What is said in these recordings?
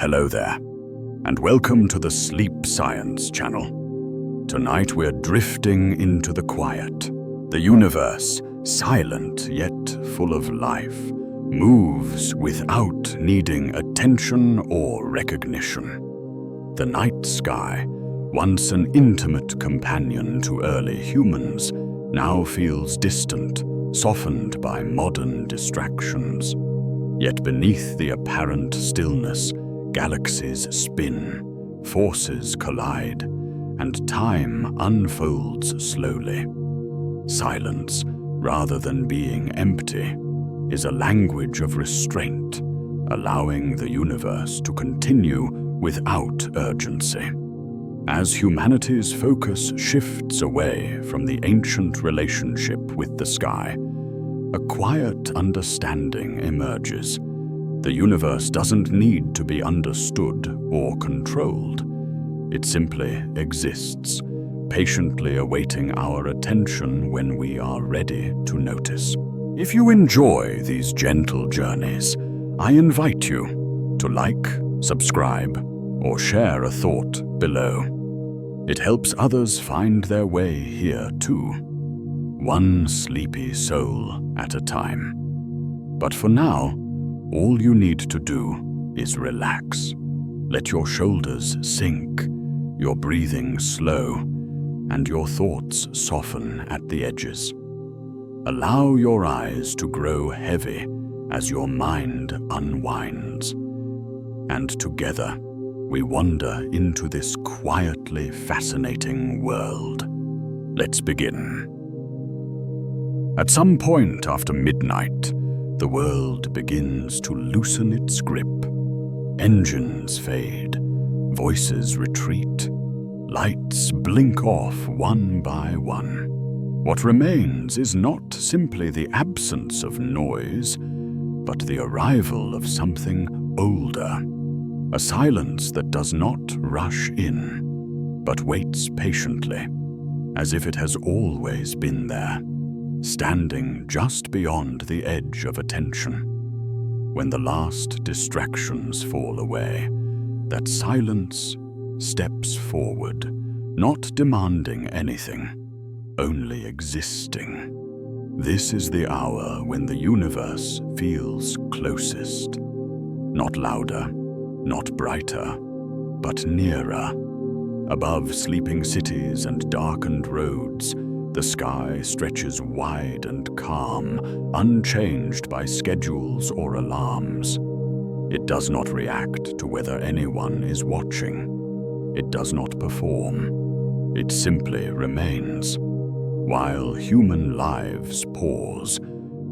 Hello there, and welcome to the Sleep Science channel. Tonight we're drifting into the quiet. The universe, silent yet full of life, moves without needing attention or recognition. The night sky, once an intimate companion to early humans, now feels distant, softened by modern distractions. Yet beneath the apparent stillness, galaxies spin, forces collide, and time unfolds slowly. Silence, rather than being empty, is a language of restraint, allowing the universe to continue without urgency. As humanity's focus shifts away from the ancient relationship with the sky, a quiet understanding emerges. The universe doesn't need to be understood or controlled. It simply exists, patiently awaiting our attention when we are ready to notice. If you enjoy these gentle journeys, I invite you to like, subscribe, or share a thought below. It helps others find their way here too, one sleepy soul at a time. But for now, all you need to do is relax. Let your shoulders sink, your breathing slow, and your thoughts soften at the edges. Allow your eyes to grow heavy as your mind unwinds. And together, we wander into this quietly fascinating world. Let's begin. At some point after midnight, the world begins to loosen its grip. Engines fade, voices retreat, lights blink off one by one. What remains is not simply the absence of noise, but the arrival of something older. A silence that does not rush in, but waits patiently, as if it has always been there, standing just beyond the edge of attention. When the last distractions fall away, that silence steps forward, not demanding anything, only existing. This is the hour when the universe feels closest. Not louder, not brighter, but nearer. Above sleeping cities and darkened roads, the sky stretches wide and calm, unchanged by schedules or alarms. It does not react to whether anyone is watching. It does not perform. It simply remains. While human lives pause,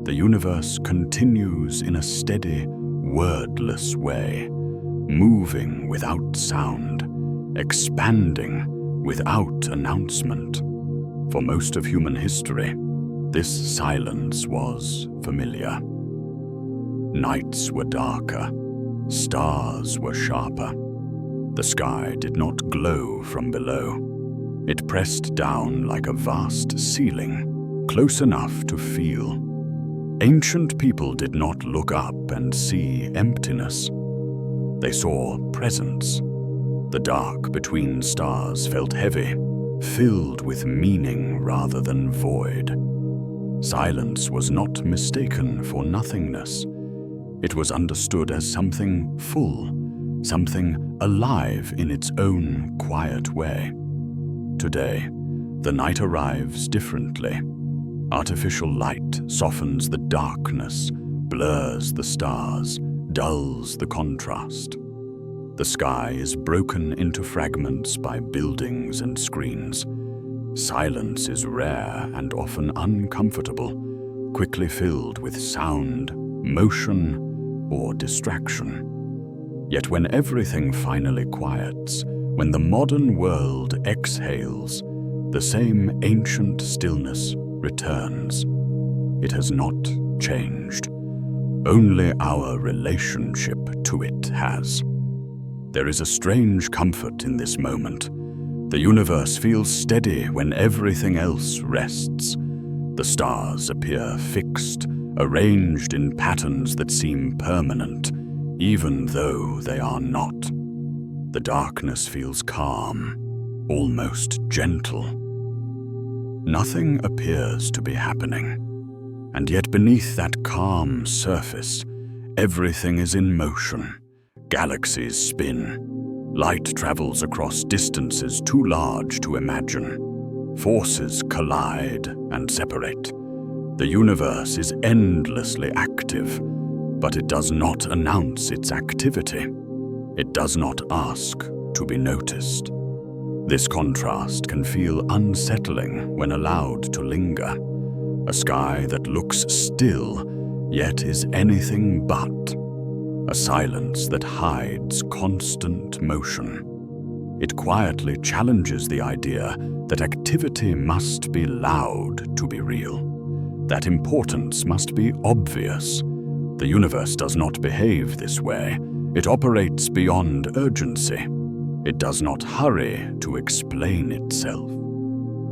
the universe continues in a steady, wordless way, moving without sound, expanding without announcement. For most of human history, this silence was familiar. Nights were darker, stars were sharper. The sky did not glow from below. It pressed down like a vast ceiling, close enough to feel. Ancient people did not look up and see emptiness. They saw presence. The dark between stars felt heavy, filled with meaning rather than void. Silence was not mistaken for nothingness. It was understood as something full, something alive in its own quiet way. Today, the night arrives differently. Artificial light softens the darkness, blurs the stars, dulls the contrast. The sky is broken into fragments by buildings and screens. Silence is rare and often uncomfortable, quickly filled with sound, motion, or distraction. Yet when everything finally quiets, when the modern world exhales, the same ancient stillness returns. It has not changed. Only our relationship to it has. There is a strange comfort in this moment. The universe feels steady when everything else rests. The stars appear fixed, arranged in patterns that seem permanent, even though they are not. The darkness feels calm, almost gentle. Nothing appears to be happening, and yet beneath that calm surface, everything is in motion. Galaxies spin. Light travels across distances too large to imagine. Forces collide and separate. The universe is endlessly active, but it does not announce its activity. It does not ask to be noticed. This contrast can feel unsettling when allowed to linger. A sky that looks still, yet is anything but. A silence that hides constant motion. It quietly challenges the idea that activity must be loud to be real, that importance must be obvious. The universe does not behave this way. It operates beyond urgency. It does not hurry to explain itself.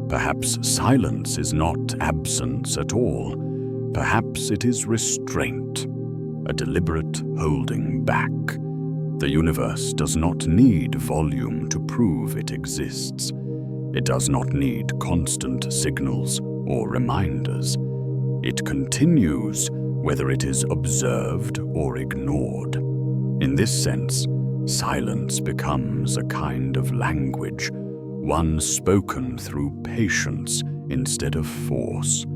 Perhaps silence is not absence at all. Perhaps it is restraint, a deliberate holding back. The universe does not need volume to prove it exists. It does not need constant signals or reminders. It continues whether it is observed or ignored. In this sense, silence becomes a kind of language, one spoken through patience instead of force.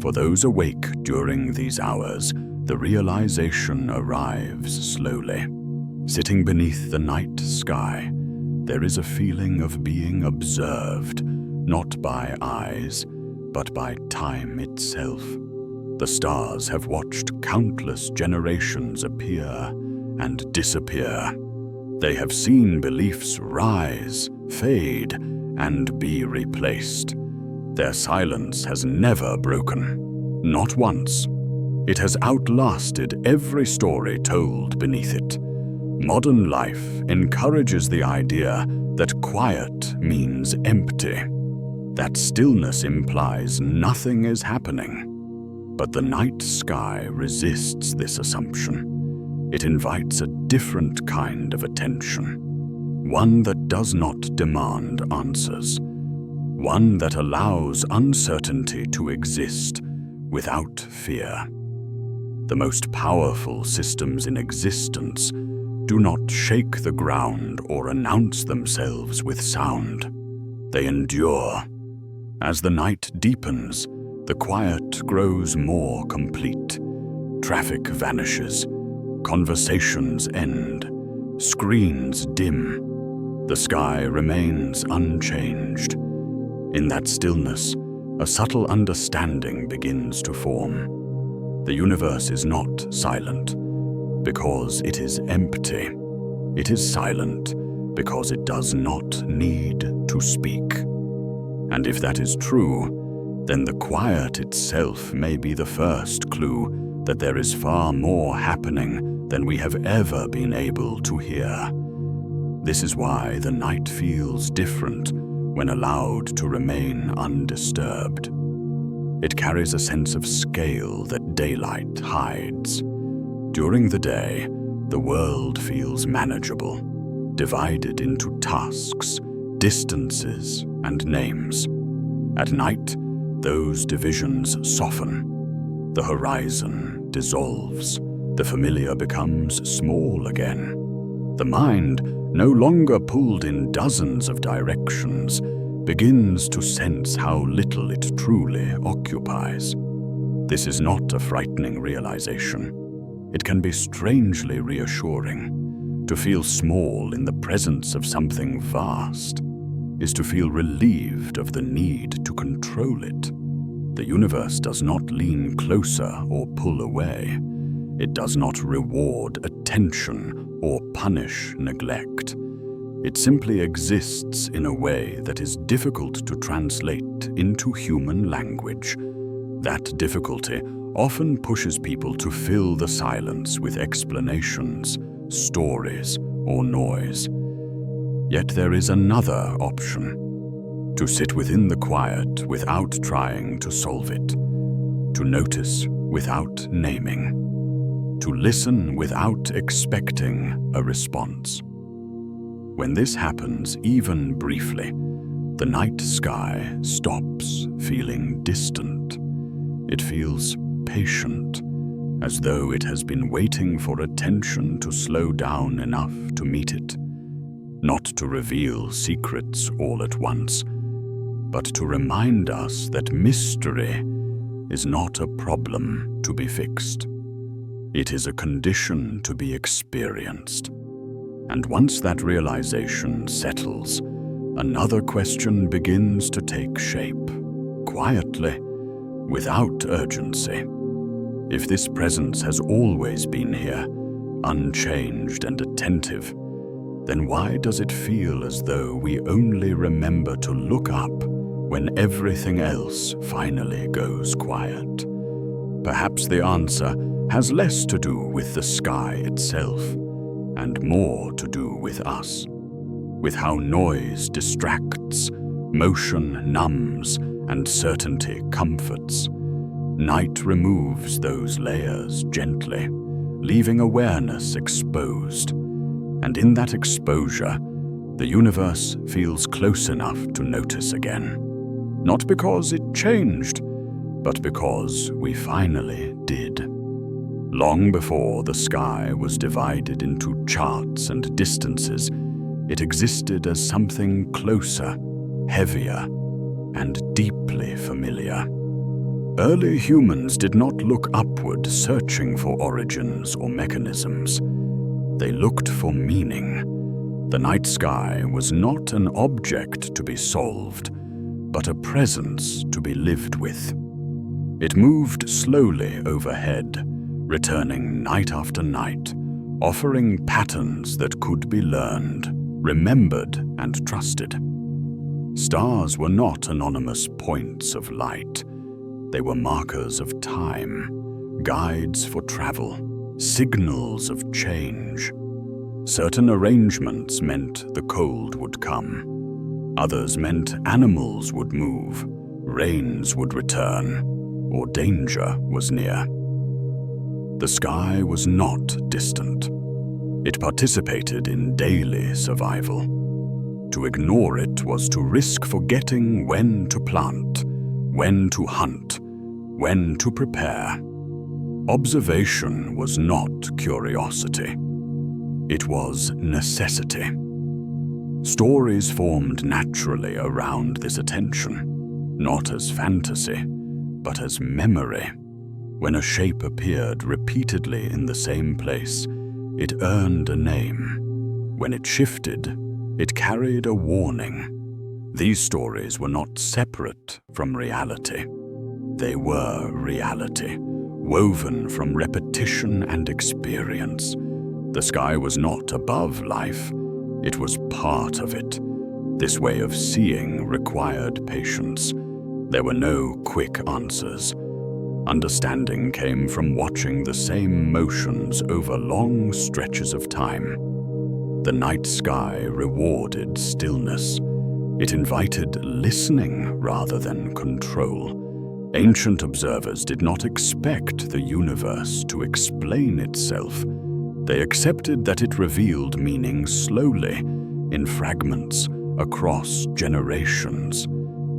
For those awake during these hours, the realization arrives slowly. Sitting beneath the night sky, there is a feeling of being observed, not by eyes, but by time itself. The stars have watched countless generations appear and disappear. They have seen beliefs rise, fade, and be replaced. Their silence has never broken, not once. It has outlasted every story told beneath it. Modern life encourages the idea that quiet means empty, that stillness implies nothing is happening. But the night sky resists this assumption. It invites a different kind of attention, one that does not demand answers, one that allows uncertainty to exist without fear. The most powerful systems in existence do not shake the ground or announce themselves with sound. They endure. As the night deepens, the quiet grows more complete. Traffic vanishes. Conversations end. Screens dim. The sky remains unchanged. In that stillness, a subtle understanding begins to form. The universe is not silent because it is empty. It is silent because it does not need to speak. And if that is true, then the quiet itself may be the first clue that there is far more happening than we have ever been able to hear. This is why the night feels different when allowed to remain undisturbed. It carries a sense of scale that daylight hides. During the day, the world feels manageable, divided into tasks, distances, and names. At night, those divisions soften. The horizon dissolves. The familiar becomes small again. The mind, no longer pulled in dozens of directions, begins to sense how little it truly occupies. This is not a frightening realization. It can be strangely reassuring. To feel small in the presence of something vast is to feel relieved of the need to control it. The universe does not lean closer or pull away. It does not reward attention or punish neglect. It simply exists in a way that is difficult to translate into human language. That difficulty often pushes people to fill the silence with explanations, stories, or noise. Yet there is another option: to sit within the quiet without trying to solve it, to notice without naming. to listen without expecting a response. When this happens, even briefly, the night sky stops feeling distant. It feels patient, as though it has been waiting for attention to slow down enough to meet it, not to reveal secrets all at once, but to remind us that mystery is not a problem to be fixed. It is a condition to be experienced. And once that realization settles, another question begins to take shape, quietly, without urgency. If this presence has always been here, unchanged and attentive, then why does it feel as though we only remember to look up when everything else finally goes quiet? Perhaps the answer has less to do with the sky itself, and more to do with us, with how noise distracts, motion numbs, and certainty comforts. Night removes those layers gently, leaving awareness exposed. And in that exposure, the universe feels close enough to notice again. Not because it changed, but because we finally did. Long before the sky was divided into charts and distances, it existed as something closer, heavier, and deeply familiar. Early humans did not look upward searching for origins or mechanisms. They looked for meaning. The night sky was not an object to be solved, but a presence to be lived with. It moved slowly overhead, returning night after night, offering patterns that could be learned, remembered, and trusted. Stars were not anonymous points of light. They were markers of time, guides for travel, signals of change. Certain arrangements meant the cold would come. Others meant animals would move, rains would return, or danger was near. The sky was not distant. It participated in daily survival. To ignore it was to risk forgetting when to plant, when to hunt, when to prepare. Observation was not curiosity. It was necessity. Stories formed naturally around this attention, not as fantasy, but as memory. When a shape appeared repeatedly in the same place, it earned a name. When it shifted, it carried a warning. These stories were not separate from reality. They were reality, woven from repetition and experience. The sky was not above life, it was part of it. This way of seeing required patience. There were no quick answers. Understanding came from watching the same motions over long stretches of time. The night sky rewarded stillness. It invited listening rather than control. Ancient observers did not expect the universe to explain itself. They accepted that it revealed meaning slowly, in fragments, across generations.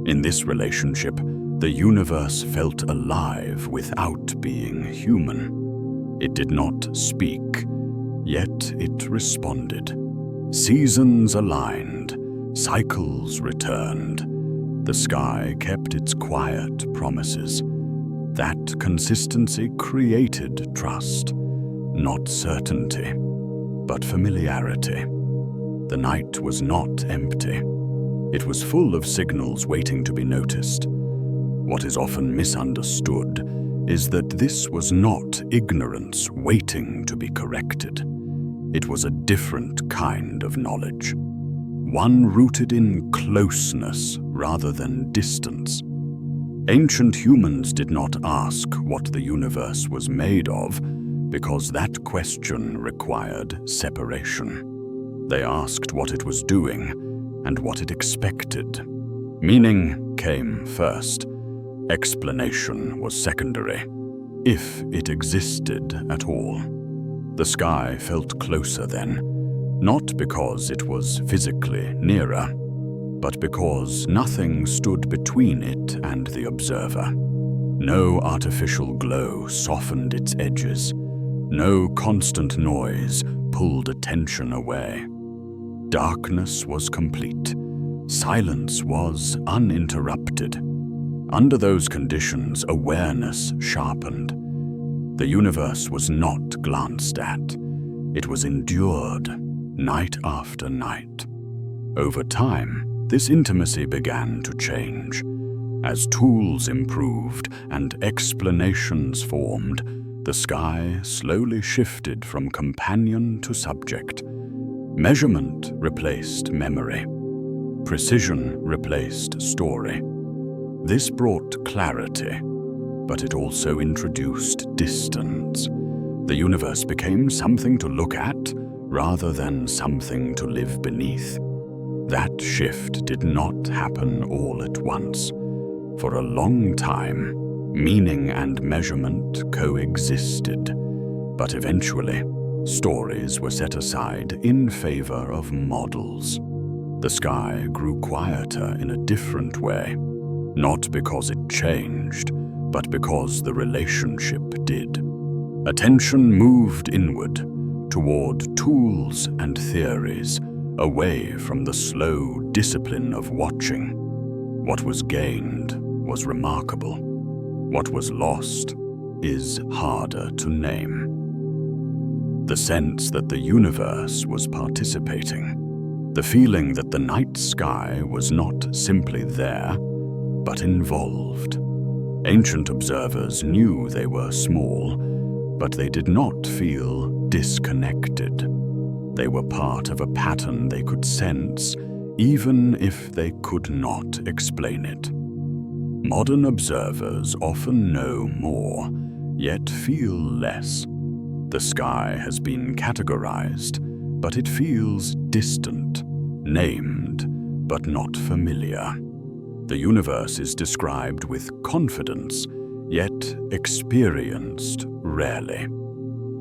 In this relationship, the universe felt alive without being human. It did not speak, yet it responded. Seasons aligned, cycles returned. The sky kept its quiet promises. That consistency created trust, not certainty, but familiarity. The night was not empty. It was full of signals waiting to be noticed. What is often misunderstood is that this was not ignorance waiting to be corrected. It was a different kind of knowledge, one rooted in closeness rather than distance. Ancient humans did not ask what the universe was made of, because that question required separation. They asked what it was doing and what it expected. Meaning came first. Explanation was secondary. if it existed at all. The sky felt closer then, not because it was physically nearer, but because nothing stood between it and the observer. No artificial glow softened its edges. No constant noise pulled attention away. Darkness was complete. Silence was uninterrupted. Under those conditions, awareness sharpened. The universe was not glanced at. It was endured, night after night. Over time, this intimacy began to change. As tools improved and explanations formed, the sky slowly shifted from companion to subject. Measurement replaced memory. Precision replaced story. This brought clarity, but it also introduced distance. The universe became something to look at rather than something to live beneath. That shift did not happen all at once. For a long time, meaning and measurement coexisted, but eventually, stories were set aside in favor of models. The sky grew quieter in a different way, not because it changed, but because the relationship did. Attention moved inward, toward tools and theories, away from the slow discipline of watching. What was gained was remarkable. What was lost is harder to name. The sense that the universe was participating, the feeling that the night sky was not simply there, but involved. Ancient observers knew they were small, but they did not feel disconnected. They were part of a pattern they could sense, even if they could not explain it. Modern observers often know more, yet feel less. The sky has been categorized, but it feels distant, named, but not familiar. The universe is described with confidence, yet experienced rarely.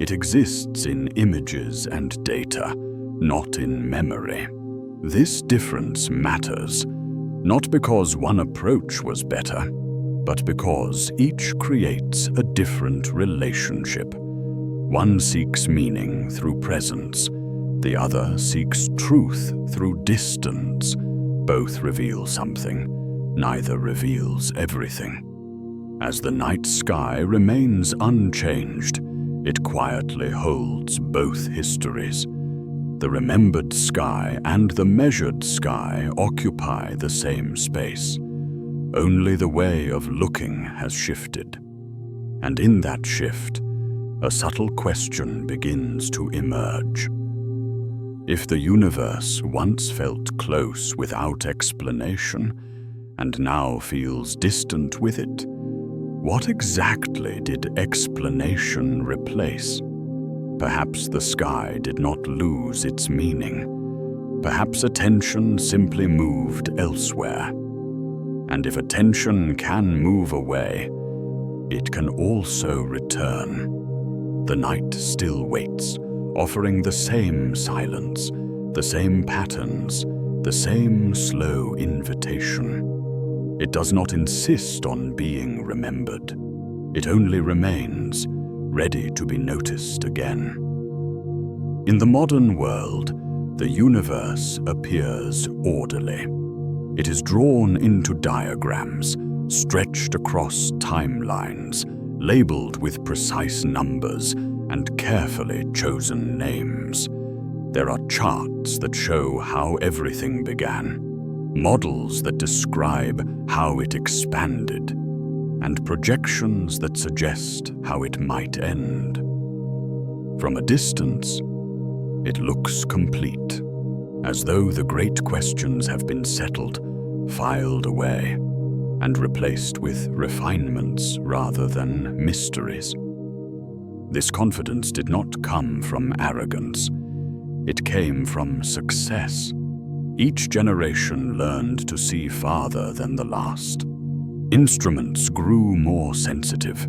It exists in images and data, not in memory. This difference matters, not because one approach was better, but because each creates a different relationship. One seeks meaning through presence, the other seeks truth through distance. Both reveal something, neither reveals everything. As the night sky remains unchanged, it quietly holds both histories. The remembered sky and the measured sky occupy the same space. Only the way of looking has shifted. And in that shift, a subtle question begins to emerge. If the universe once felt close without explanation, and now feels distant with it, what exactly did explanation replace? Perhaps the sky did not lose its meaning. Perhaps attention simply moved elsewhere. And if attention can move away, it can also return. The night still waits, offering the same silence, the same patterns, the same slow invitation. It does not insist on being remembered. It only remains, ready to be noticed again. In the modern world, the universe appears orderly. It is drawn into diagrams, stretched across timelines, labeled with precise numbers and carefully chosen names. There are charts that show how everything began, models that describe how it expanded, and projections that suggest how it might end. From a distance, it looks complete, as though the great questions have been settled, filed away, and replaced with refinements rather than mysteries. This confidence did not come from arrogance. It came from success. Each generation learned to see farther than the last. Instruments grew more sensitive.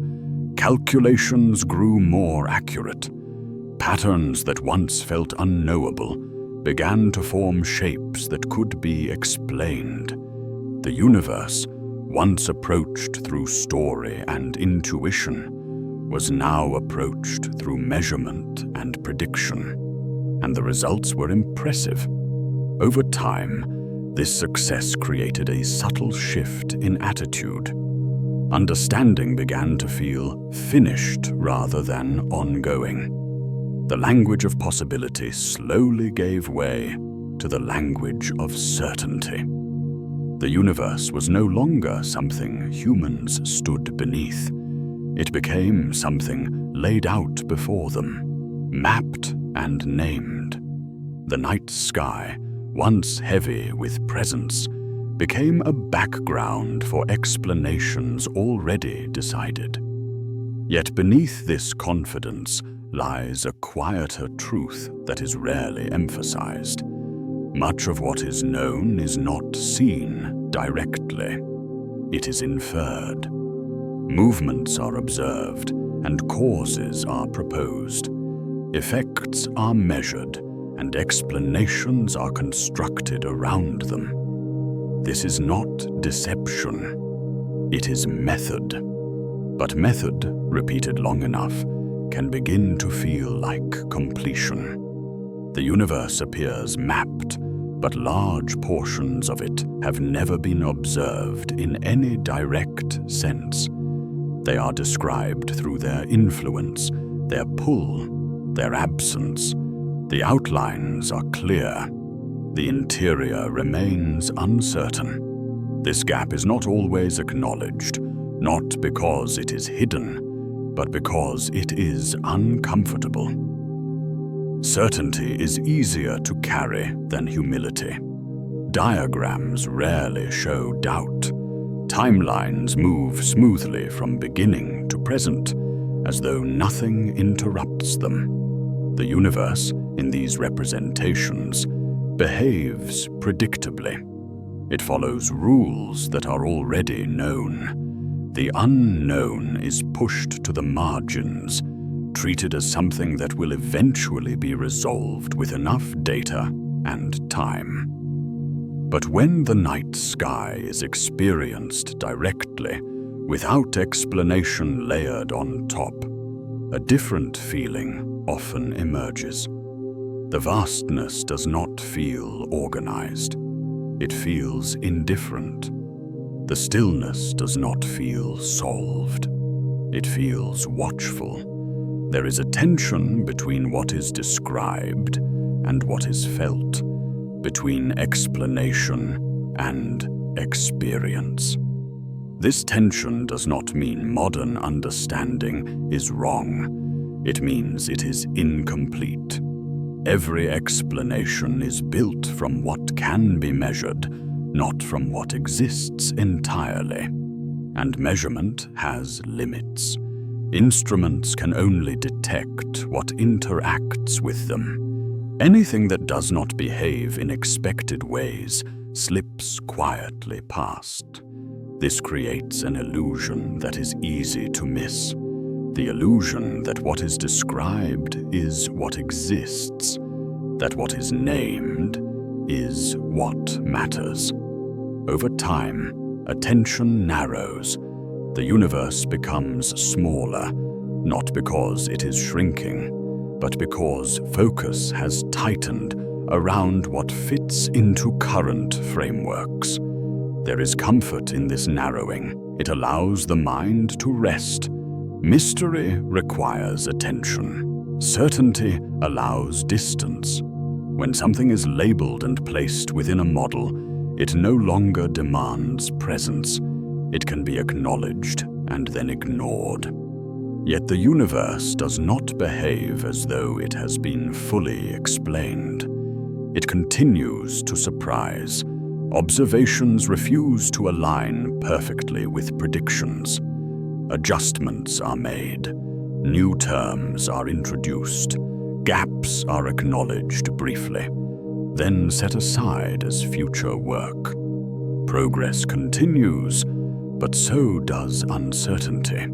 Calculations grew more accurate. Patterns that once felt unknowable began to form shapes that could be explained. The universe, once approached through story and intuition, was now approached through measurement and prediction, and the results were impressive. Over time, this success created a subtle shift in attitude. Understanding began to feel finished rather than ongoing. The language of possibility slowly gave way to the language of certainty. The universe was no longer something humans stood beneath. It became something laid out before them, mapped and named. The night sky, once heavy with presence, became a background for explanations already decided. Yet beneath this confidence lies a quieter truth that is rarely emphasized. Much of what is known is not seen directly. It is inferred. Movements are observed, and causes are proposed. Effects are measured, and explanations are constructed around them. This is not deception. It is method. But method, repeated long enough, can begin to feel like completion. The universe appears mapped, but large portions of it have never been observed in any direct sense. They are described through their influence, their pull, their absence. The outlines are clear. The interior remains uncertain. This gap is not always acknowledged, not because it is hidden, but because it is uncomfortable. Certainty is easier to carry than humility. Diagrams rarely show doubt. Timelines move smoothly from beginning to present, as though nothing interrupts them. The universe, in these representations, behaves predictably. It follows rules that are already known. The unknown is pushed to the margins, treated as something that will eventually be resolved with enough data and time. But when the night sky is experienced directly, without explanation layered on top, a different feeling often emerges. The vastness does not feel organized. It feels indifferent. The stillness does not feel solved. It feels watchful. There is a tension between what is described and what is felt, between explanation and experience. This tension does not mean modern understanding is wrong. It means it is incomplete. Every explanation is built from what can be measured, not from what exists entirely. And measurement has limits. Instruments can only detect what interacts with them. Anything that does not behave in expected ways slips quietly past. This creates an illusion that is easy to miss. The illusion that what is described is what exists, that what is named is what matters. Over time, attention narrows. The universe becomes smaller, not because it is shrinking, but because focus has tightened around what fits into current frameworks. There is comfort in this narrowing. It allows the mind to rest. Mystery requires attention. Certainty allows distance. When something is labeled and placed within a model, it no longer demands presence. It can be acknowledged and then ignored. Yet the universe does not behave as though it has been fully explained. It continues to surprise. Observations refuse to align perfectly with predictions. Adjustments are made. New terms are introduced. Gaps are acknowledged briefly, then set aside as future work. Progress continues, but so does uncertainty.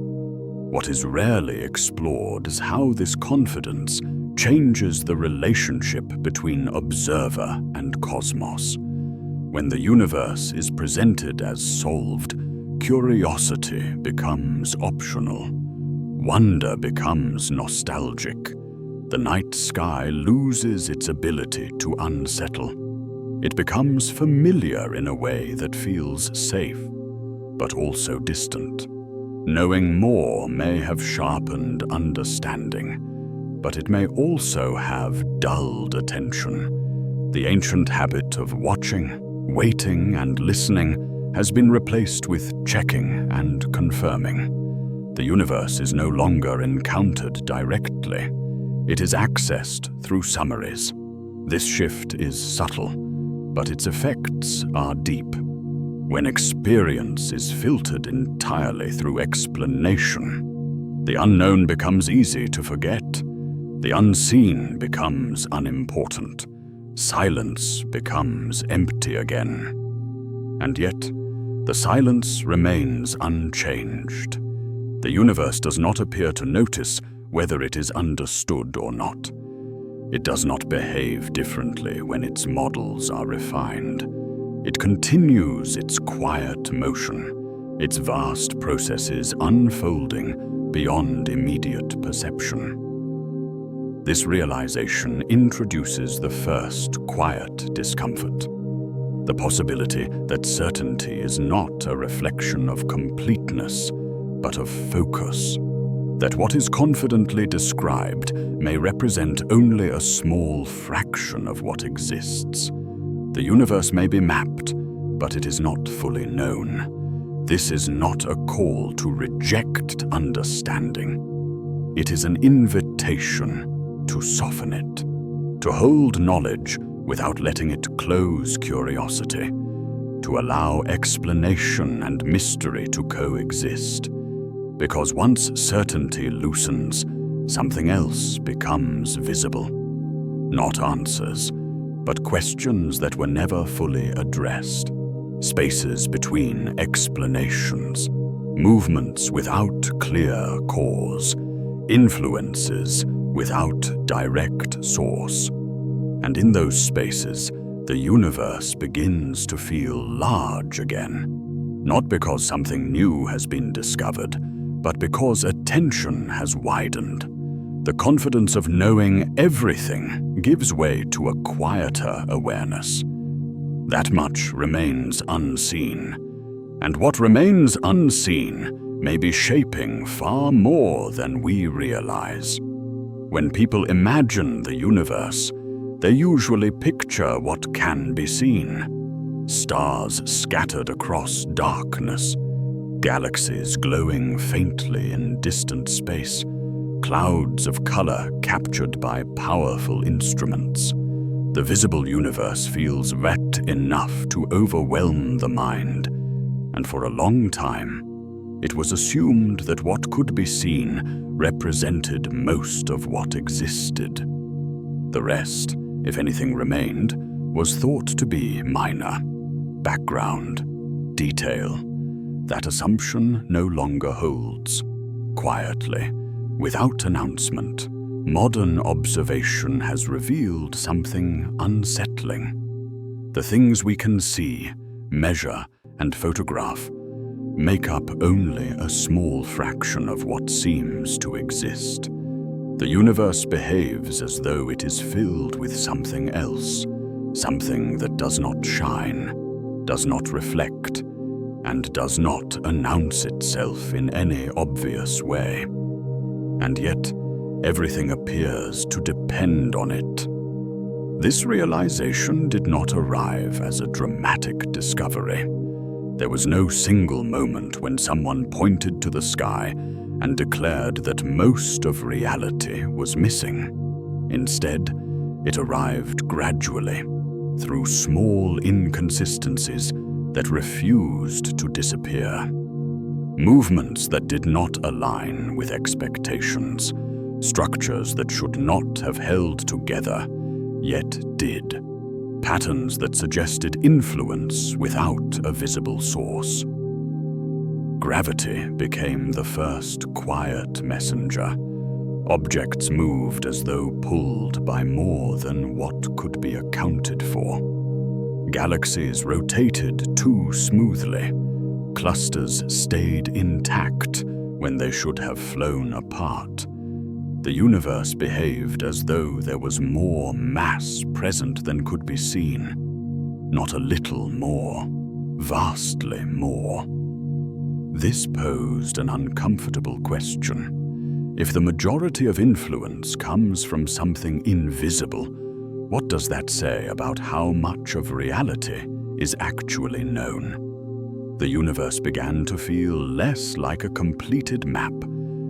What is rarely explored is how this confidence changes the relationship between observer and cosmos. When the universe is presented as solved, curiosity becomes optional. Wonder becomes nostalgic. The night sky loses its ability to unsettle. It becomes familiar in a way that feels safe, but also distant. Knowing more may have sharpened understanding, but it may also have dulled attention. The ancient habit of watching, waiting, and listening has been replaced with checking and confirming. The universe is no longer encountered directly. It is accessed through summaries. This shift is subtle, but its effects are deep. When experience is filtered entirely through explanation, the unknown becomes easy to forget. The unseen becomes unimportant. Silence becomes empty again. And yet, the silence remains unchanged. The universe does not appear to notice whether it is understood or not. It does not behave differently when its models are refined. It continues its quiet motion, its vast processes unfolding beyond immediate perception. This realization introduces the first quiet discomfort. The possibility that certainty is not a reflection of completeness, but of focus. That what is confidently described may represent only a small fraction of what exists. The universe may be mapped, but it is not fully known. This is not a call to reject understanding. It is an invitation to soften it, to hold knowledge without letting it close curiosity, to allow explanation and mystery to coexist. Because once certainty loosens, something else becomes visible. Not answers, but questions that were never fully addressed. Spaces between explanations, movements without clear cause, influences without direct source. And in those spaces, the universe begins to feel large again. Not because something new has been discovered, but because attention has widened. The confidence of knowing everything gives way to a quieter awareness. That much remains unseen, and what remains unseen may be shaping far more than we realize. When people imagine the universe, they usually picture what can be seen. Stars scattered across darkness, galaxies glowing faintly in distant space, clouds of color captured by powerful instruments. The visible universe feels vast enough to overwhelm the mind, and for a long time, it was assumed that what could be seen represented most of what existed. The rest, if anything remained, was thought to be minor, background, detail. That assumption no longer holds. Quietly, without announcement, modern observation has revealed something unsettling. The things we can see, measure, and photograph make up only a small fraction of what seems to exist. The universe behaves as though it is filled with something else, something that does not shine, does not reflect, and does not announce itself in any obvious way. And yet, everything appears to depend on it. This realization did not arrive as a dramatic discovery. There was no single moment when someone pointed to the sky and declared that most of reality was missing. Instead, it arrived gradually, through small inconsistencies that refused to disappear. Movements that did not align with expectations, structures that should not have held together, yet did. Patterns that suggested influence without a visible source. Gravity became the first quiet messenger. Objects moved as though pulled by more than what could be accounted for. Galaxies rotated too smoothly. Clusters stayed intact when they should have flown apart. The universe behaved as though there was more mass present than could be seen. Not a little more, vastly more. This posed an uncomfortable question. If the majority of influence comes from something invisible, what does that say about how much of reality is actually known? The universe began to feel less like a completed map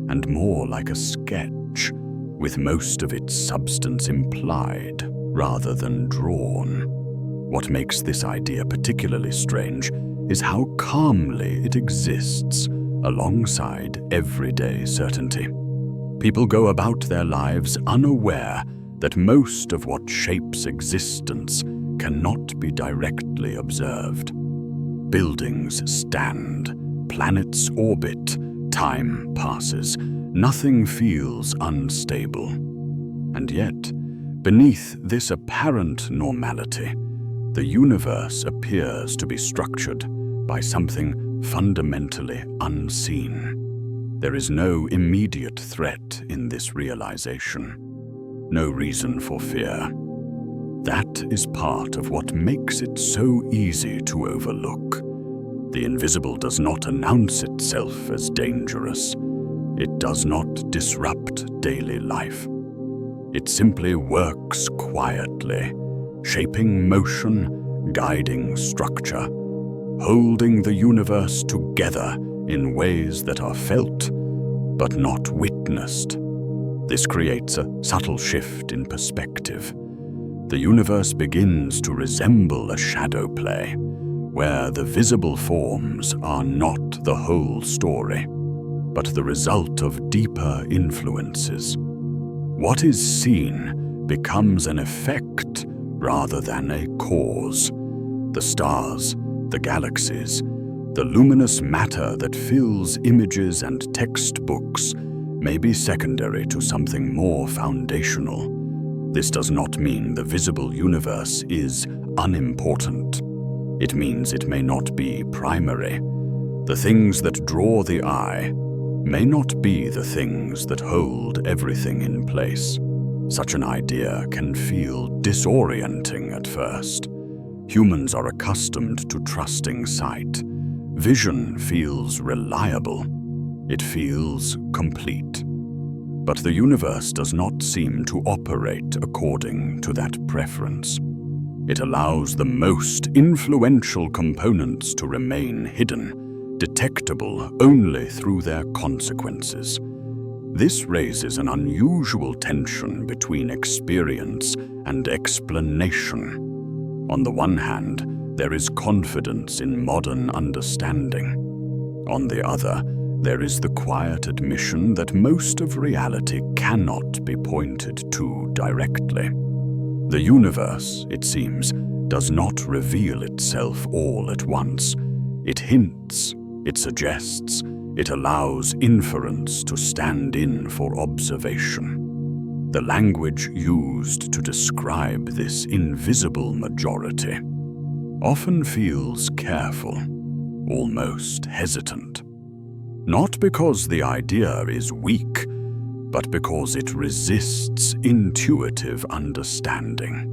and more like a sketch, with most of its substance implied rather than drawn. What makes this idea particularly strange is how calmly it exists alongside everyday certainty. People go about their lives unaware that most of what shapes existence cannot be directly observed. Buildings stand, planets orbit, time passes, nothing feels unstable. And yet, beneath this apparent normality, the universe appears to be structured by something fundamentally unseen. There is no immediate threat in this realization, no reason for fear. That is part of what makes it so easy to overlook. The invisible does not announce itself as dangerous. It does not disrupt daily life. It simply works quietly, shaping motion, guiding structure, holding the universe together in ways that are felt but not witnessed. This creates a subtle shift in perspective. The universe begins to resemble a shadow play, where the visible forms are not the whole story, but the result of deeper influences. What is seen becomes an effect rather than a cause. The stars, the galaxies, the luminous matter that fills images and textbooks may be secondary to something more foundational. This does not mean the visible universe is unimportant. It means it may not be primary. The things that draw the eye may not be the things that hold everything in place. Such an idea can feel disorienting at first. Humans are accustomed to trusting sight. Vision feels reliable. It feels complete. But the universe does not seem to operate according to that preference. It allows the most influential components to remain hidden, detectable only through their consequences. This raises an unusual tension between experience and explanation. On the one hand, there is confidence in modern understanding. On the other, there is the quiet admission that most of reality cannot be pointed to directly. The universe, it seems, does not reveal itself all at once. It hints, it suggests, it allows inference to stand in for observation. The language used to describe this invisible majority often feels careful, almost hesitant. Not because the idea is weak, but because it resists intuitive understanding.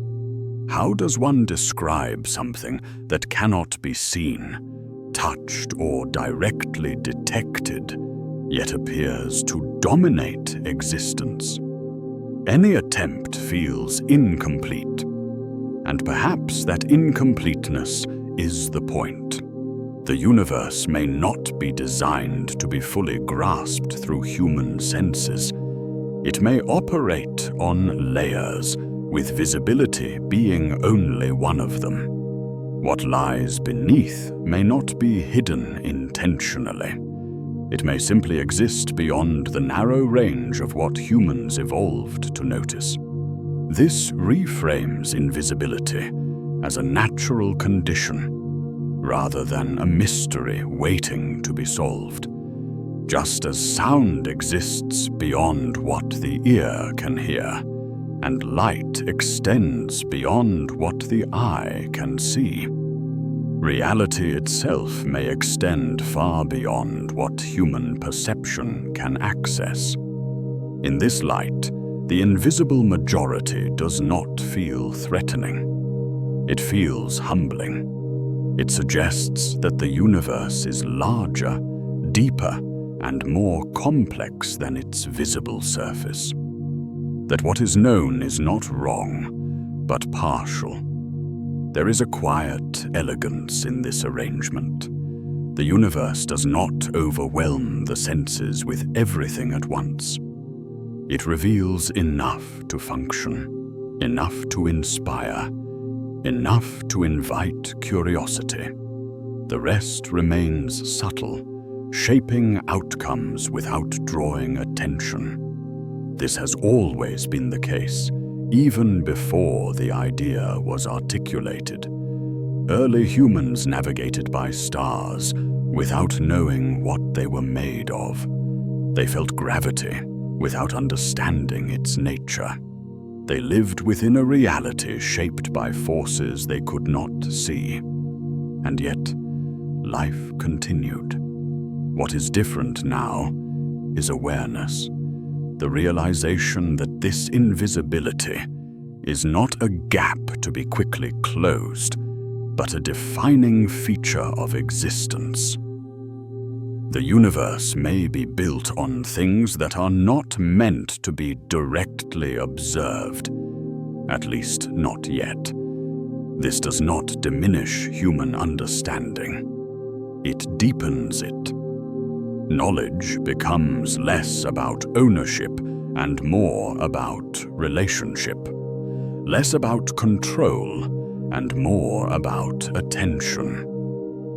How does one describe something that cannot be seen, touched, or directly detected, yet appears to dominate existence? Any attempt feels incomplete, and perhaps that incompleteness is the point. The universe may not be designed to be fully grasped through human senses. It may operate on layers, with visibility being only one of them. What lies beneath may not be hidden intentionally. It may simply exist beyond the narrow range of what humans evolved to notice. This reframes invisibility as a natural condition, rather than a mystery waiting to be solved. Just as sound exists beyond what the ear can hear, and light extends beyond what the eye can see, reality itself may extend far beyond what human perception can access. In this light, the invisible majority does not feel threatening. It feels humbling. It suggests that the universe is larger, deeper, and more complex than its visible surface. That what is known is not wrong, but partial. There is a quiet elegance in this arrangement. The universe does not overwhelm the senses with everything at once. It reveals enough to function, enough to inspire, enough to invite curiosity. The rest remains subtle, shaping outcomes without drawing attention. This has always been the case, even before the idea was articulated. Early humans navigated by stars without knowing what they were made of. They felt gravity without understanding its nature. They lived within a reality shaped by forces they could not see. And yet, life continued. What is different now is awareness. The realization that this invisibility is not a gap to be quickly closed, but a defining feature of existence. The universe may be built on things that are not meant to be directly observed, at least not yet. This does not diminish human understanding. It deepens it. Knowledge becomes less about ownership and more about relationship, less about control and more about attention.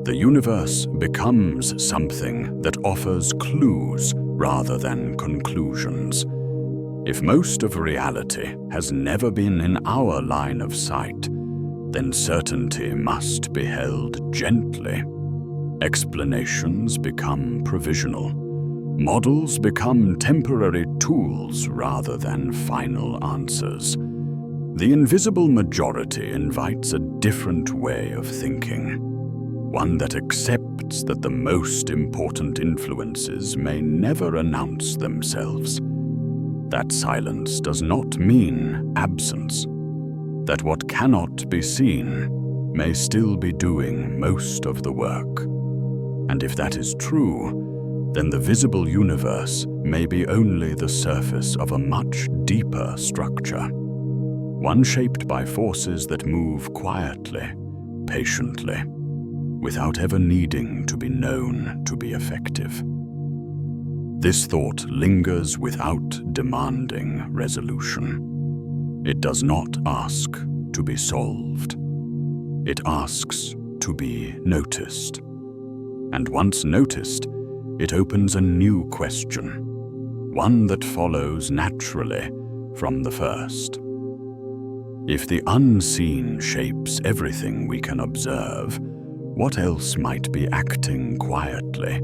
The universe becomes something that offers clues rather than conclusions. If most of reality has never been in our line of sight, then certainty must be held gently. Explanations become provisional. Models become temporary tools rather than final answers. The invisible majority invites a different way of thinking, one that accepts that the most important influences may never announce themselves. That silence does not mean absence, that what cannot be seen may still be doing most of the work. And if that is true, then the visible universe may be only the surface of a much deeper structure, one shaped by forces that move quietly, patiently, without ever needing to be known to be effective. This thought lingers without demanding resolution. It does not ask to be solved. It asks to be noticed. And once noticed, it opens a new question, one that follows naturally from the first. If the unseen shapes everything we can observe, what else might be acting quietly,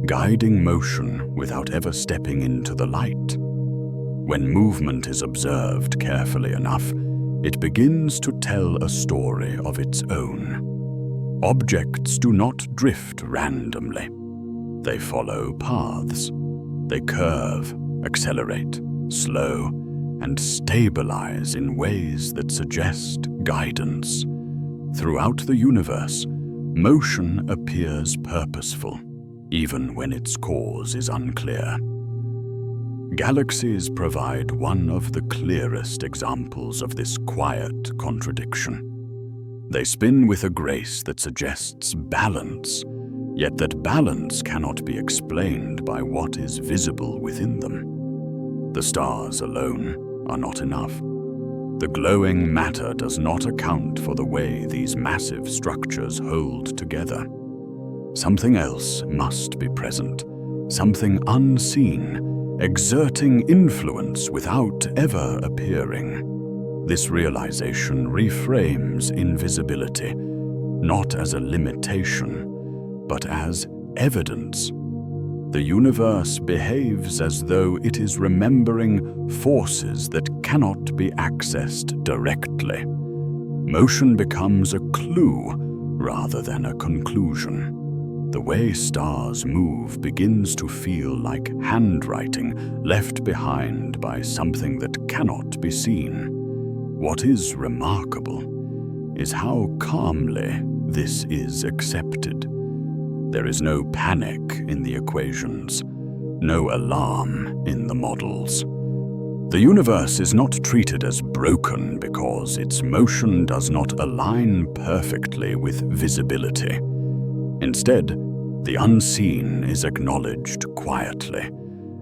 guiding motion without ever stepping into the light? When movement is observed carefully enough, it begins to tell a story of its own. Objects do not drift randomly. They follow paths. They curve, accelerate, slow, and stabilize in ways that suggest guidance. Throughout the universe, motion appears purposeful, even when its cause is unclear. Galaxies provide one of the clearest examples of this quiet contradiction. They spin with a grace that suggests balance, yet that balance cannot be explained by what is visible within them. The stars alone are not enough. The glowing matter does not account for the way these massive structures hold together. Something else must be present, something unseen, exerting influence without ever appearing. This realization reframes invisibility, not as a limitation, but as evidence. The universe behaves as though it is remembering forces that cannot be accessed directly. Motion becomes a clue rather than a conclusion. The way stars move begins to feel like handwriting left behind by something that cannot be seen. What is remarkable is how calmly this is accepted. There is no panic in the equations, no alarm in the models. The universe is not treated as broken because its motion does not align perfectly with visibility. Instead, the unseen is acknowledged quietly,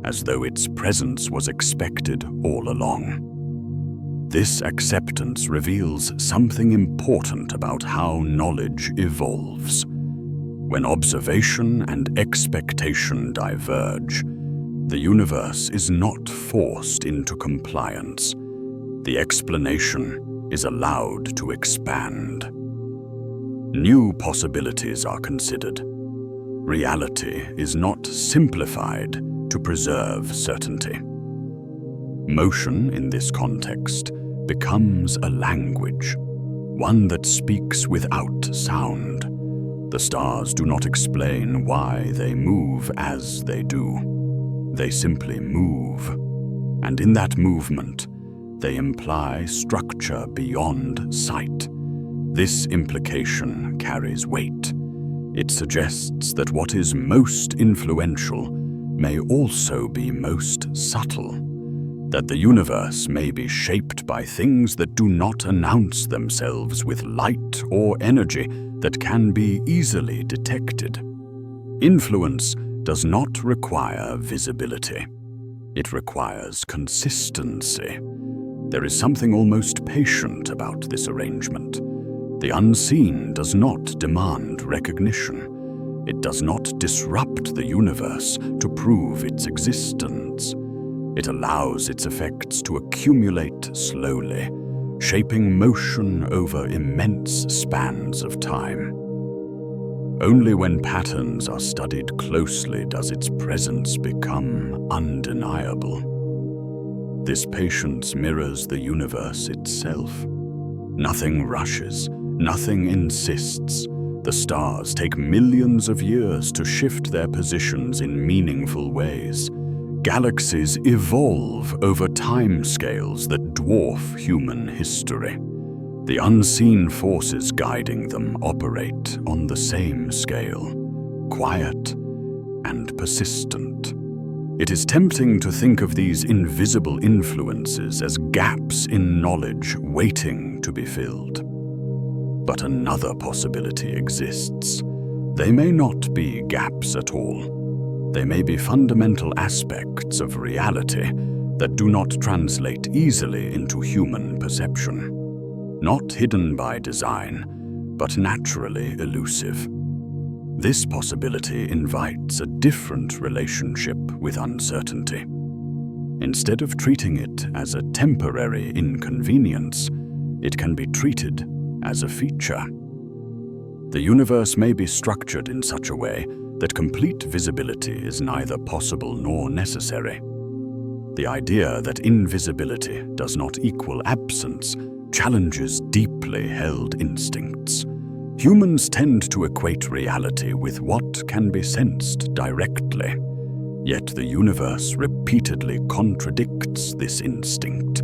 as though its presence was expected all along. This acceptance reveals something important about how knowledge evolves. When observation and expectation diverge, the universe is not forced into compliance. The explanation is allowed to expand. New possibilities are considered. Reality is not simplified to preserve certainty. Motion, in this context, becomes a language, one that speaks without sound. The stars do not explain why they move as they do. They simply move, and in that movement, they imply structure beyond sight. This implication carries weight. It suggests that what is most influential may also be most subtle, that the universe may be shaped by things that do not announce themselves with light or energy that can be easily detected. Influence does not require visibility. It requires consistency. There is something almost patient about this arrangement. The unseen does not demand recognition. It does not disrupt the universe to prove its existence. It allows its effects to accumulate slowly, shaping motion over immense spans of time. Only when patterns are studied closely does its presence become undeniable. This patience mirrors the universe itself. Nothing rushes, nothing insists. The stars take millions of years to shift their positions in meaningful ways. Galaxies evolve over timescales that dwarf human history. The unseen forces guiding them operate on the same scale, quiet and persistent. It is tempting to think of these invisible influences as gaps in knowledge waiting to be filled. But another possibility exists. They may not be gaps at all. They may be fundamental aspects of reality that do not translate easily into human perception. Not hidden by design, but naturally elusive. This possibility invites a different relationship with uncertainty. Instead of treating it as a temporary inconvenience, it can be treated as a feature. The universe may be structured in such a way that complete visibility is neither possible nor necessary. The idea that invisibility does not equal absence challenges deeply held instincts. Humans tend to equate reality with what can be sensed directly, yet the universe repeatedly contradicts this instinct.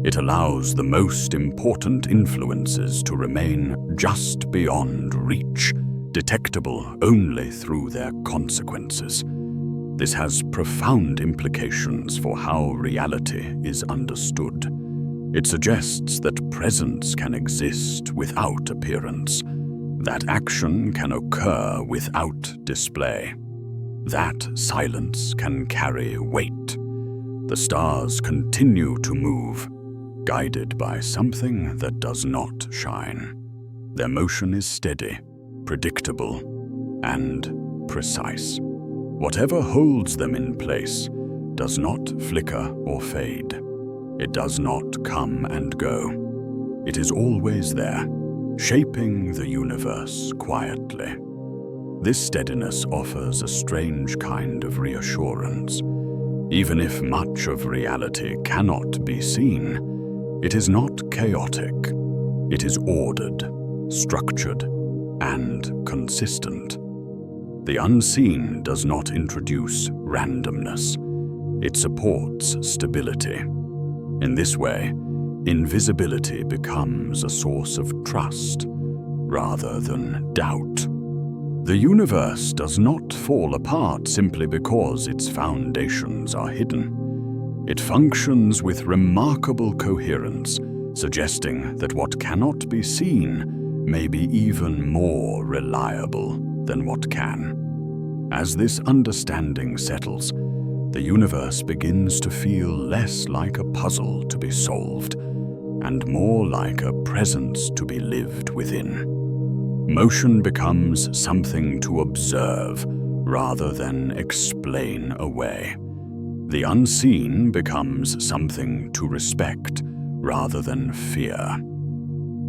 It allows the most important influences to remain just beyond reach, detectable only through their consequences. This has profound implications for how reality is understood. It suggests that presence can exist without appearance, that action can occur without display, that silence can carry weight. The stars continue to move, guided by something that does not shine. Their motion is steady, predictable, and precise. Whatever holds them in place does not flicker or fade. It does not come and go. It is always there, shaping the universe quietly. This steadiness offers a strange kind of reassurance. Even if much of reality cannot be seen, it is not chaotic. It is ordered, structured, and consistent. The unseen does not introduce randomness. It supports stability. In this way, invisibility becomes a source of trust rather than doubt. The universe does not fall apart simply because its foundations are hidden. It functions with remarkable coherence, suggesting that what cannot be seen may be even more reliable than what can. As this understanding settles, the universe begins to feel less like a puzzle to be solved and more like a presence to be lived within. Motion becomes something to observe rather than explain away. The unseen becomes something to respect rather than fear.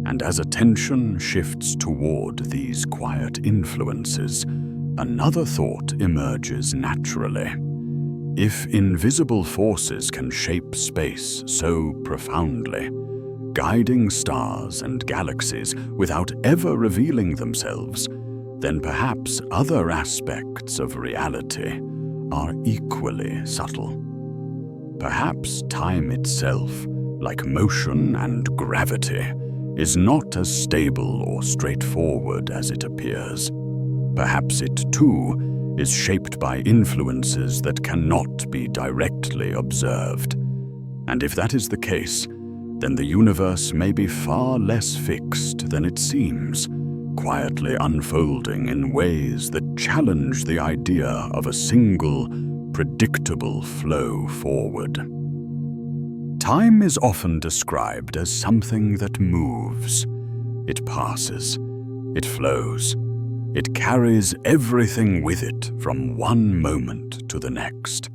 And as attention shifts toward these quiet influences, another thought emerges naturally. If invisible forces can shape space so profoundly, guiding stars and galaxies without ever revealing themselves, then perhaps other aspects of reality are equally subtle. Perhaps time itself, like motion and gravity, is not as stable or straightforward as it appears. Perhaps it, too, is shaped by influences that cannot be directly observed. And if that is the case, then the universe may be far less fixed than it seems, quietly unfolding in ways that challenge the idea of a single, predictable flow forward. Time is often described as something that moves. It passes. It flows. It carries everything with it from one moment to the next.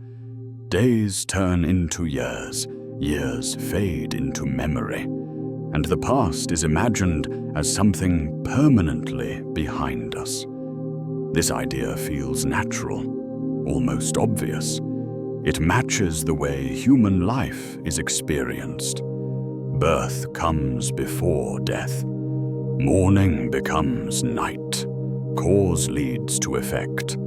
Days turn into years. Years fade into memory, and the past is imagined as something permanently behind us. This idea feels natural, almost obvious. It matches the way human life is experienced. Birth comes before death. Morning becomes night. Cause leads to effect.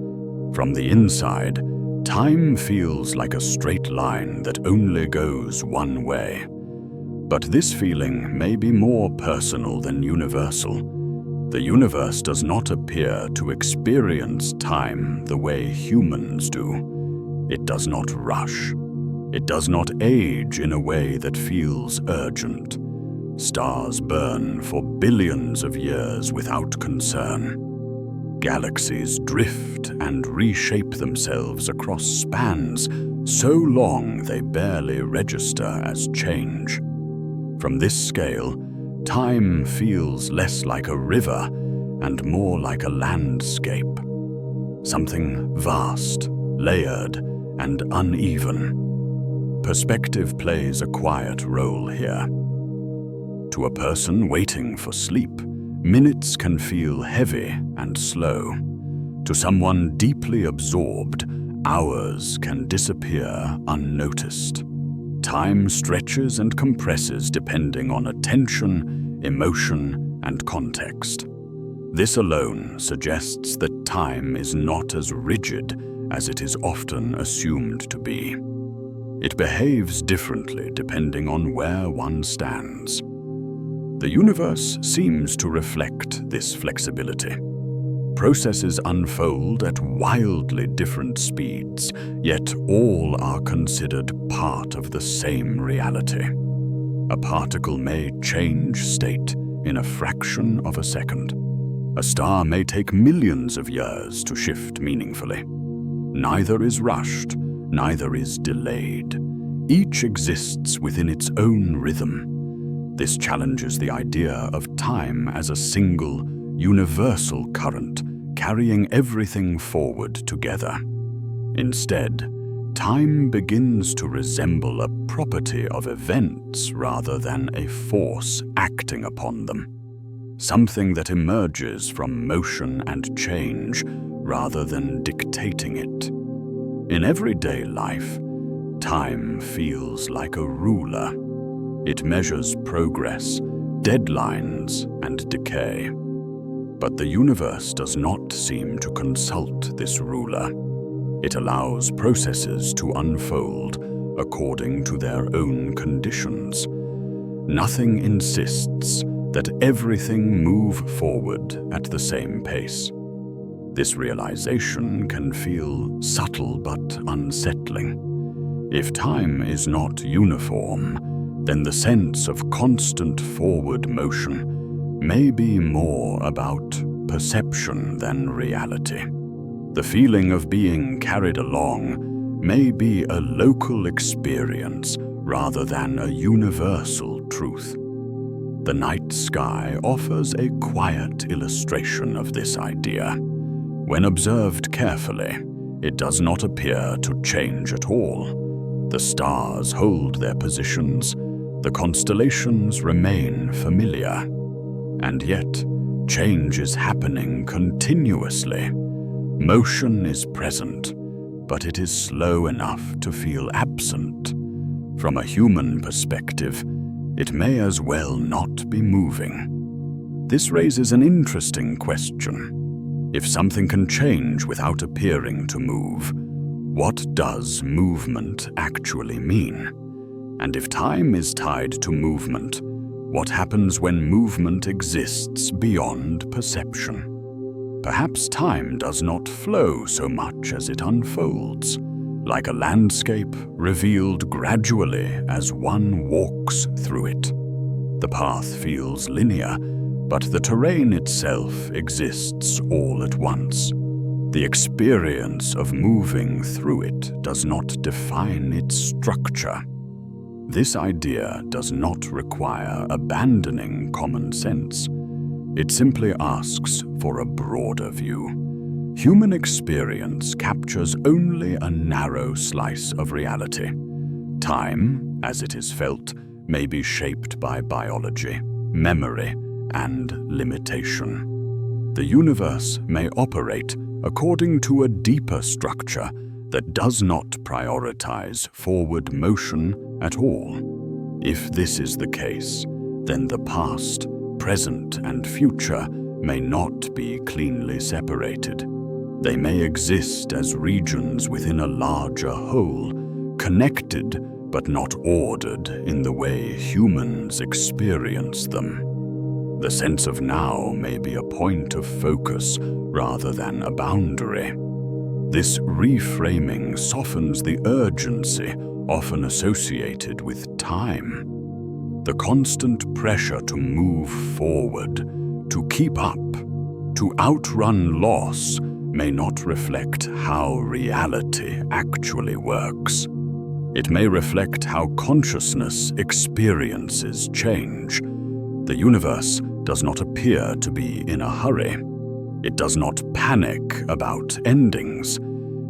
From the inside, time feels like a straight line that only goes one way. But this feeling may be more personal than universal. The universe does not appear to experience time the way humans do. It does not rush. It does not age in a way that feels urgent. Stars burn for billions of years without concern. Galaxies drift and reshape themselves across spans so long they barely register as change. From this scale, time feels less like a river and more like a landscape. Something vast, layered, and uneven. Perspective plays a quiet role here. To a person waiting for sleep, minutes can feel heavy and slow. To someone deeply absorbed, hours can disappear unnoticed. Time stretches and compresses depending on attention, emotion, and context. This alone suggests that time is not as rigid as it is often assumed to be. It behaves differently depending on where one stands. The universe seems to reflect this flexibility. Processes unfold at wildly different speeds, yet all are considered part of the same reality. A particle may change state in a fraction of a second. A star may take millions of years to shift meaningfully. Neither is rushed, neither is delayed. Each exists within its own rhythm. This challenges the idea of time as a single, universal current carrying everything forward together. Instead, time begins to resemble a property of events rather than a force acting upon them. something that emerges from motion and change rather than dictating it. In everyday life, time feels like a ruler. It measures progress, deadlines, and decay. But the universe does not seem to consult this ruler. It allows processes to unfold according to their own conditions. Nothing insists that everything move forward at the same pace. This realization can feel subtle but unsettling. If time is not uniform, then the sense of constant forward motion may be more about perception than reality. The feeling of being carried along may be a local experience rather than a universal truth. The night sky offers a quiet illustration of this idea. When observed carefully, it does not appear to change at all. The stars hold their positions, the constellations remain familiar, and yet change is happening continuously. Motion is present, but it is slow enough to feel absent. From a human perspective, it may as well not be moving. This raises an interesting question. If something can change without appearing to move, what does movement actually mean? And if time is tied to movement, what happens when movement exists beyond perception? Perhaps time does not flow so much as it unfolds, like a landscape revealed gradually as one walks through it. The path feels linear, but the terrain itself exists all at once. The experience of moving through it does not define its structure. This idea does not require abandoning common sense. It simply asks for a broader view. Human experience captures only a narrow slice of reality. Time, as it is felt, may be shaped by biology, memory, and limitation. The universe may operate according to a deeper structure that does not prioritize forward motion at all. If this is the case, then the past, present, and future may not be cleanly separated. They may exist as regions within a larger whole, connected but not ordered in the way humans experience them. The sense of now may be a point of focus rather than a boundary. This reframing softens the urgency often associated with time. The constant pressure to move forward, to keep up, to outrun loss may not reflect how reality actually works. It may reflect how consciousness experiences change. The universe does not appear to be in a hurry. It does not panic about endings.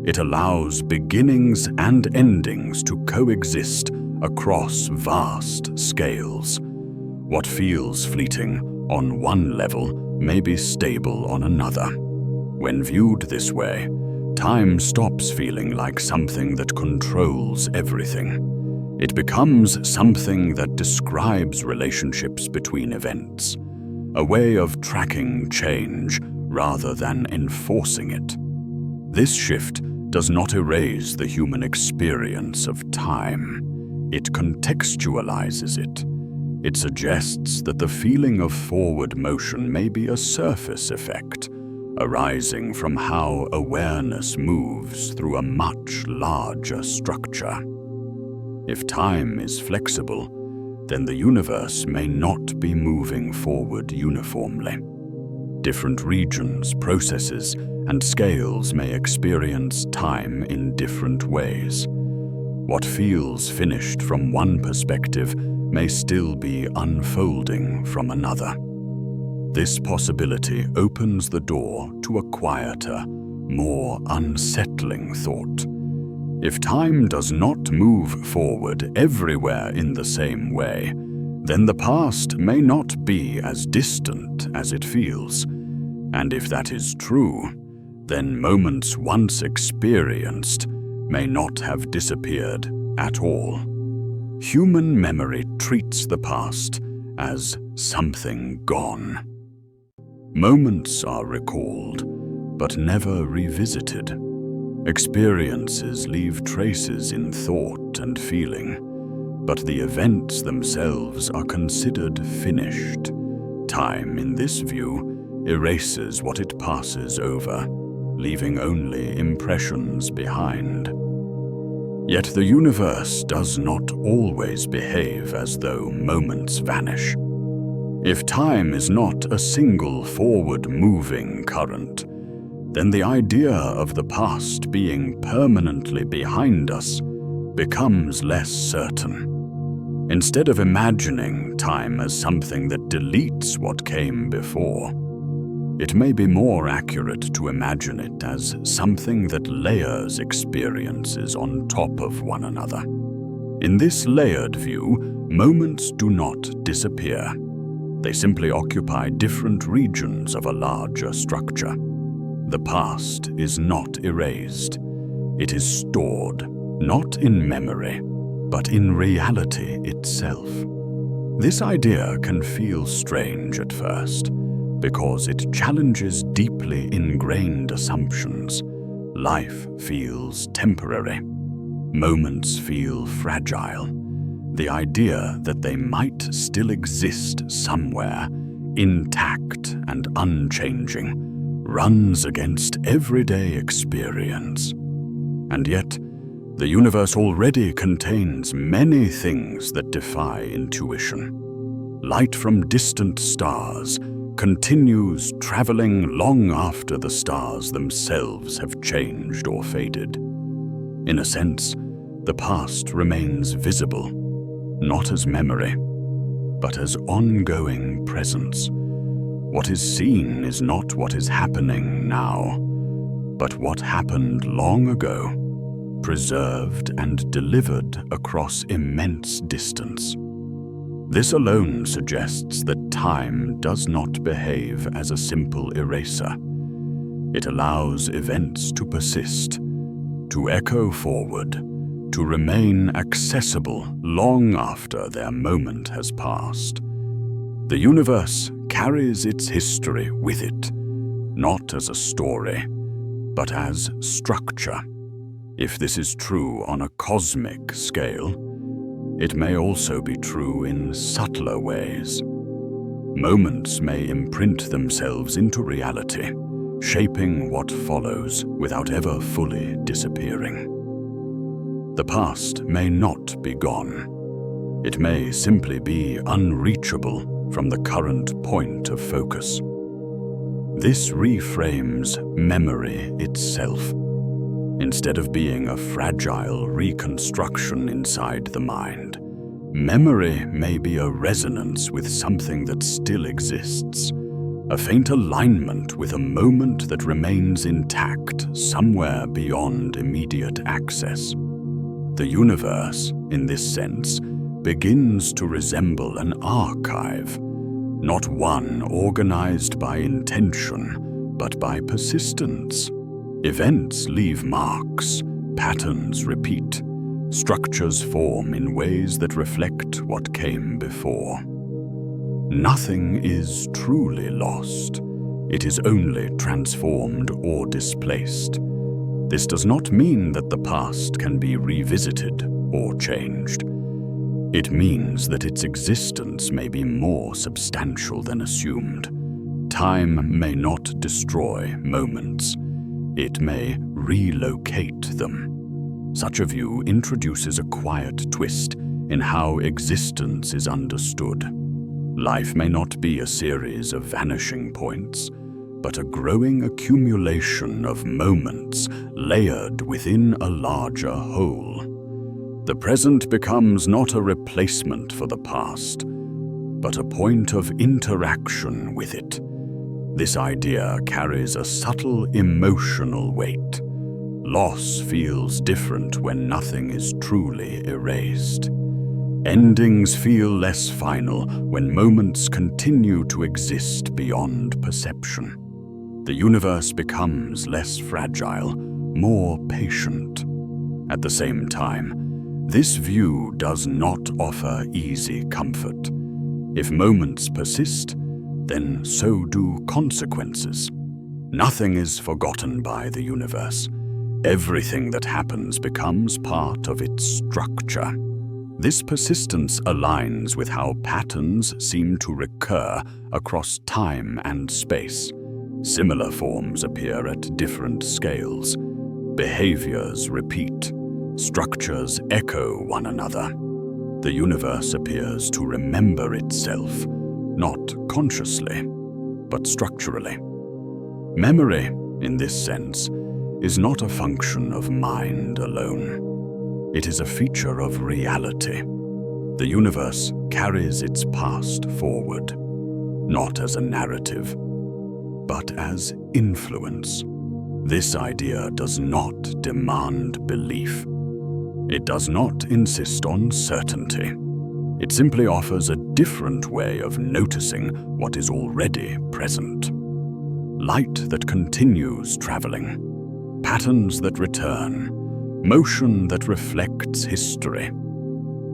It allows beginnings and endings to coexist across vast scales. What feels fleeting on one level may be stable on another. When viewed this way, time stops feeling like something that controls everything. It becomes something that describes relationships between events, a way of tracking change rather than enforcing it. This shift does not erase the human experience of time. It contextualizes it. It suggests that the feeling of forward motion may be a surface effect, arising from how awareness moves through a much larger structure. If time is flexible, then the universe may not be moving forward uniformly. Different regions, processes, and scales may experience time in different ways. What feels finished from one perspective may still be unfolding from another. This possibility opens the door to a quieter, more unsettling thought. If time does not move forward everywhere in the same way, then the past may not be as distant as it feels. And if that is true, then moments once experienced may not have disappeared at all. Human memory treats the past as something gone. Moments are recalled, but never revisited. Experiences leave traces in thought and feeling, but the events themselves are considered finished. Time, in this view, erases what it passes over, leaving only impressions behind. Yet the universe does not always behave as though moments vanish. If time is not a single forward-moving current, then the idea of the past being permanently behind us becomes less certain. Instead of imagining time as something that deletes what came before, it may be more accurate to imagine it as something that layers experiences on top of one another. In this layered view, moments do not disappear. They simply occupy different regions of a larger structure. The past is not erased. It is stored, not in memory, but in reality itself. This idea can feel strange at first, because it challenges deeply ingrained assumptions. Life feels temporary. Moments feel fragile. The idea that they might still exist somewhere, intact and unchanging, runs against everyday experience. And yet, the universe already contains many things that defy intuition. Light from distant stars continues traveling long after the stars themselves have changed or faded. In a sense, the past remains visible, not as memory, but as ongoing presence. What is seen is not what is happening now, but what happened long ago, preserved and delivered across immense distance. This alone suggests that time does not behave as a simple eraser. It allows events to persist, to echo forward, to remain accessible long after their moment has passed. The universe carries its history with it, not as a story, but as structure. If this is true on a cosmic scale, it may also be true in subtler ways. Moments may imprint themselves into reality, shaping what follows without ever fully disappearing. The past may not be gone. It may simply be unreachable from the current point of focus. This reframes memory itself. Instead of being a fragile reconstruction inside the mind, memory may be a resonance with something that still exists, a faint alignment with a moment that remains intact somewhere beyond immediate access. The universe, in this sense, begins to resemble an archive, not one organized by intention, but by persistence. Events leave marks, patterns repeat, structures form in ways that reflect what came before. Nothing is truly lost. It is only transformed or displaced. This does not mean that the past can be revisited or changed. It means that its existence may be more substantial than assumed. Time may not destroy moments. It may relocate them. Such a view introduces a quiet twist in how existence is understood. Life may not be a series of vanishing points, but a growing accumulation of moments layered within a larger whole. The present becomes not a replacement for the past, but a point of interaction with it. This idea carries a subtle emotional weight. Loss feels different when nothing is truly erased. Endings feel less final when moments continue to exist beyond perception. The universe becomes less fragile, more patient. At the same time, this view does not offer easy comfort. If moments persist, then so do consequences. Nothing is forgotten by the universe. Everything that happens becomes part of its structure. This persistence aligns with how patterns seem to recur across time and space. Similar forms appear at different scales. Behaviors repeat. Structures echo one another. The universe appears to remember itself, not consciously, but structurally. Memory, in this sense, is not a function of mind alone. It is a feature of reality. The universe carries its past forward, not as a narrative, but as influence. This idea does not demand belief. It does not insist on certainty. It simply offers a different way of noticing what is already present. Light that continues traveling, patterns that return, motion that reflects history.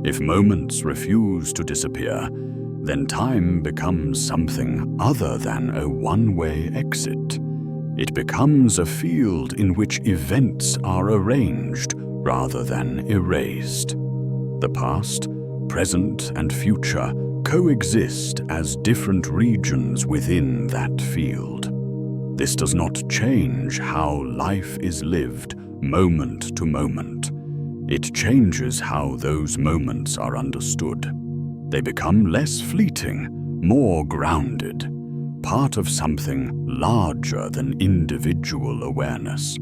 If moments refuse to disappear, then time becomes something other than a one-way exit. It becomes a field in which events are arranged rather than erased. The past, present, and future coexist as different regions within that field. This does not change how life is lived moment to moment. It changes how those moments are understood. They become less fleeting, more grounded, part of something larger than individual awareness.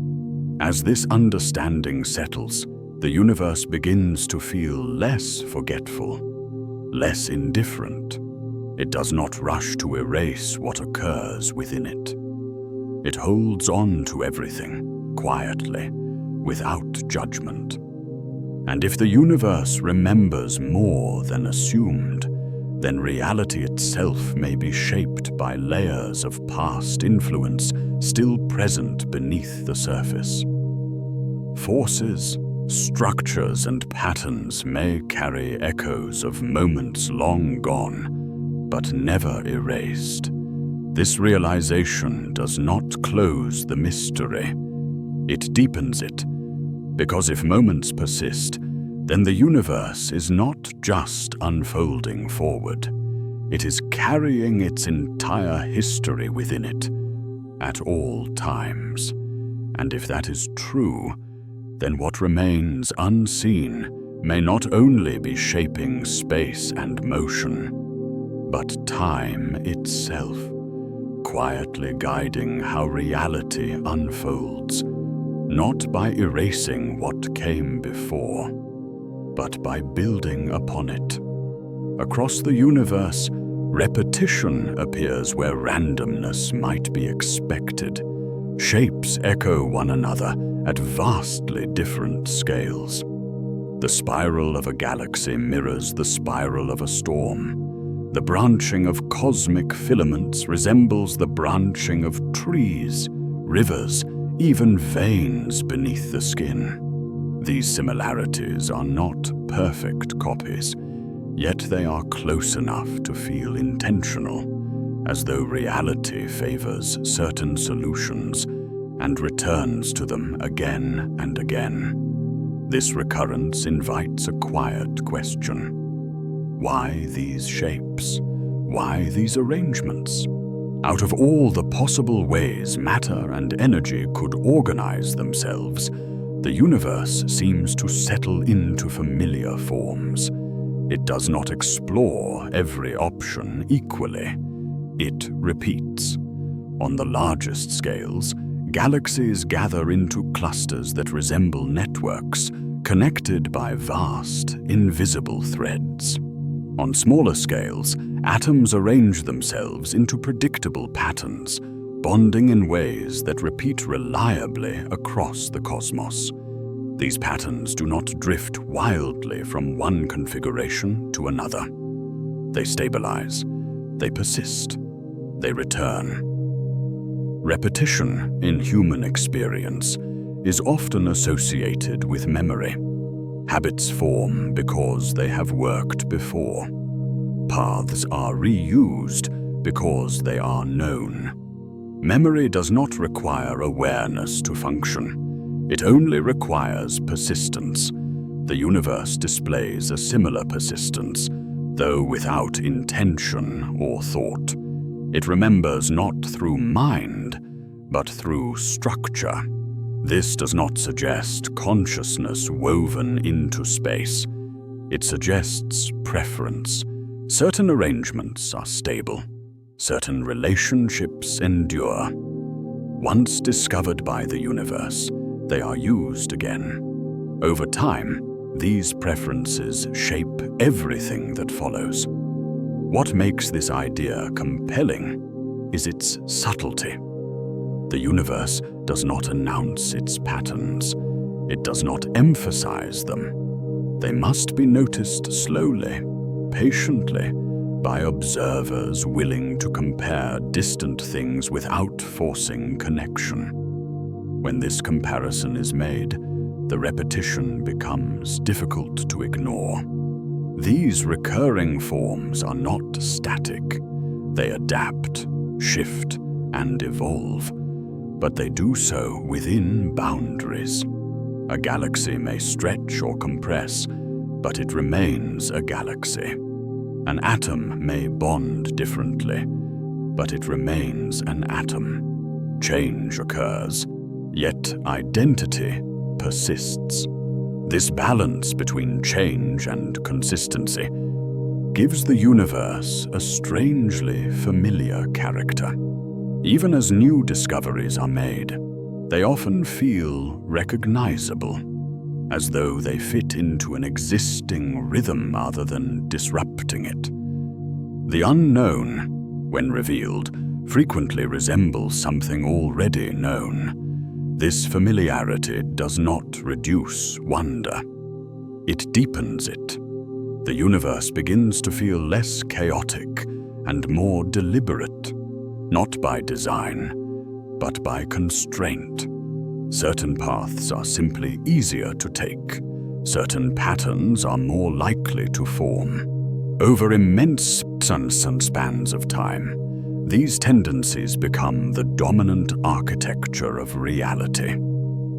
As this understanding settles, the universe begins to feel less forgetful, less indifferent. It does not rush to erase what occurs within it. It holds on to everything, quietly, without judgment. And if the universe remembers more than assumed, then reality itself may be shaped by layers of past influence still present beneath the surface. Forces, structures, and patterns may carry echoes of moments long gone, but never erased. This realization does not close the mystery. It deepens it, because if moments persist, then the universe is not just unfolding forward. It is carrying its entire history within it, at all times. And if that is true, then what remains unseen may not only be shaping space and motion, but time itself, quietly guiding how reality unfolds, not by erasing what came before, but by building upon it. Across the universe, repetition appears where randomness might be expected. Shapes echo one another at vastly different scales. The spiral of a galaxy mirrors the spiral of a storm. The branching of cosmic filaments resembles the branching of trees, rivers, even veins beneath the skin. These similarities are not perfect copies, yet they are close enough to feel intentional, as though reality favors certain solutions and returns to them again and again. This recurrence invites a quiet question. Why these shapes? Why these arrangements? Out of all the possible ways matter and energy could organize themselves, the universe seems to settle into familiar forms. It does not explore every option equally. It repeats. On the largest scales, galaxies gather into clusters that resemble networks, connected by vast, invisible threads. On smaller scales, atoms arrange themselves into predictable patterns, bonding in ways that repeat reliably across the cosmos. These patterns do not drift wildly from one configuration to another. They stabilize, they persist, they return. Repetition in human experience is often associated with memory. Habits form because they have worked before. Paths are reused because they are known. Memory does not require awareness to function. It only requires persistence. The universe displays a similar persistence, though without intention or thought. It remembers not through mind, but through structure. This does not suggest consciousness woven into space. It suggests preference. Certain arrangements are stable. Certain relationships endure. Once discovered by the universe, they are used again. Over time, these preferences shape everything that follows. What makes this idea compelling is its subtlety. The universe does not announce its patterns. It does not emphasize them. They must be noticed slowly, patiently, by observers willing to compare distant things without forcing connection. When this comparison is made, the repetition becomes difficult to ignore. These recurring forms are not static. They adapt, shift, and evolve, but they do so within boundaries. A galaxy may stretch or compress, but it remains a galaxy. An atom may bond differently, but it remains an atom. Change occurs, yet identity persists. This balance between change and consistency gives the universe a strangely familiar character. Even as new discoveries are made, they often feel recognizable, as though they fit into an existing rhythm rather than disrupting it. The unknown, when revealed, frequently resembles something already known. This familiarity does not reduce wonder. It deepens it. The universe begins to feel less chaotic and more deliberate, not by design, but by constraint. Certain paths are simply easier to take. Certain patterns are more likely to form. Over immense spans of time, these tendencies become the dominant architecture of reality.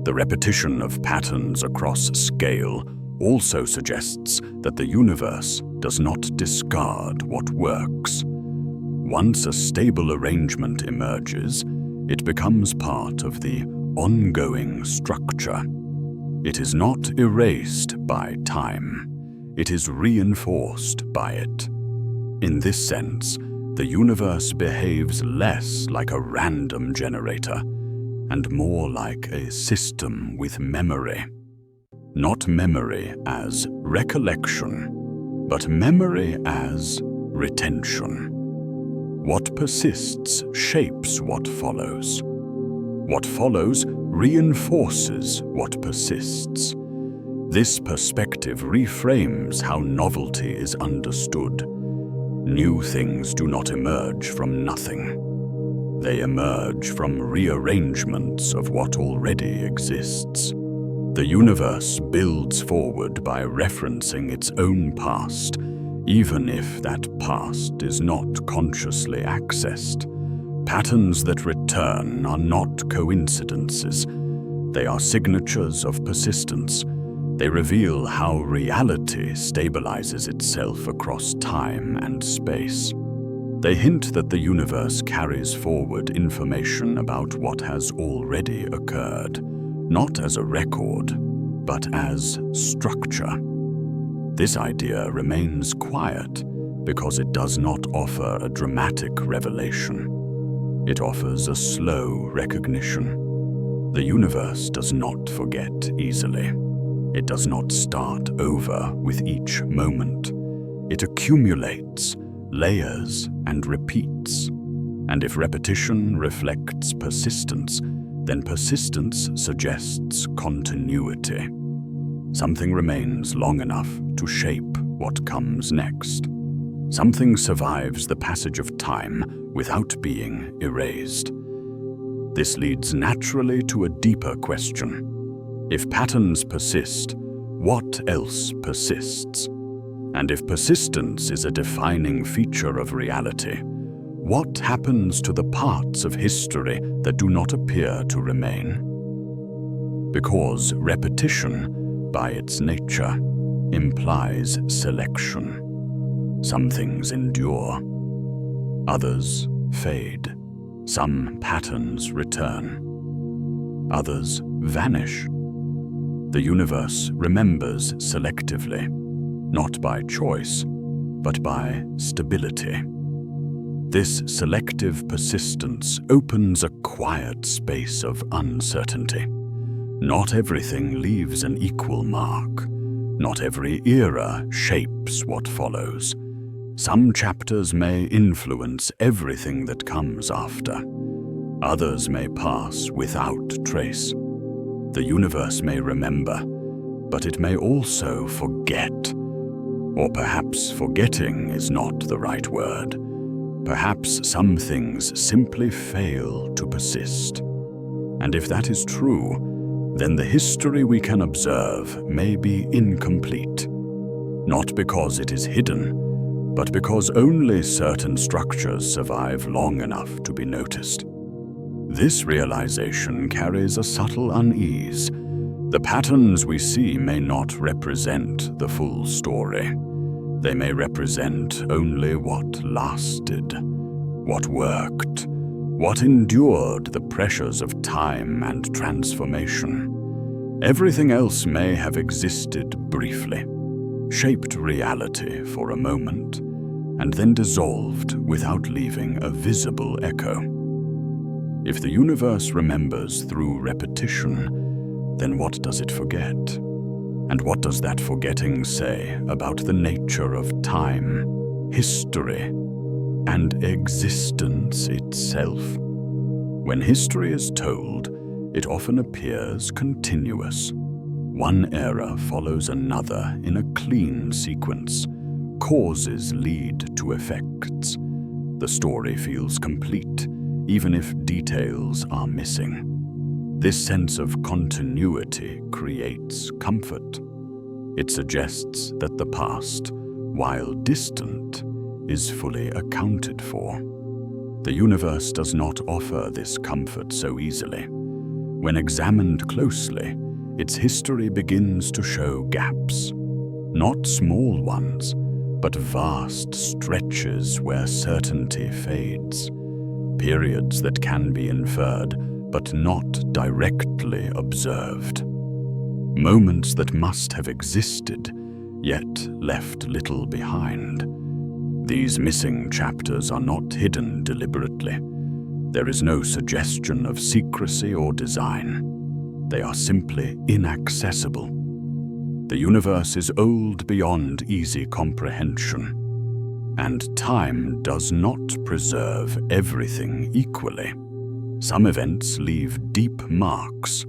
The repetition of patterns across scale also suggests that the universe does not discard what works. Once a stable arrangement emerges, it becomes part of the ongoing structure. It is not erased by time. It is reinforced by it. In this sense, the universe behaves less like a random generator and more like a system with memory. Not memory as recollection, but memory as retention. What persists shapes what follows. What follows reinforces what persists. This perspective reframes how novelty is understood. New things do not emerge from nothing. They emerge from rearrangements of what already exists. The universe builds forward by referencing its own past, even if that past is not consciously accessed. Patterns that return are not coincidences. They are signatures of persistence. They reveal how reality stabilizes itself across time and space. They hint that the universe carries forward information about what has already occurred, not as a record, but as structure. This idea remains quiet because it does not offer a dramatic revelation. It offers a slow recognition. The universe does not forget easily. It does not start over with each moment. It accumulates, layers, and repeats. And if repetition reflects persistence, then persistence suggests continuity. Something remains long enough to shape what comes next. Something survives the passage of time without being erased. This leads naturally to a deeper question. If patterns persist, what else persists? And if persistence is a defining feature of reality, what happens to the parts of history that do not appear to remain? Because repetition, by its nature, implies selection. Some things endure, others fade. Some patterns return, others vanish. The universe remembers selectively, not by choice, but by stability. This selective persistence opens a quiet space of uncertainty. Not everything leaves an equal mark. Not every era shapes what follows. Some chapters may influence everything that comes after. Others may pass without trace. The universe may remember, but it may also forget. Or perhaps forgetting is not the right word. Perhaps some things simply fail to persist. And if that is true, then the history we can observe may be incomplete. Not because it is hidden, but because only certain structures survive long enough to be noticed. This realization carries a subtle unease. The patterns we see may not represent the full story. They may represent only what lasted, what worked, what endured the pressures of time and transformation. Everything else may have existed briefly, shaped reality for a moment, and then dissolved without leaving a visible echo. If the universe remembers through repetition, then what does it forget? And what does that forgetting say about the nature of time, history, and existence itself? When history is told, it often appears continuous. One era follows another in a clean sequence. Causes lead to effects. The story feels complete, even if details are missing. This sense of continuity creates comfort. It suggests that the past, while distant, is fully accounted for. The universe does not offer this comfort so easily. When examined closely, its history begins to show gaps. Not small ones, but vast stretches where certainty fades. Periods that can be inferred, but not directly observed. Moments that must have existed, yet left little behind. These missing chapters are not hidden deliberately. There is no suggestion of secrecy or design. They are simply inaccessible. The universe is old beyond easy comprehension, and time does not preserve everything equally. Some events leave deep marks,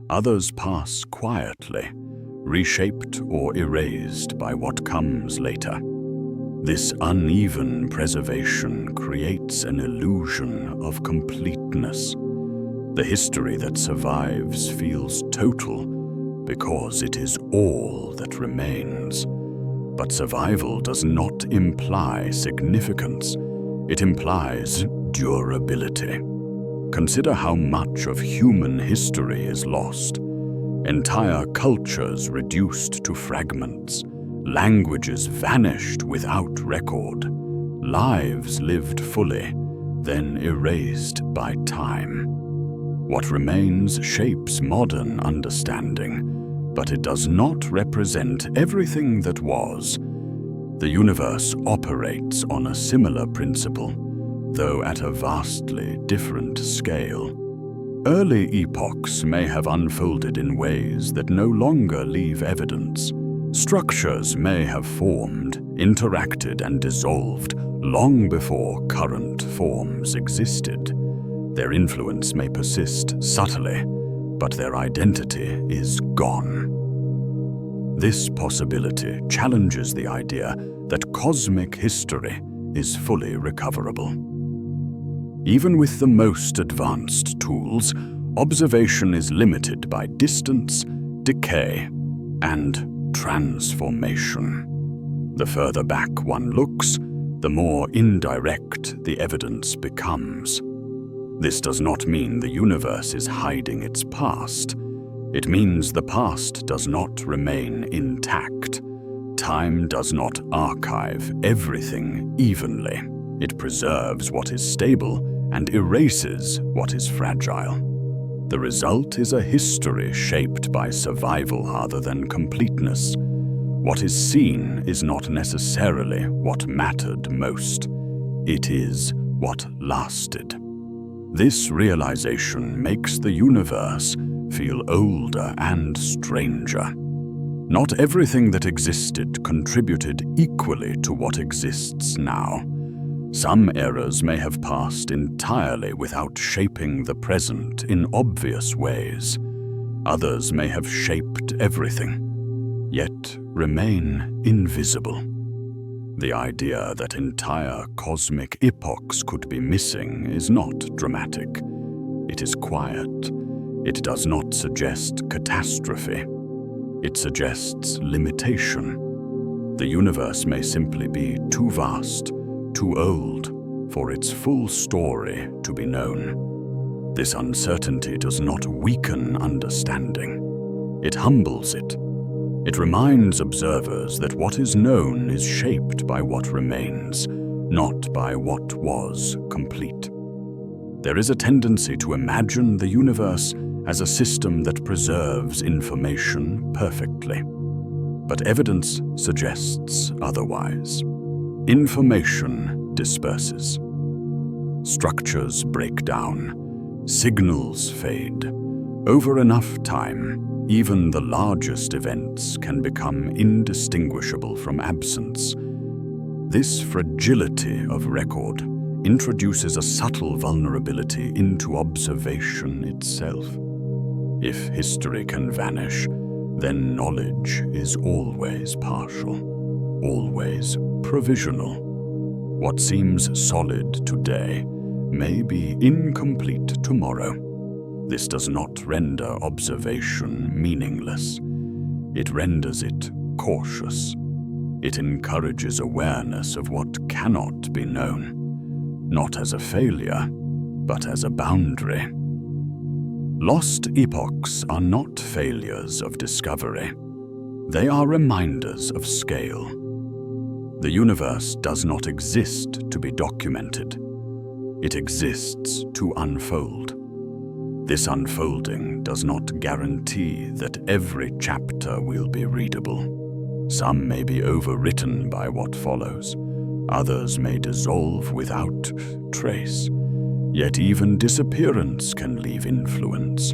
others pass quietly, reshaped or erased by what comes later. This uneven preservation creates an illusion of completeness. The history that survives feels total because it is all that remains. But survival does not imply significance. It implies durability. Consider how much of human history is lost. Entire cultures reduced to fragments. Languages vanished without record. Lives lived fully, then erased by time. What remains shapes modern understanding, but it does not represent everything that was. The universe operates on a similar principle, though at a vastly different scale. Early epochs may have unfolded in ways that no longer leave evidence. Structures may have formed, interacted, and dissolved long before current forms existed. Their influence may persist subtly, but their identity is gone. This possibility challenges the idea that cosmic history is fully recoverable. Even with the most advanced tools, observation is limited by distance, decay, and transformation. The further back one looks, the more indirect the evidence becomes. This does not mean the universe is hiding its past. It means the past does not remain intact. Time does not archive everything evenly. It preserves what is stable and erases what is fragile. The result is a history shaped by survival rather than completeness. What is seen is not necessarily what mattered most. It is what lasted. This realization makes the universe feel older and stranger. Not everything that existed contributed equally to what exists now. Some eras may have passed entirely without shaping the present in obvious ways. Others may have shaped everything, yet remain invisible. The idea that entire cosmic epochs could be missing is not dramatic. It is quiet. It does not suggest catastrophe. It suggests limitation. The universe may simply be too vast, too old, for its full story to be known. This uncertainty does not weaken understanding. It humbles it. It reminds observers that what is known is shaped by what remains, not by what was complete. There is a tendency to imagine the universe as a system that preserves information perfectly. But evidence suggests otherwise. Information disperses. Structures break down. Signals fade. Over enough time, even the largest events can become indistinguishable from absence. This fragility of record introduces a subtle vulnerability into observation itself. If history can vanish, then knowledge is always partial, always provisional. What seems solid today may be incomplete tomorrow. This does not render observation meaningless. It renders it cautious. It encourages awareness of what cannot be known, not as a failure, but as a boundary. Lost epochs are not failures of discovery. They are reminders of scale. The universe does not exist to be documented. It exists to unfold. This unfolding does not guarantee that every chapter will be readable. Some may be overwritten by what follows. Others may dissolve without trace. Yet even disappearance can leave influence.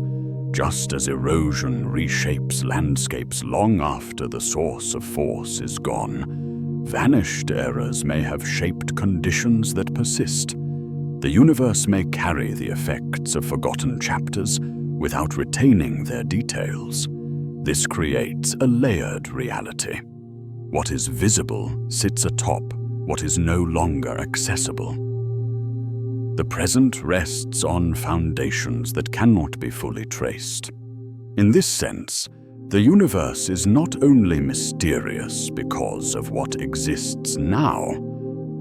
Just as erosion reshapes landscapes long after the source of force is gone, vanished eras may have shaped conditions that persist. The universe may carry the effects of forgotten chapters without retaining their details. This creates a layered reality. What is visible sits atop what is no longer accessible. The present rests on foundations that cannot be fully traced. In this sense, the universe is not only mysterious because of what exists now,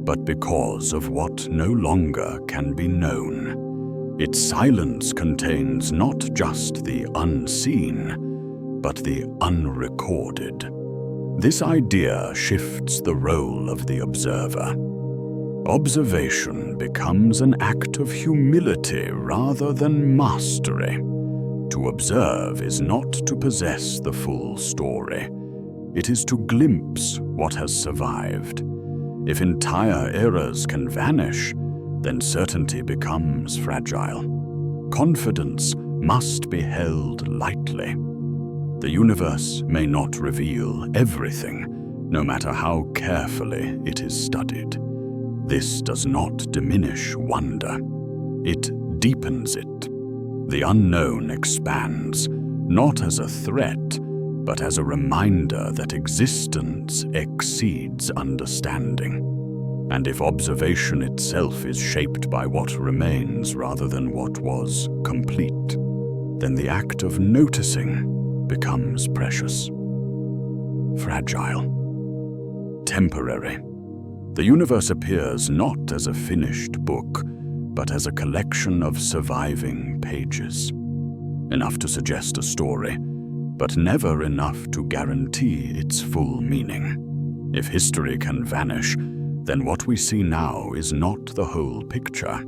but because of what no longer can be known. Its silence contains not just the unseen, but the unrecorded. This idea shifts the role of the observer. Observation becomes an act of humility rather than mastery. To observe is not to possess the full story. It is to glimpse what has survived. If entire eras can vanish, then certainty becomes fragile. Confidence must be held lightly. The universe may not reveal everything, no matter how carefully it is studied. This does not diminish wonder. It deepens it. The unknown expands, not as a threat, but as a reminder that existence exceeds understanding. And if observation itself is shaped by what remains rather than what was complete, then the act of noticing becomes precious, fragile, temporary. The universe appears not as a finished book, but as a collection of surviving pages. Enough to suggest a story, but never enough to guarantee its full meaning. If history can vanish, then what we see now is not the whole picture.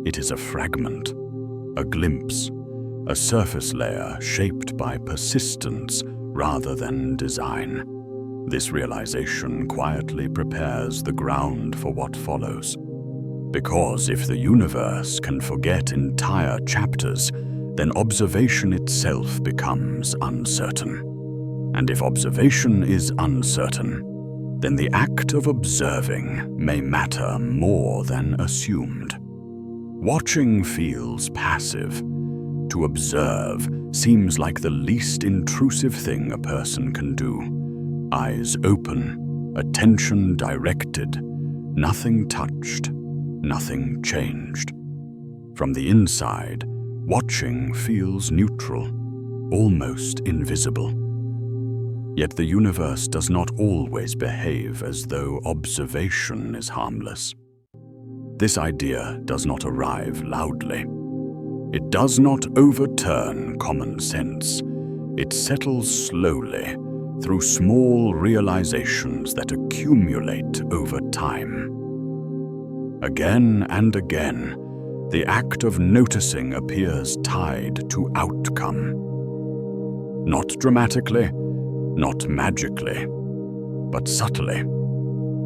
It is a fragment, a glimpse, a surface layer shaped by persistence rather than design. This realization quietly prepares the ground for what follows. Because if the universe can forget entire chapters, then observation itself becomes uncertain. And if observation is uncertain, then the act of observing may matter more than assumed. Watching feels passive. To observe seems like the least intrusive thing a person can do. Eyes open, attention directed, nothing touched, nothing changed. From the inside, watching feels neutral, almost invisible. Yet the universe does not always behave as though observation is harmless. This idea does not arrive loudly. It does not overturn common sense. It settles slowly through small realizations that accumulate over time. Again and again, the act of noticing appears tied to outcome. Not dramatically, not magically, but subtly,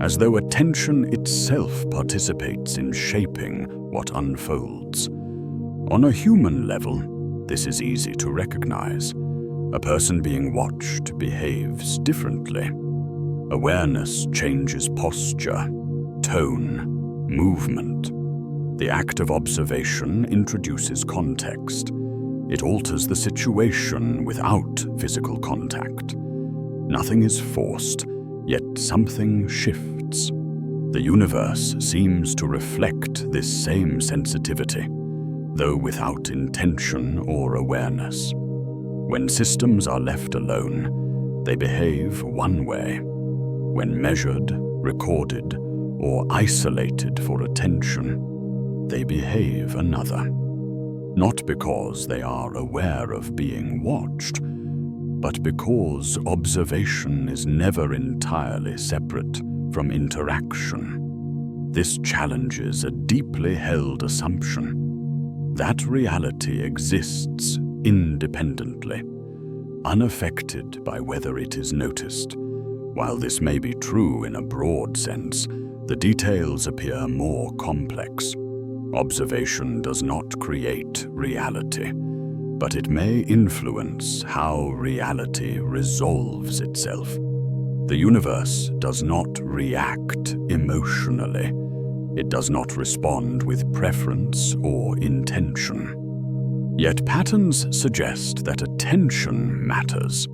as though attention itself participates in shaping what unfolds. On a human level, this is easy to recognize. A person being watched behaves differently. Awareness changes posture, tone, movement. The act of observation introduces context. It alters the situation without physical contact. Nothing is forced, yet something shifts. The universe seems to reflect this same sensitivity, though without intention or awareness. When systems are left alone, they behave one way. When measured, recorded, or isolated for attention, they behave another. Not because they are aware of being watched, but because observation is never entirely separate from interaction. This challenges a deeply held assumption that reality exists independently, unaffected by whether it is noticed. While this may be true in a broad sense, the details appear more complex. Observation does not create reality, but it may influence how reality resolves itself. The universe does not react emotionally. It does not respond with preference or intention. Yet patterns suggest that attention matters.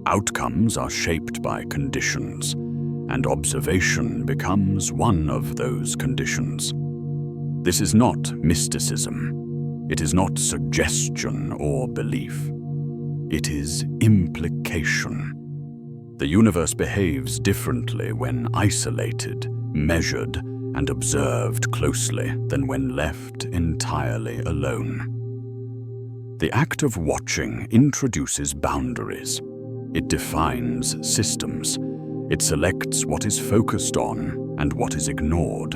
Outcomes are shaped by conditions, and observation becomes one of those conditions. This is not mysticism. It is not suggestion or belief. It is implication. The universe behaves differently when isolated, measured, and observed closely than when left entirely alone. The act of watching introduces boundaries. It defines systems. It selects what is focused on and what is ignored.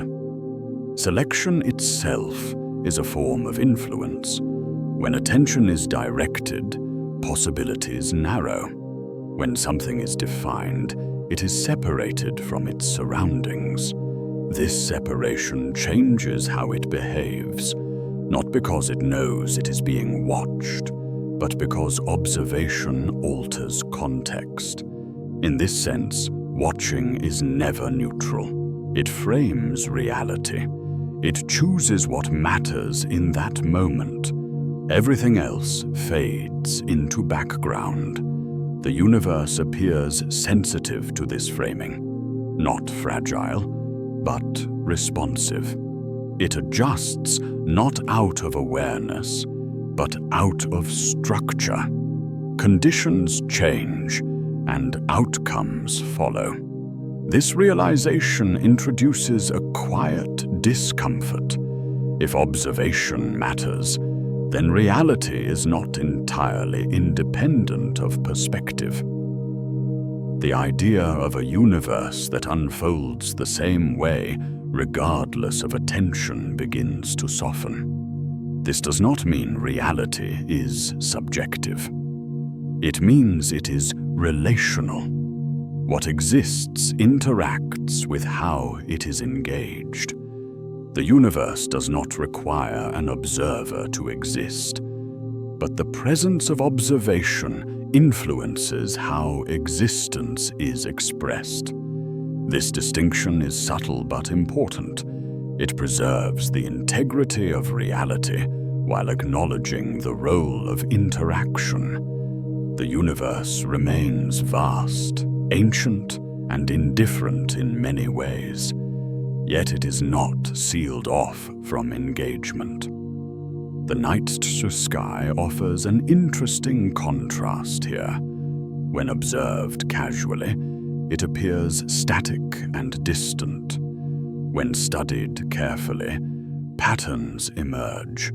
Selection itself is a form of influence. When attention is directed, possibilities narrow. When something is defined, it is separated from its surroundings. This separation changes how it behaves, not because it knows it is being watched, but because observation alters context. In this sense, watching is never neutral. It frames reality. It chooses what matters in that moment. Everything else fades into background. The universe appears sensitive to this framing, not fragile, but responsive. It adjusts not out of awareness, but out of structure. Conditions change, and outcomes follow. This realization introduces a quiet discomfort. If observation matters, then reality is not entirely independent of perspective. The idea of a universe that unfolds the same way, regardless of attention, begins to soften. This does not mean reality is subjective. It means it is relational. What exists interacts with how it is engaged. The universe does not require an observer to exist, but the presence of observation influences how existence is expressed. This distinction is subtle but important. It preserves the integrity of reality while acknowledging the role of interaction. The universe remains vast, ancient, and indifferent in many ways, yet it is not sealed off from engagement. The night sky offers an interesting contrast here. When observed casually, it appears static and distant. When studied carefully, patterns emerge.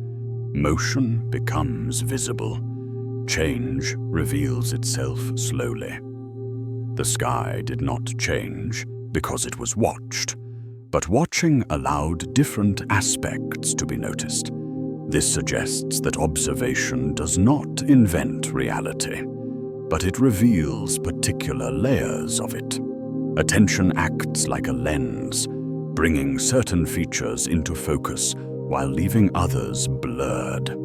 Motion becomes visible. Change reveals itself slowly. The sky did not change because it was watched, but watching allowed different aspects to be noticed. This suggests that observation does not invent reality, but it reveals particular layers of it. Attention acts like a lens, bringing certain features into focus while leaving others blurred.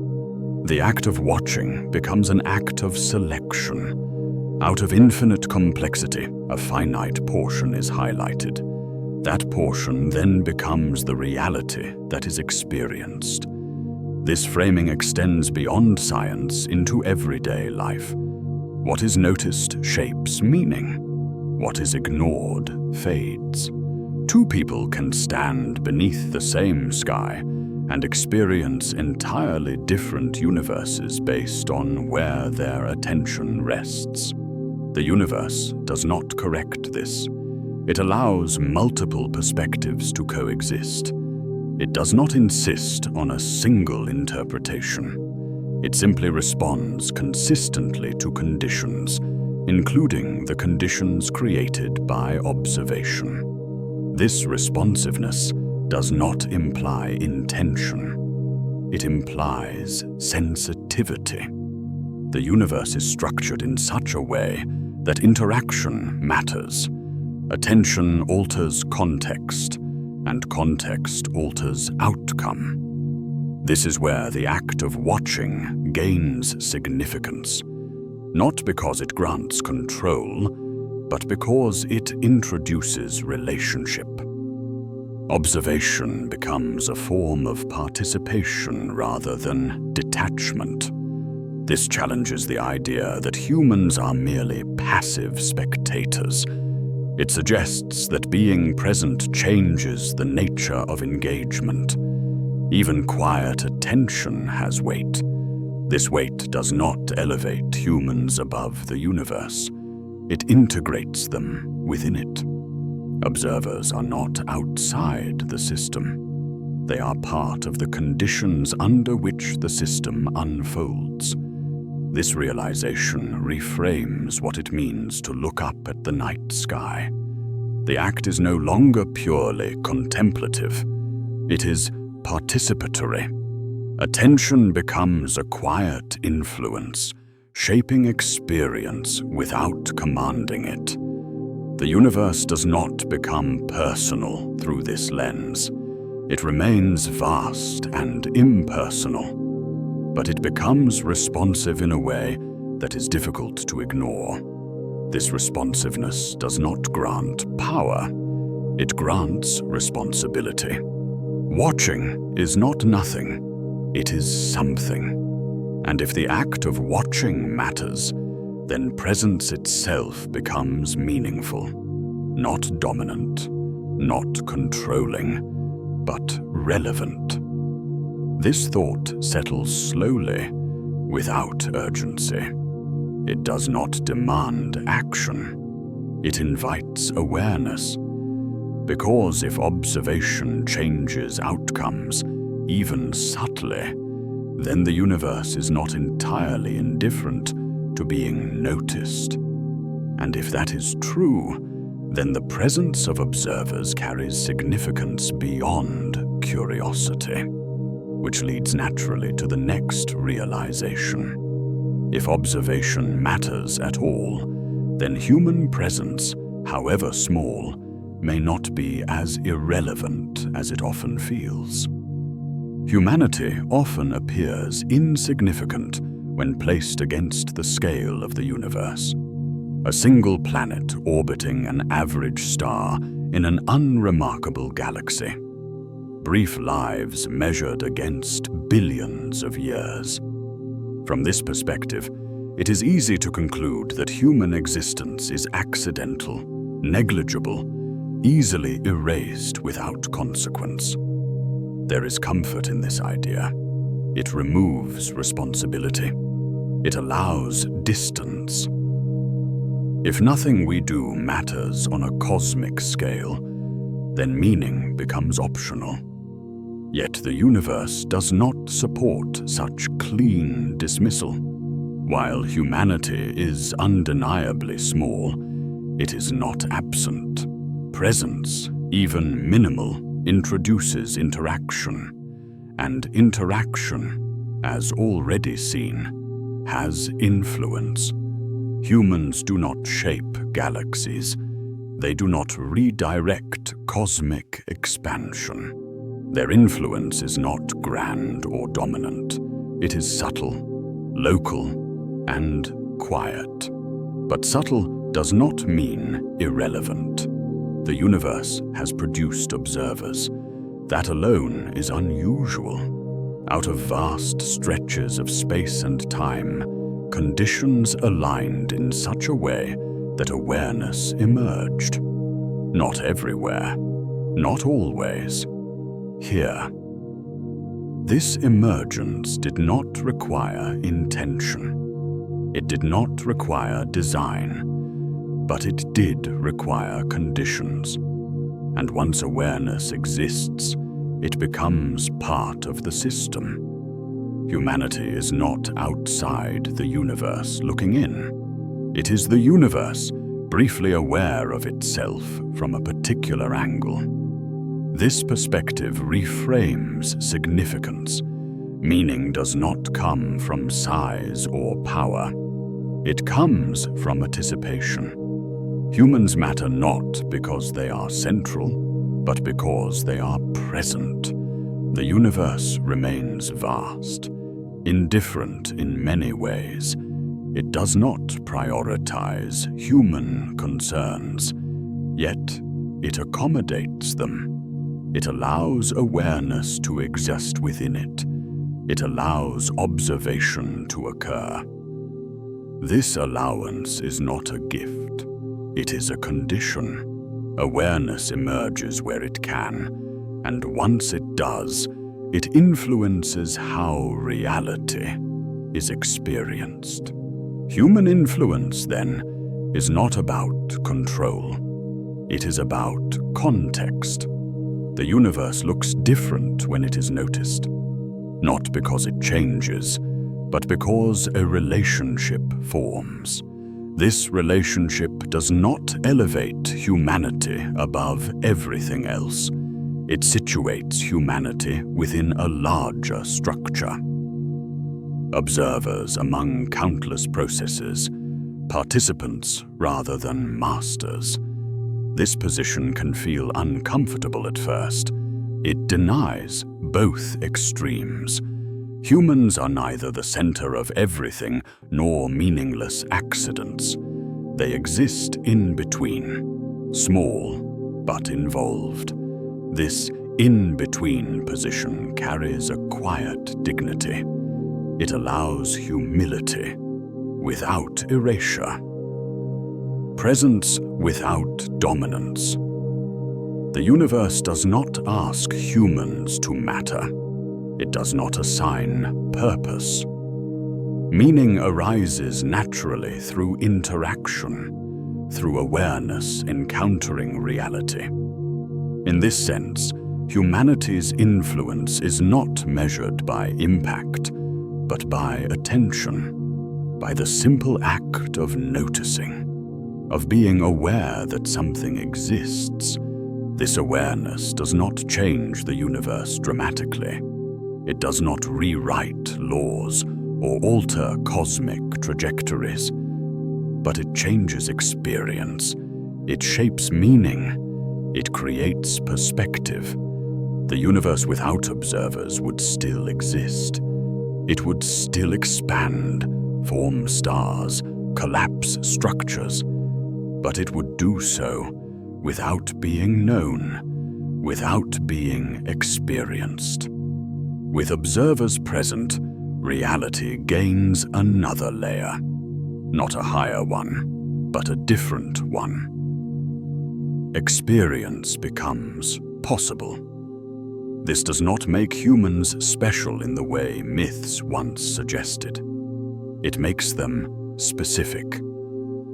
The act of watching becomes an act of selection. Out of infinite complexity, a finite portion is highlighted. That portion then becomes the reality that is experienced. This framing extends beyond science into everyday life. What is noticed shapes meaning. What is ignored fades. Two people can stand beneath the same sky and experience entirely different universes based on where their attention rests. The universe does not correct this. It allows multiple perspectives to coexist. It does not insist on a single interpretation. It simply responds consistently to conditions, including the conditions created by observation. This responsiveness does not imply intention. It implies sensitivity. The universe is structured in such a way that interaction matters. Attention alters context, and context alters outcome. This is where the act of watching gains significance, not because it grants control, but because it introduces relationship. Observation becomes a form of participation rather than detachment. This challenges the idea that humans are merely passive spectators. It suggests that being present changes the nature of engagement. Even quiet attention has weight. This weight does not elevate humans above the universe. It integrates them within it. Observers are not outside the system. They are part of the conditions under which the system unfolds. This realization reframes what it means to look up at the night sky. The act is no longer purely contemplative. It is participatory. Attention becomes a quiet influence, shaping experience without commanding it. The universe does not become personal through this lens. It remains vast and impersonal, but it becomes responsive in a way that is difficult to ignore. This responsiveness does not grant power. It grants responsibility. Watching is not nothing. It is something. And if the act of watching matters, then presence itself becomes meaningful, not dominant, not controlling, but relevant. This thought settles slowly, without urgency. It does not demand action. It invites awareness. Because if observation changes outcomes, even subtly, then the universe is not entirely indifferent to being noticed. And if that is true, then the presence of observers carries significance beyond curiosity, which leads naturally to the next realization. If observation matters at all, then human presence, however small, may not be as irrelevant as it often feels. Humanity often appears insignificant when placed against the scale of the universe. A single planet orbiting an average star in an unremarkable galaxy. Brief lives measured against billions of years. From this perspective, it is easy to conclude that human existence is accidental, negligible, easily erased without consequence. There is comfort in this idea. It removes responsibility. It allows distance. If nothing we do matters on a cosmic scale, then meaning becomes optional. Yet the universe does not support such clean dismissal. While humanity is undeniably small, it is not absent. Presence, even minimal, introduces interaction. And interaction, as already seen, has influence. Humans do not shape galaxies. They do not redirect cosmic expansion. Their influence is not grand or dominant. It is subtle, local, and quiet. But subtle does not mean irrelevant. The universe has produced observers. That alone is unusual. Out of vast stretches of space and time, conditions aligned in such a way that awareness emerged. Not everywhere, not always. Here. This emergence did not require intention. It did not require design, but it did require conditions. And once awareness exists, it becomes part of the system. Humanity is not outside the universe looking in. It is the universe briefly aware of itself from a particular angle. This perspective reframes significance. Meaning does not come from size or power. It comes from anticipation. Humans matter not because they are central, but because they are present. The universe remains vast, indifferent in many ways. It does not prioritize human concerns, yet it accommodates them. It allows awareness to exist within it. It allows observation to occur. This allowance is not a gift. It is a condition. Awareness emerges where it can, and once it does, it influences how reality is experienced. Human influence, then, is not about control. It is about context. The universe looks different when it is noticed, not because it changes, but because a relationship forms. This relationship does not elevate humanity above everything else. It situates humanity within a larger structure. Observers among countless processes, participants rather than masters. This position can feel uncomfortable at first. It denies both extremes. Humans are neither the center of everything nor meaningless accidents. They exist in between, small but involved. This in-between position carries a quiet dignity. It allows humility. without erasure. Presence without dominance. The universe does not ask humans to matter. It does not assign purpose. Meaning arises naturally through interaction, through awareness encountering reality. In this sense, humanity's influence is not measured by impact, but by attention, by the simple act of noticing, of being aware that something exists. This awareness does not change the universe dramatically. It does not rewrite laws or alter cosmic trajectories, but it changes experience. It shapes meaning. It creates perspective. The universe without observers would still exist. It would still expand, form stars, collapse structures, but it would do so without being known, without being experienced. With observers present, reality gains another layer, not a higher one, but a different one. Experience becomes possible. This does not make humans special in the way myths once suggested. It makes them specific.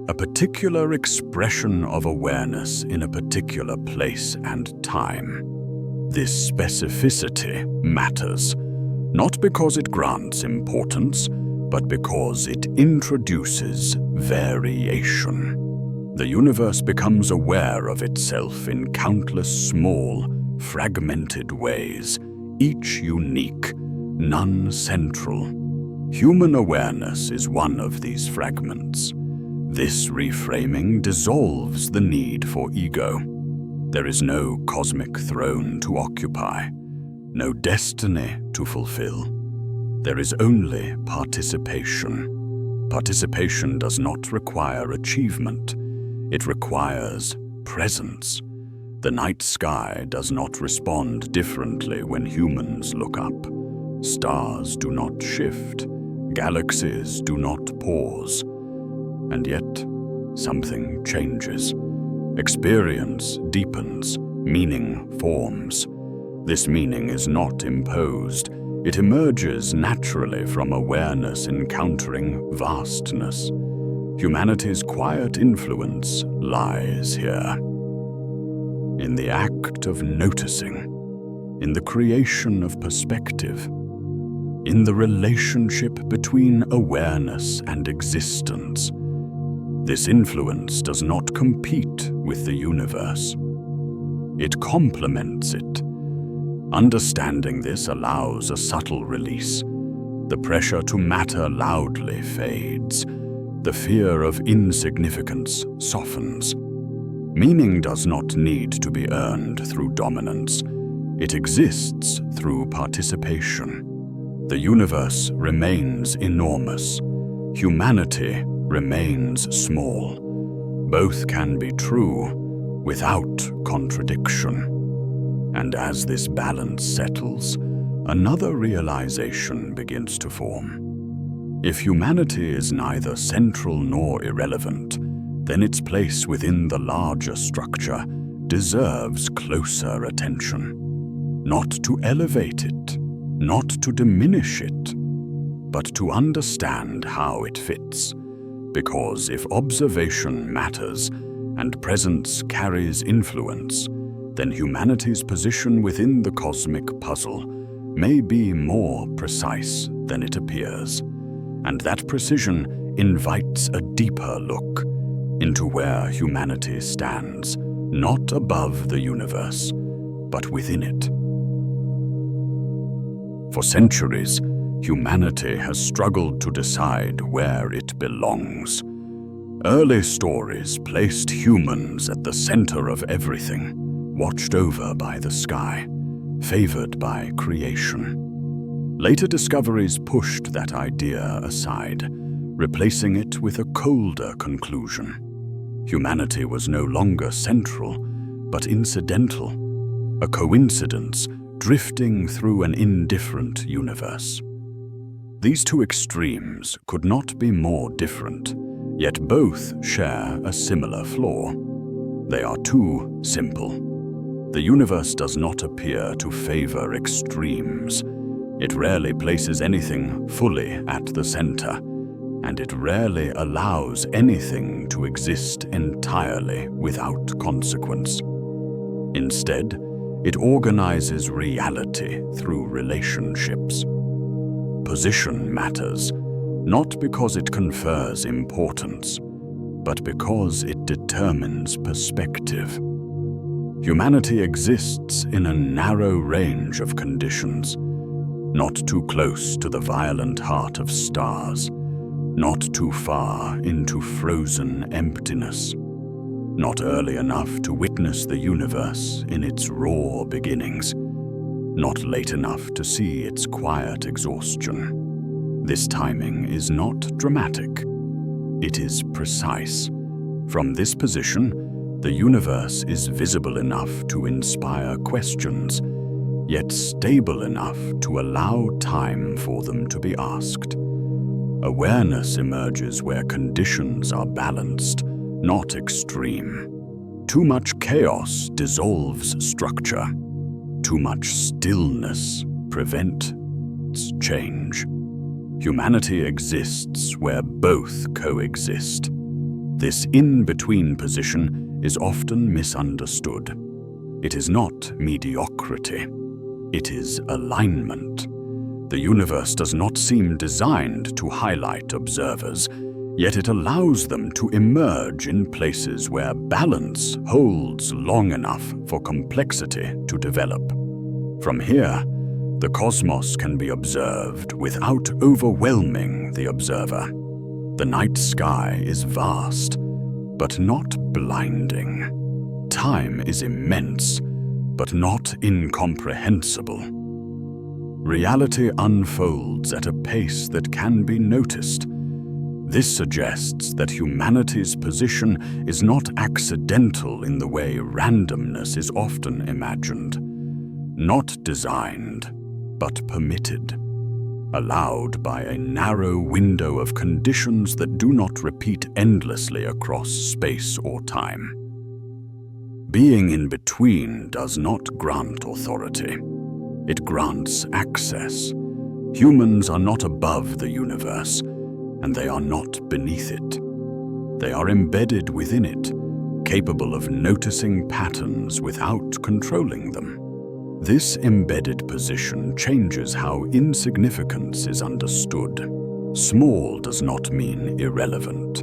A particular expression of awareness in a particular place and time. This specificity matters, not because it grants importance, but because it introduces variation. The universe becomes aware of itself in countless small, fragmented ways, each unique, none central. Human awareness is one of these fragments. This reframing dissolves the need for ego. There is no cosmic throne to occupy, no destiny to fulfill. There is only participation. Participation does not require achievement. It requires presence. The night sky does not respond differently when humans look up. Stars do not shift. Galaxies do not pause. And yet, something changes. Experience deepens, meaning forms. This meaning is not imposed. It emerges naturally from awareness encountering vastness. Humanity's quiet influence lies here. In the act of noticing, in the creation of perspective, in the relationship between awareness and existence. This influence does not compete with the universe. It complements it. Understanding this allows a subtle release. The pressure to matter loudly fades. The fear of insignificance softens. Meaning does not need to be earned through dominance. It exists through participation. The universe remains enormous. Humanity remains small. Both can be true without contradiction. And as this balance settles, another realization begins to form. If humanity is neither central nor irrelevant, then its place within the larger structure deserves closer attention. Not to elevate it, not to diminish it, but to understand how it fits. Because if observation matters and presence carries influence, then humanity's position within the cosmic puzzle may be more precise than it appears. And that precision invites a deeper look into where humanity stands, not above the universe, but within it. For centuries, humanity has struggled to decide where it belongs. Early stories placed humans at the center of everything, watched over by the sky, favored by creation. Later discoveries pushed that idea aside, replacing it with a colder conclusion. Humanity was no longer central, but incidental, a coincidence drifting through an indifferent universe. These two extremes could not be more different, yet both share a similar flaw. They are too simple. The universe does not appear to favor extremes. It rarely places anything fully at the center, and it rarely allows anything to exist entirely without consequence. Instead, it organizes reality through relationships. Position matters, not because it confers importance, but because it determines perspective. Humanity exists in a narrow range of conditions, not too close to the violent heart of stars, not too far into frozen emptiness, not early enough to witness the universe in its raw beginnings, not late enough to see its quiet exhaustion. This timing is not dramatic. It is precise. From this position, the universe is visible enough to inspire questions, yet stable enough to allow time for them to be asked. Awareness emerges where conditions are balanced, not extreme. Too much chaos dissolves structure. Too much stillness prevents change. Humanity exists where both coexist. This in-between position is often misunderstood. It is not mediocrity. It is alignment. The universe does not seem designed to highlight observers, yet it allows them to emerge in places where balance holds long enough for complexity to develop. From here, the cosmos can be observed without overwhelming the observer. The night sky is vast, but not blinding. Time is immense, but not incomprehensible. Reality unfolds at a pace that can be noticed. This suggests that humanity's position is not accidental in the way randomness is often imagined. Not designed, but permitted. Allowed by a narrow window of conditions that do not repeat endlessly across space or time. Being in between does not grant authority. It grants access. Humans are not above the universe, and they are not beneath it. They are embedded within it, capable of noticing patterns without controlling them. This embedded position changes how insignificance is understood. Small does not mean irrelevant.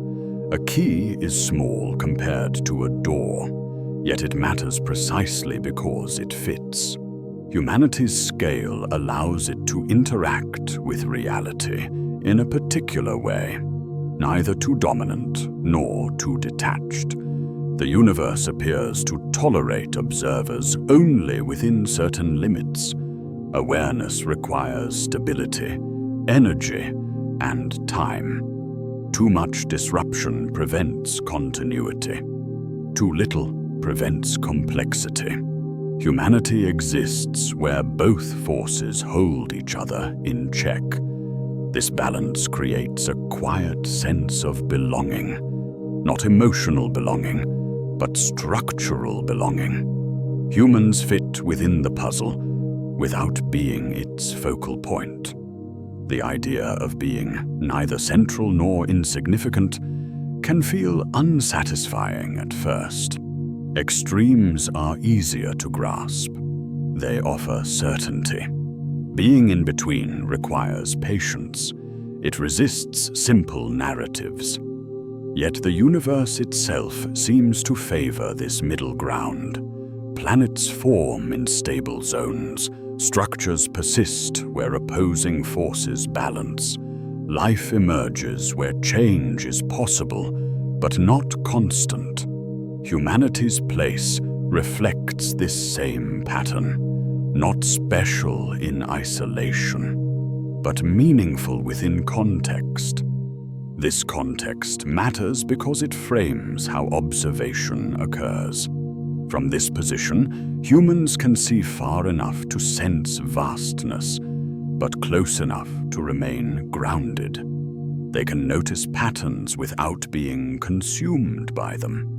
A key is small compared to a door, yet it matters precisely because it fits. Humanity's scale allows it to interact with reality in a particular way, neither too dominant nor too detached. The universe appears to tolerate observers only within certain limits. Awareness requires stability, energy, and time. Too much disruption prevents continuity. Too little prevents complexity. Humanity exists where both forces hold each other in check. This balance creates a quiet sense of belonging, not emotional belonging, but structural belonging. Humans fit within the puzzle without being its focal point. The idea of being neither central nor insignificant can feel unsatisfying at first. Extremes are easier to grasp. They offer certainty. Being in between requires patience. It resists simple narratives. Yet the universe itself seems to favor this middle ground. Planets form in stable zones. Structures persist where opposing forces balance. Life emerges where change is possible, but not constant. Humanity's place reflects this same pattern, not special in isolation, but meaningful within context. This context matters because it frames how observation occurs. From this position, humans can see far enough to sense vastness, but close enough to remain grounded. They can notice patterns without being consumed by them.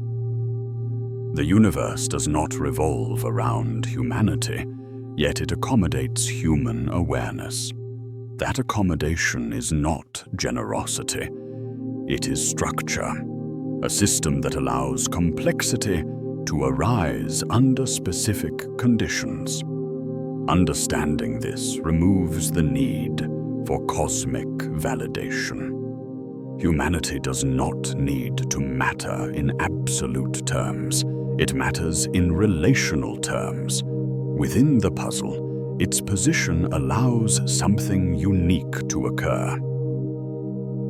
The universe does not revolve around humanity, yet it accommodates human awareness. That accommodation is not generosity. It is structure, a system that allows complexity to arise under specific conditions. Understanding this removes the need for cosmic validation. Humanity does not need to matter in absolute terms. It matters in relational terms. Within the puzzle, its position allows something unique to occur.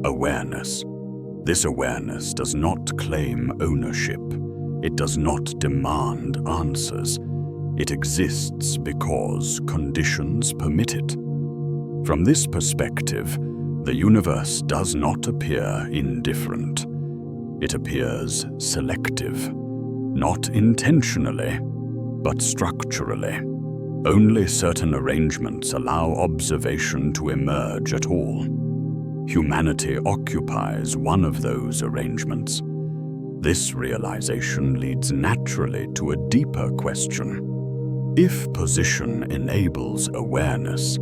Awareness. This awareness does not claim ownership. It does not demand answers. It exists because conditions permit it. From this perspective, the universe does not appear indifferent. It appears selective, not intentionally, but structurally. Only certain arrangements allow observation to emerge at all. Humanity occupies one of those arrangements. This realization leads naturally to a deeper question. If position enables awareness,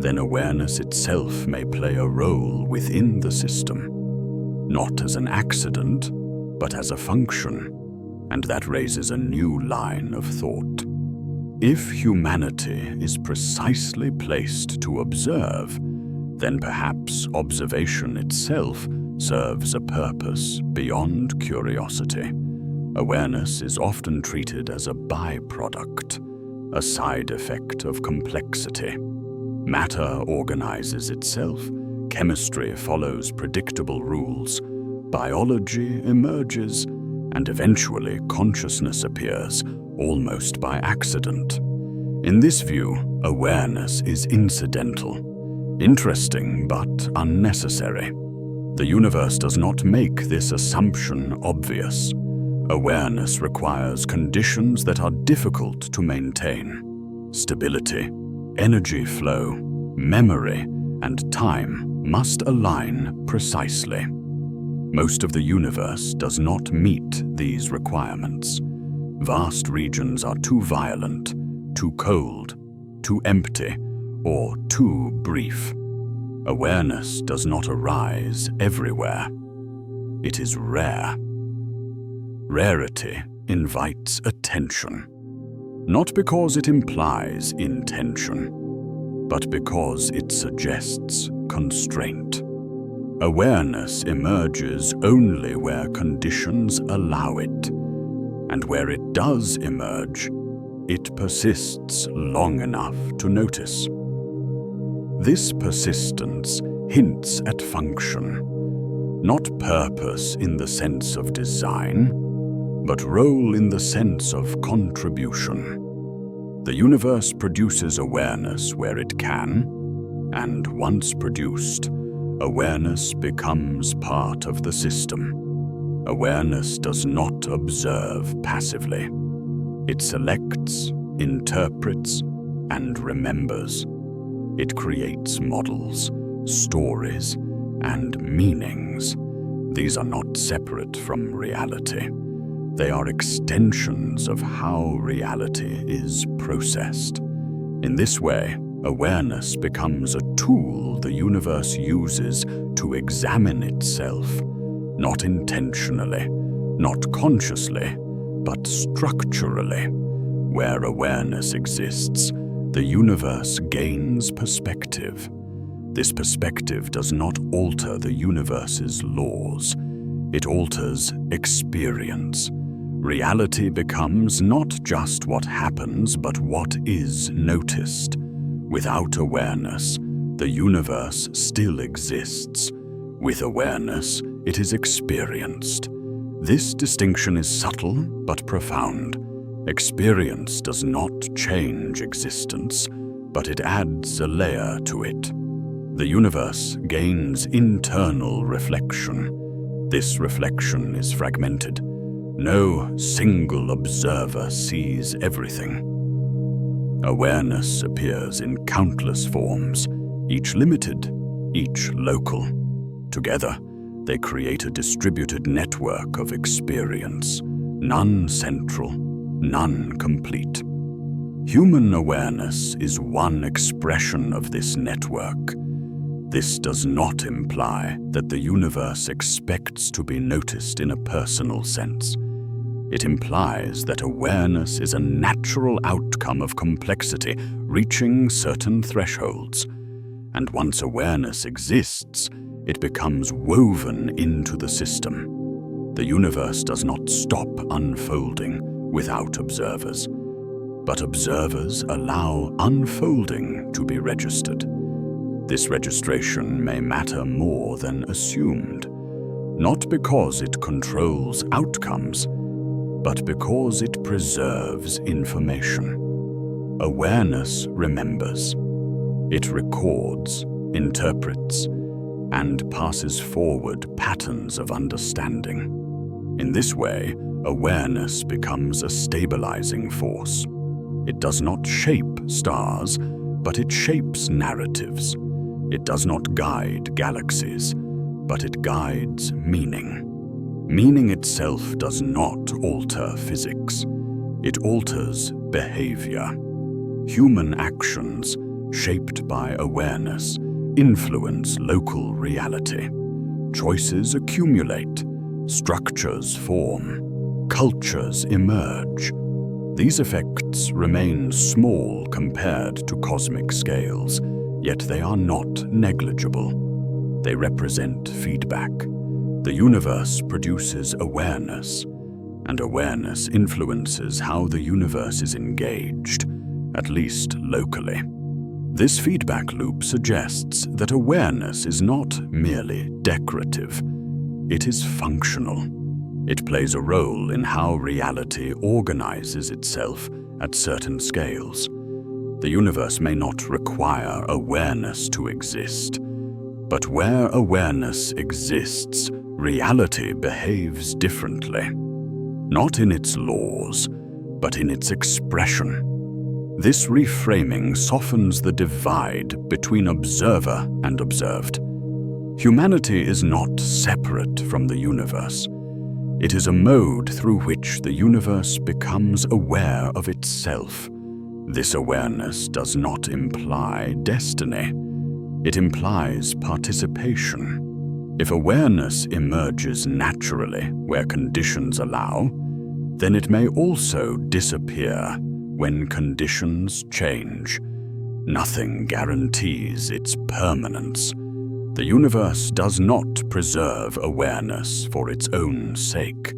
then awareness itself may play a role within the system, not as an accident, but as a function, and that raises a new line of thought. If humanity is precisely placed to observe, then perhaps observation itself serves a purpose beyond curiosity. Awareness is often treated as a byproduct, a side effect of complexity. Matter organizes itself, chemistry follows predictable rules, biology emerges, and eventually consciousness appears, almost by accident. In this view, awareness is incidental, interesting but unnecessary. The universe does not make this assumption obvious. Awareness requires conditions that are difficult to maintain. Stability, energy flow, memory, and time must align precisely. Most of the universe does not meet these requirements. Vast regions are too violent, too cold, too empty, or too brief. Awareness does not arise everywhere. It is rare. Rarity invites attention, not because it implies intention, but because it suggests constraint. Awareness emerges only where conditions allow it, and where it does emerge, it persists long enough to notice. This persistence hints at function, not purpose in the sense of design, but role in the sense of contribution. The universe produces awareness where it can, and once produced, awareness becomes part of the system. Awareness does not observe passively. It selects, interprets, and remembers. It creates models, stories, and meanings. These are not separate from reality. They are extensions of how reality is processed. In this way, awareness becomes a tool the universe uses to examine itself, not intentionally, not consciously, but structurally. Where awareness exists, the universe gains perspective. This perspective does not alter the universe's laws. It alters experience. Reality becomes not just what happens, but what is noticed. Without awareness, the universe still exists. With awareness, it is experienced. This distinction is subtle but profound. Experience does not change existence, but it adds a layer to it. The universe gains internal reflection. This reflection is fragmented. No single observer sees everything. Awareness appears in countless forms, each limited, each local. Together, they create a distributed network of experience, none central, none complete. Human awareness is one expression of this network. This does not imply that the universe expects to be noticed in a personal sense. It implies that awareness is a natural outcome of complexity, reaching certain thresholds. And once awareness exists, it becomes woven into the system. The universe does not stop unfolding without observers, but observers allow unfolding to be registered. This registration may matter more than assumed, not because it controls outcomes, but because it preserves information. Awareness remembers. It records, interprets, and passes forward patterns of understanding. In this way, awareness becomes a stabilizing force. It does not shape stars, but it shapes narratives. It does not guide galaxies, but it guides meaning. Meaning itself does not alter physics. It alters behavior. Human actions, shaped by awareness, influence local reality. Choices accumulate, structures form, cultures emerge. These effects remain small compared to cosmic scales, yet they are not negligible. They represent feedback. The universe produces awareness, and awareness influences how the universe is engaged, at least locally. This feedback loop suggests that awareness is not merely decorative. It is functional. It plays a role in how reality organizes itself at certain scales. The universe may not require awareness to exist, but where awareness exists, reality behaves differently. Not in its laws, but in its expression. This reframing softens the divide between observer and observed. Humanity is not separate from the universe. It is a mode through which the universe becomes aware of itself. This awareness does not imply destiny. It implies participation. If awareness emerges naturally where conditions allow, then it may also disappear when conditions change. Nothing guarantees its permanence. The universe does not preserve awareness for its own sake.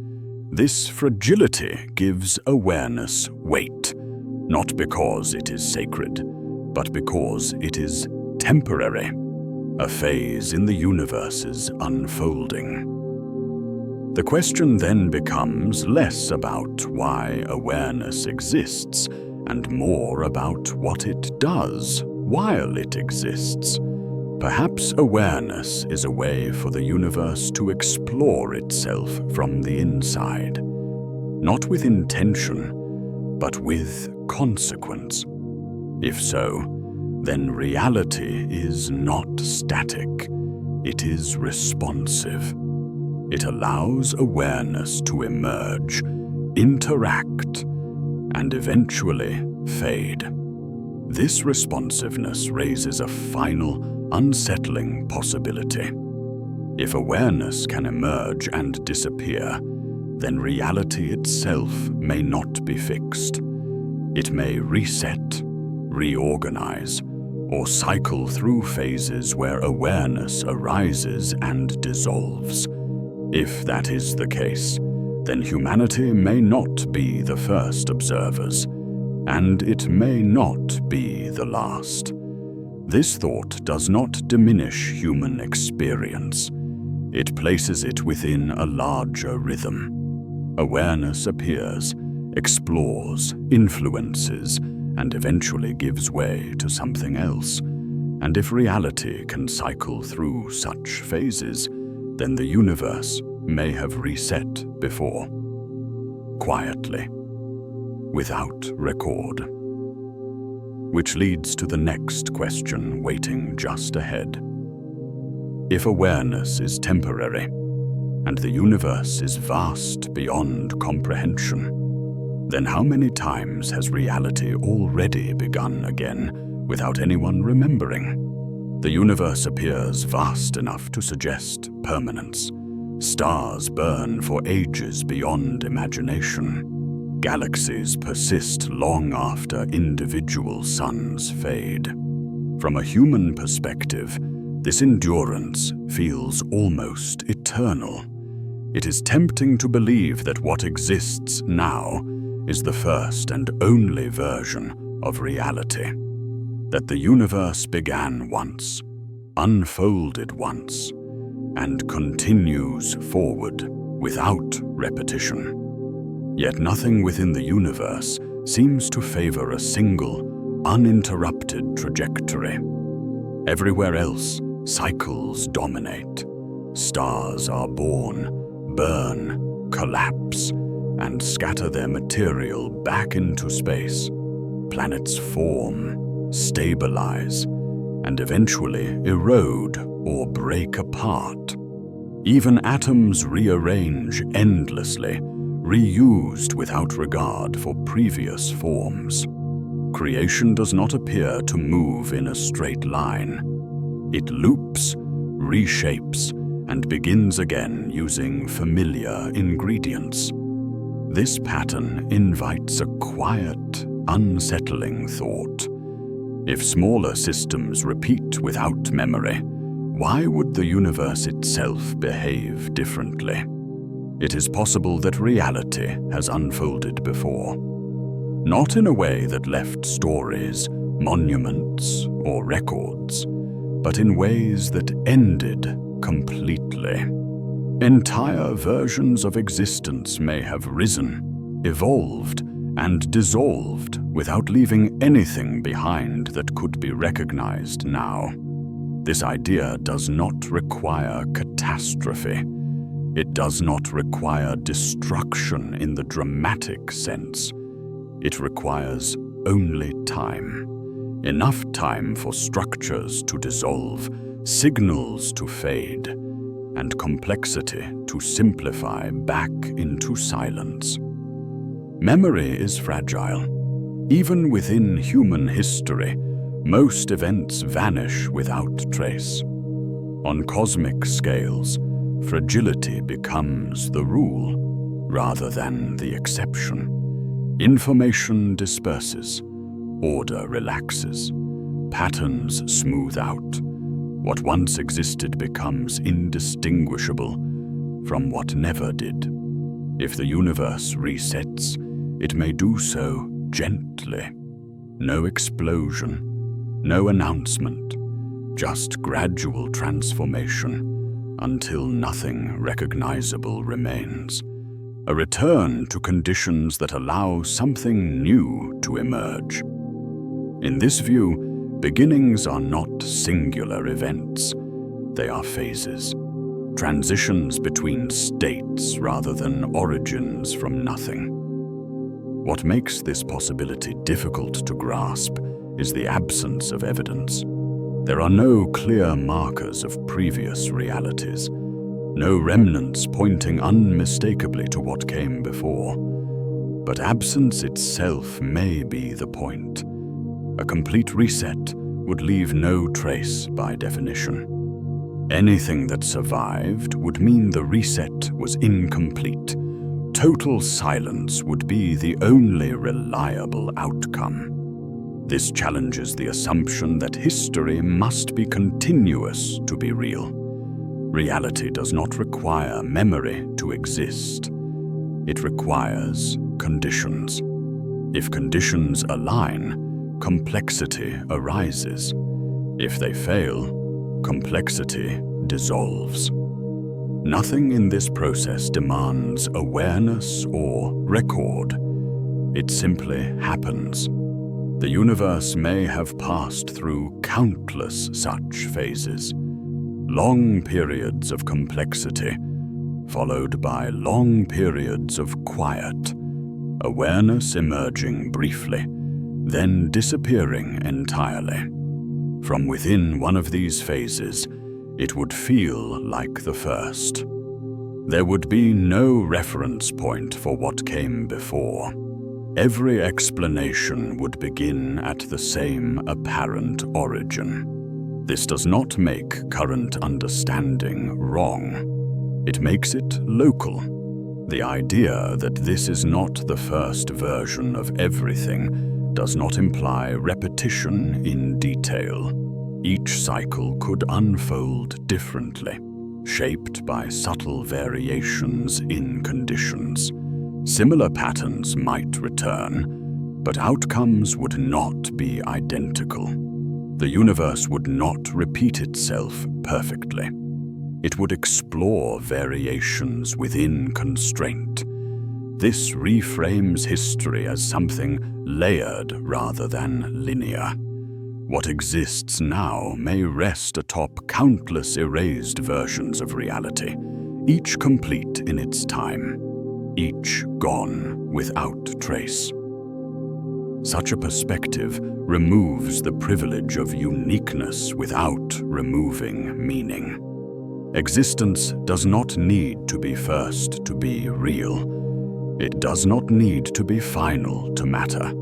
This fragility gives awareness weight, not because it is sacred, but because it is temporary, a phase in the universe's unfolding. The question then becomes less about why awareness exists and more about what it does while it exists. Perhaps awareness is a way for the universe to explore itself from the inside, not with intention, but with consequence. If so, then reality is not static, it is responsive. It allows awareness to emerge, interact, and eventually fade. This responsiveness raises a final, unsettling possibility. If awareness can emerge and disappear, then reality itself may not be fixed. It may reset, reorganize, or cycle through phases where awareness arises and dissolves. If that is the case, then humanity may not be the first observers, and it may not be the last. This thought does not diminish human experience. It places it within a larger rhythm. Awareness appears, explores, influences, and eventually gives way to something else. And if reality can cycle through such phases, then the universe may have reset before, quietly, without record. which leads to the next question waiting just ahead. If awareness is temporary, and the universe is vast beyond comprehension, then how many times has reality already begun again without anyone remembering? The universe appears vast enough to suggest permanence. Stars burn for ages beyond imagination. Galaxies persist long after individual suns fade. From a human perspective, this endurance feels almost eternal. It is tempting to believe that what exists now is the first and only version of reality. That the universe began once, unfolded once, and continues forward without repetition. Yet nothing within the universe seems to favor a single, uninterrupted trajectory. Everywhere else, cycles dominate. Stars are born, burn, collapse, and scatter their material back into space. Planets form, stabilize, and eventually erode or break apart. Even atoms rearrange endlessly, reused without regard for previous forms. Creation does not appear to move in a straight line. It loops, reshapes, and begins again using familiar ingredients. This pattern invites a quiet, unsettling thought. If smaller systems repeat without memory, why would the universe itself behave differently? It is possible that reality has unfolded before. Not in a way that left stories, monuments, or records, but in ways that ended completely. Entire versions of existence may have risen, evolved, and dissolved without leaving anything behind that could be recognized now. This idea does not require catastrophe. It does not require destruction in the dramatic sense. It requires only time. Enough time for structures to dissolve, signals to fade, and complexity to simplify back into silence. Memory is fragile. Even within human history, most events vanish without trace. On cosmic scales, fragility becomes the rule rather than the exception. Information disperses, order relaxes, patterns smooth out. What once existed becomes indistinguishable from what never did. If the universe resets, it may do so gently. No explosion, no announcement, just gradual transformation until nothing recognizable remains. A return to conditions that allow something new to emerge. In this view, beginnings are not singular events. They are phases, transitions between states rather than origins from nothing. What makes this possibility difficult to grasp is the absence of evidence. There are no clear markers of previous realities, no remnants pointing unmistakably to what came before. But absence itself may be the point. A complete reset would leave no trace by definition. Anything that survived would mean the reset was incomplete. Total silence would be the only reliable outcome. This challenges the assumption that history must be continuous to be real. Reality does not require memory to exist. It requires conditions. If conditions align, complexity arises. If they fail, complexity dissolves. Nothing in this process demands awareness or record. It simply happens. The universe may have passed through countless such phases. Long periods of complexity, followed by long periods of quiet. Awareness emerging briefly, then disappearing entirely. From within one of these phases, it would feel like the first. There would be no reference point for what came before. Every explanation would begin at the same apparent origin. This does not make current understanding wrong. It makes it local. The idea that this is not the first version of everything does not imply repetition in detail. Each cycle could unfold differently, shaped by subtle variations in conditions. Similar patterns might return, but outcomes would not be identical. The universe would not repeat itself perfectly. It would explore variations within constraint. This reframes history as something layered rather than linear. What exists now may rest atop countless erased versions of reality, each complete in its time, each gone without trace. Such a perspective removes the privilege of uniqueness without removing meaning. Existence does not need to be first to be real. It does not need to be final to matter.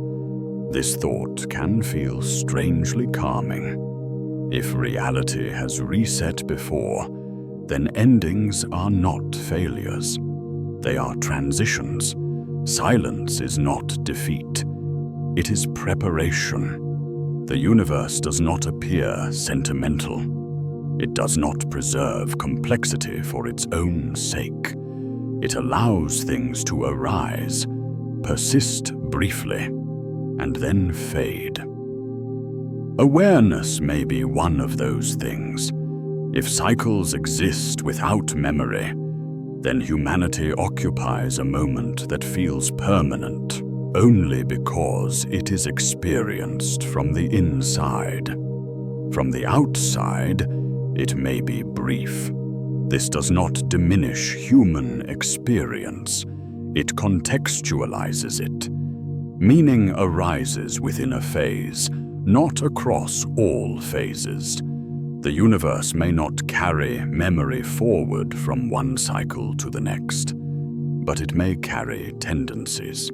This thought can feel strangely calming. If reality has reset before, then endings are not failures. They are transitions. Silence is not defeat. It is preparation. The universe does not appear sentimental. It does not preserve complexity for its own sake. It allows things to arise, persist briefly, and then fade. Awareness may be one of those things. If cycles exist without memory, then humanity occupies a moment that feels permanent only because it is experienced from the inside. From the outside, it may be brief. This does not diminish human experience. It contextualizes it. Meaning arises within a phase, not across all phases. The universe may not carry memory forward from one cycle to the next, but it may carry tendencies,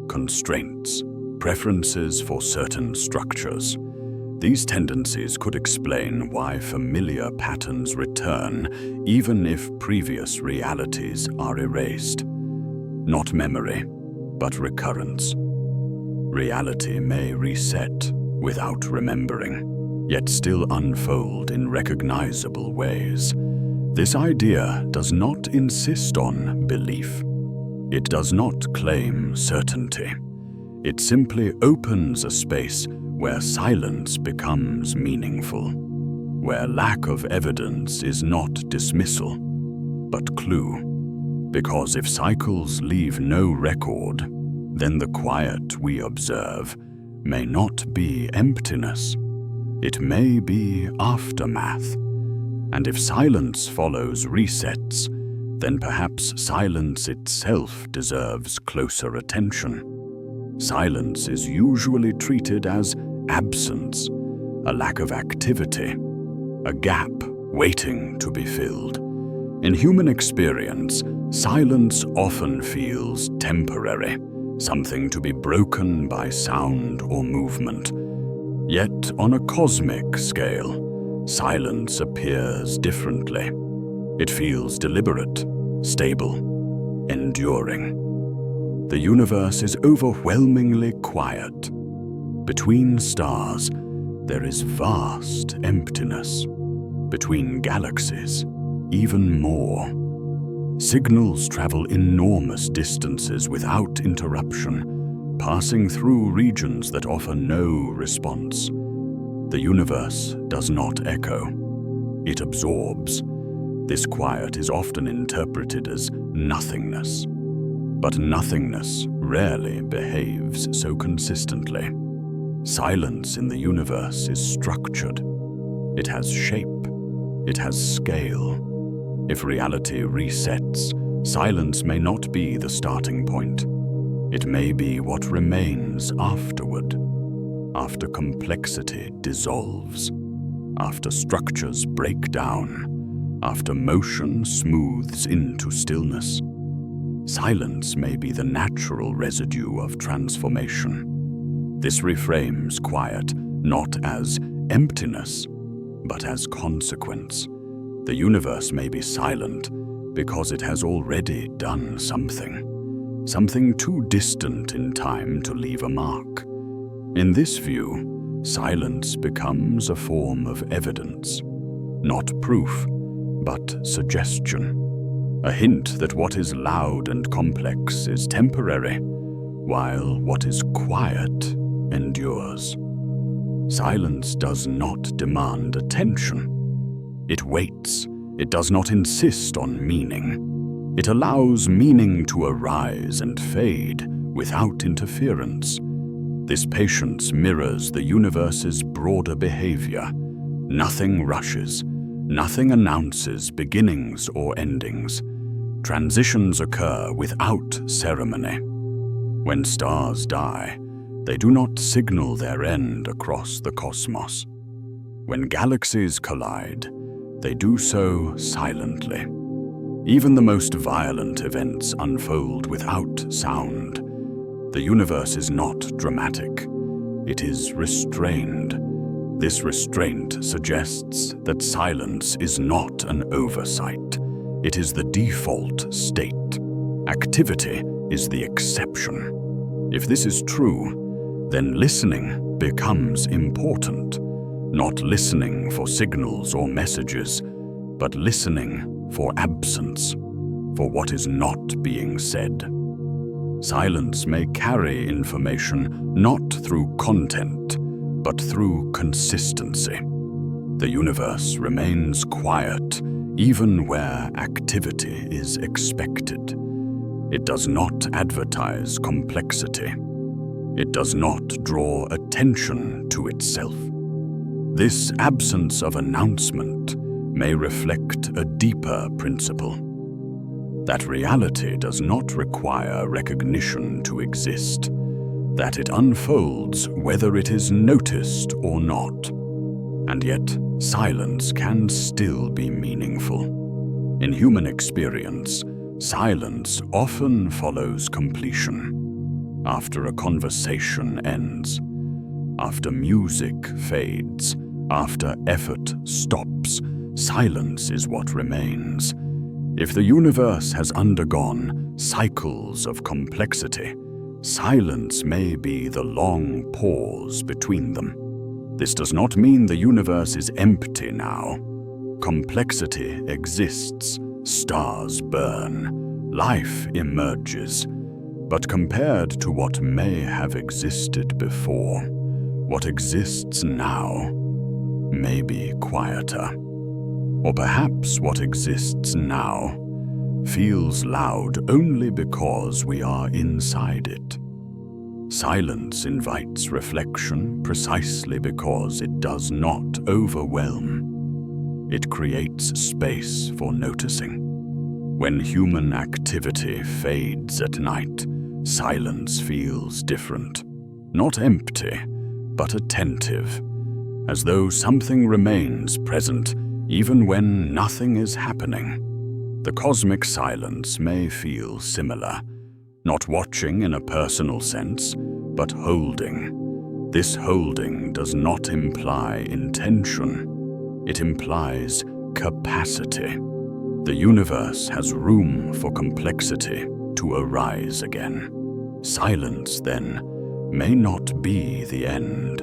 constraints, preferences for certain structures. These tendencies could explain why familiar patterns return even if previous realities are erased. Not memory, but recurrence. Reality may reset without remembering, yet still unfold in recognizable ways. This idea does not insist on belief. It does not claim certainty. It simply opens a space where silence becomes meaningful, where lack of evidence is not dismissal, but clue. Because if cycles leave no record, then the quiet we observe may not be emptiness. It may be aftermath. And if silence follows resets, then perhaps silence itself deserves closer attention. Silence is usually treated as absence, a lack of activity, a gap waiting to be filled. In human experience, silence often feels temporary, something to be broken by sound or movement. Yet, on a cosmic scale, silence appears differently. It feels deliberate, stable, enduring. The universe is overwhelmingly quiet. Between stars, there is vast emptiness. Between galaxies, even more. Signals travel enormous distances without interruption, passing through regions that offer no response. The universe does not echo. It absorbs. This quiet is often interpreted as nothingness. But nothingness rarely behaves so consistently. Silence in the universe is structured. It has shape. It has scale. If reality resets, silence may not be the starting point. It may be what remains afterward. after complexity dissolves, after structures break down, after motion smooths into stillness. Silence may be the natural residue of transformation. This reframes quiet not as emptiness, but as consequence. The universe may be silent because it has already done something too distant in time to leave a mark. In this view, silence becomes a form of evidence, not proof, but suggestion. A hint that what is loud and complex is temporary, while what is quiet endures. Silence does not demand attention. It waits. It does not insist on meaning. It allows meaning to arise and fade without interference. This patience mirrors the universe's broader behavior. Nothing rushes. Nothing announces beginnings or endings. Transitions occur without ceremony. When stars die, they do not signal their end across the cosmos. When galaxies collide, they do so silently. Even the most violent events unfold without sound. The universe is not dramatic. It is restrained. This restraint suggests that silence is not an oversight. It is the default state. Activity is the exception. If this is true, then listening becomes important. Not listening for signals or messages, but listening for absence, for what is not being said. Silence may carry information not through content, but through consistency. The universe remains quiet even where activity is expected. It does not advertise complexity. It does not draw attention to itself. This absence of announcement may reflect a deeper principle, that reality does not require recognition to exist, that it unfolds whether it is noticed or not. And yet, silence can still be meaningful. In human experience, silence often follows completion. After a conversation ends, after music fades, after effort stops, silence is what remains. If the universe has undergone cycles of complexity, silence may be the long pause between them. This does not mean the universe is empty now. Complexity exists, stars burn, life emerges. But compared to what may have existed before, what exists now may be quieter. Or perhaps what exists now feels loud only because we are inside it. Silence invites reflection precisely because it does not overwhelm. It creates space for noticing. When human activity fades at night, silence feels different. Not empty, but attentive, as though something remains present even when nothing is happening. The cosmic silence may feel similar, not watching in a personal sense, but holding. This holding does not imply intention. It implies capacity. The universe has room for complexity to arise again. Silence, then, may not be the end.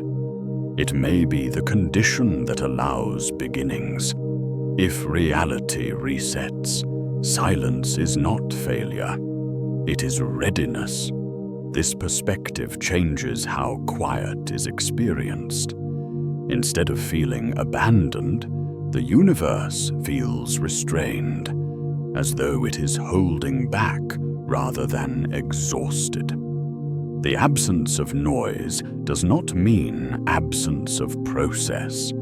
It may be the condition that allows beginnings. If reality resets, silence is not failure. It is readiness. This perspective changes how quiet is experienced. Instead of feeling abandoned, the universe feels restrained, as though it is holding back rather than exhausted. The absence of noise does not mean absence of process.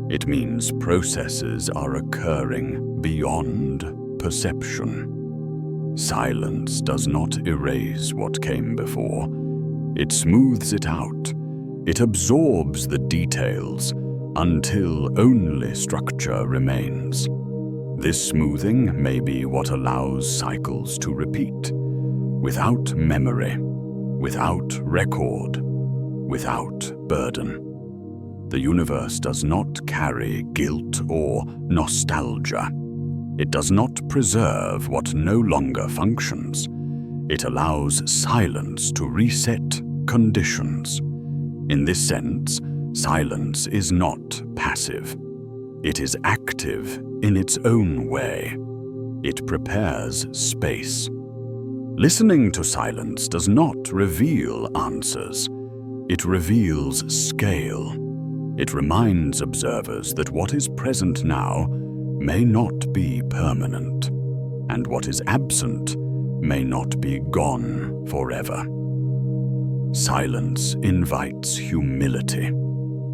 It means processes are occurring beyond perception. Silence does not erase what came before. It smooths it out. It absorbs the details until only structure remains. This smoothing may be what allows cycles to repeat, without memory, without record, without burden. The universe does not carry guilt or nostalgia. It does not preserve what no longer functions. It allows silence to reset conditions. In this sense, silence is not passive. It is active in its own way. It prepares space. Listening to silence does not reveal answers. It reveals scale. It reminds observers that what is present now may not be permanent, and what is absent may not be gone forever. Silence invites humility.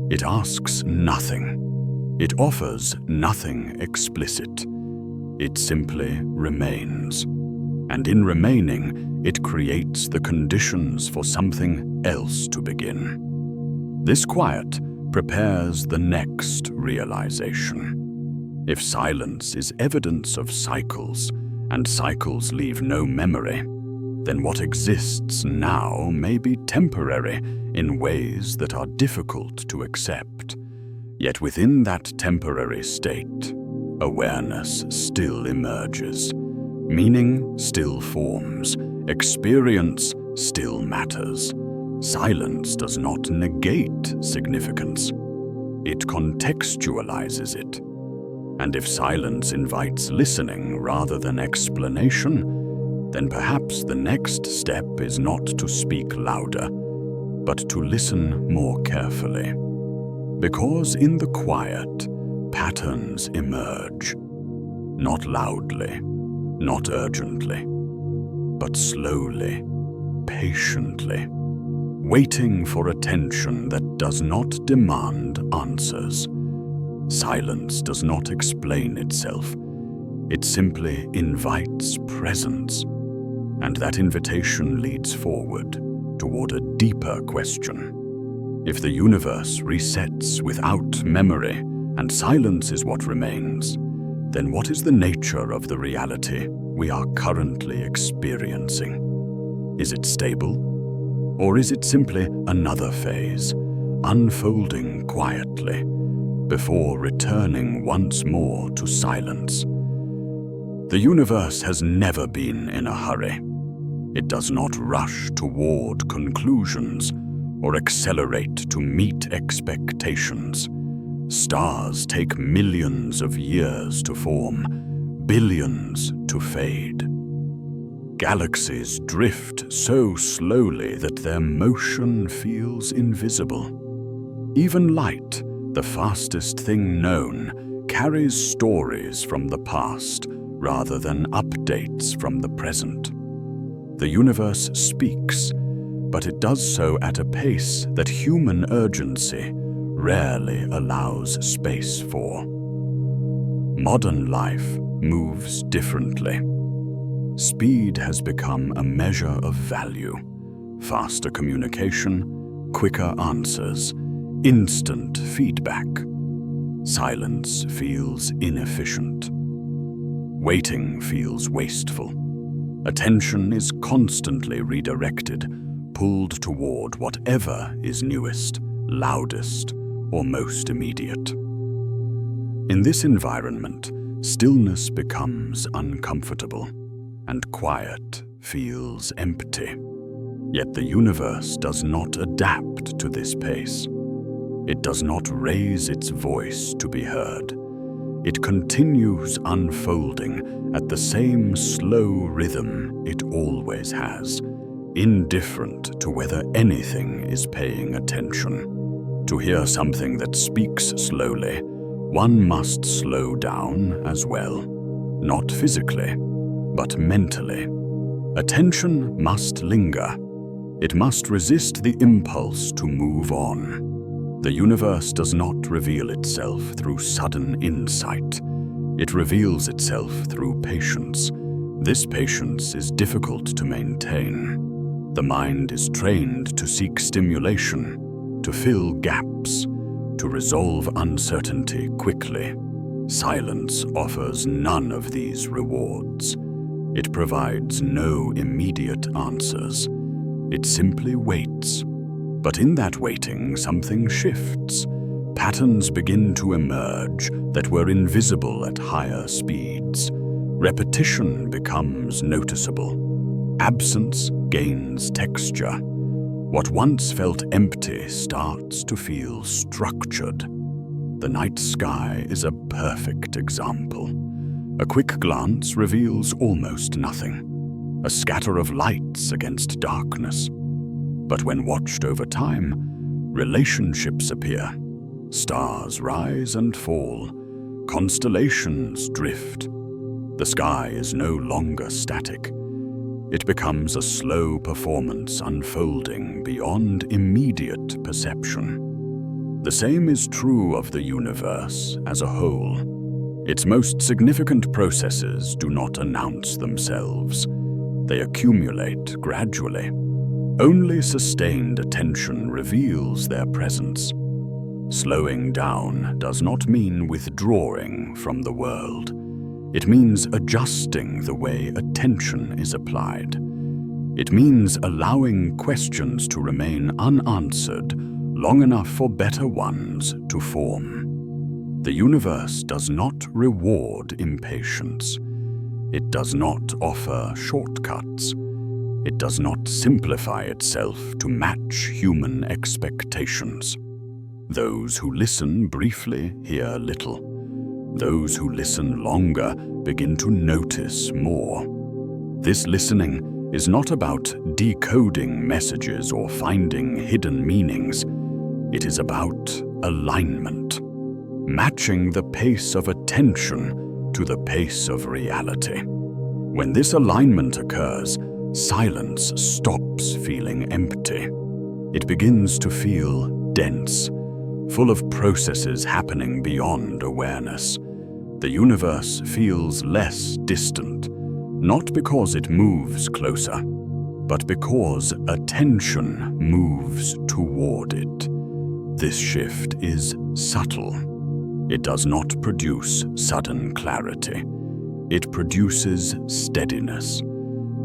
It asks nothing. It offers nothing explicit. It simply remains. And in remaining, it creates the conditions for something else to begin. This quiet prepares the next realization. If silence is evidence of cycles, and cycles leave no memory, then what exists now may be temporary in ways that are difficult to accept. Yet within that temporary state, awareness still emerges. Meaning still forms. Experience still matters. Silence does not negate significance. It contextualizes it. And if silence invites listening rather than explanation, then perhaps the next step is not to speak louder, but to listen more carefully. Because in the quiet, patterns emerge. Not loudly, not urgently, but slowly, patiently, waiting for attention that does not demand answers. Silence does not explain itself. It simply invites presence, and that invitation leads forward toward a deeper question. If the universe resets without memory, and silence is what remains, then what is the nature of the reality we are currently experiencing? Is it stable? Or is it simply another phase, unfolding quietly, before returning once more to silence? The universe has never been in a hurry. It does not rush toward conclusions or accelerate to meet expectations. Stars take millions of years to form, billions to fade. Galaxies drift so slowly that their motion feels invisible. Even light, the fastest thing known, carries stories from the past rather than updates from the present. The universe speaks, but it does so at a pace that human urgency rarely allows space for. Modern life moves differently. Speed has become a measure of value. Faster communication, quicker answers, instant feedback. Silence feels inefficient. Waiting feels wasteful. Attention is constantly redirected, pulled toward whatever is newest, loudest, or most immediate. In this environment, stillness becomes uncomfortable, and quiet feels empty. Yet the universe does not adapt to this pace. It does not raise its voice to be heard. It continues unfolding at the same slow rhythm it always has, indifferent to whether anything is paying attention. To hear something that speaks slowly, one must slow down as well, not physically, but mentally. Attention must linger. It must resist the impulse to move on. The universe does not reveal itself through sudden insight. It reveals itself through patience. This patience is difficult to maintain. The mind is trained to seek stimulation, to fill gaps, to resolve uncertainty quickly. Silence offers none of these rewards. It provides no immediate answers. It simply waits. But in that waiting, something shifts. Patterns begin to emerge that were invisible at higher speeds. Repetition becomes noticeable. Absence gains texture. What once felt empty starts to feel structured. The night sky is a perfect example. A quick glance reveals almost nothing, a scatter of lights against darkness. But when watched over time, relationships appear. Stars rise and fall, constellations drift. The sky is no longer static. It becomes a slow performance unfolding beyond immediate perception. The same is true of the universe as a whole. Its most significant processes do not announce themselves. They accumulate gradually. Only sustained attention reveals their presence. Slowing down does not mean withdrawing from the world. It means adjusting the way attention is applied. It means allowing questions to remain unanswered long enough for better ones to form. The universe does not reward impatience. It does not offer shortcuts. It does not simplify itself to match human expectations. Those who listen briefly hear little. Those who listen longer begin to notice more. This listening is not about decoding messages or finding hidden meanings. It is about alignment, matching the pace of attention to the pace of reality. When this alignment occurs, silence stops feeling empty. It begins to feel dense, full of processes happening beyond awareness. The universe feels less distant, not because it moves closer, but because attention moves toward it. This shift is subtle. It does not produce sudden clarity. It produces steadiness,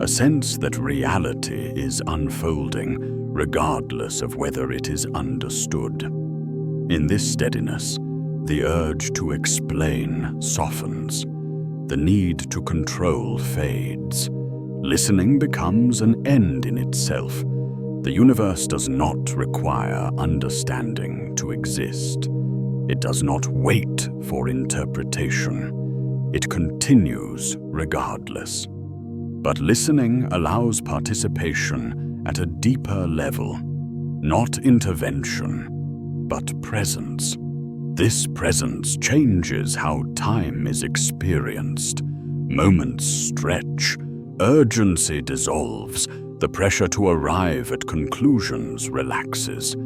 a sense that reality is unfolding regardless of whether it is understood. In this steadiness, the urge to explain softens. The need to control fades. Listening becomes an end in itself. The universe does not require understanding to exist. It does not wait for interpretation. It continues regardless. But listening allows participation at a deeper level, not intervention, but presence. This presence changes how time is experienced. Moments stretch, urgency dissolves, the pressure to arrive at conclusions relaxes.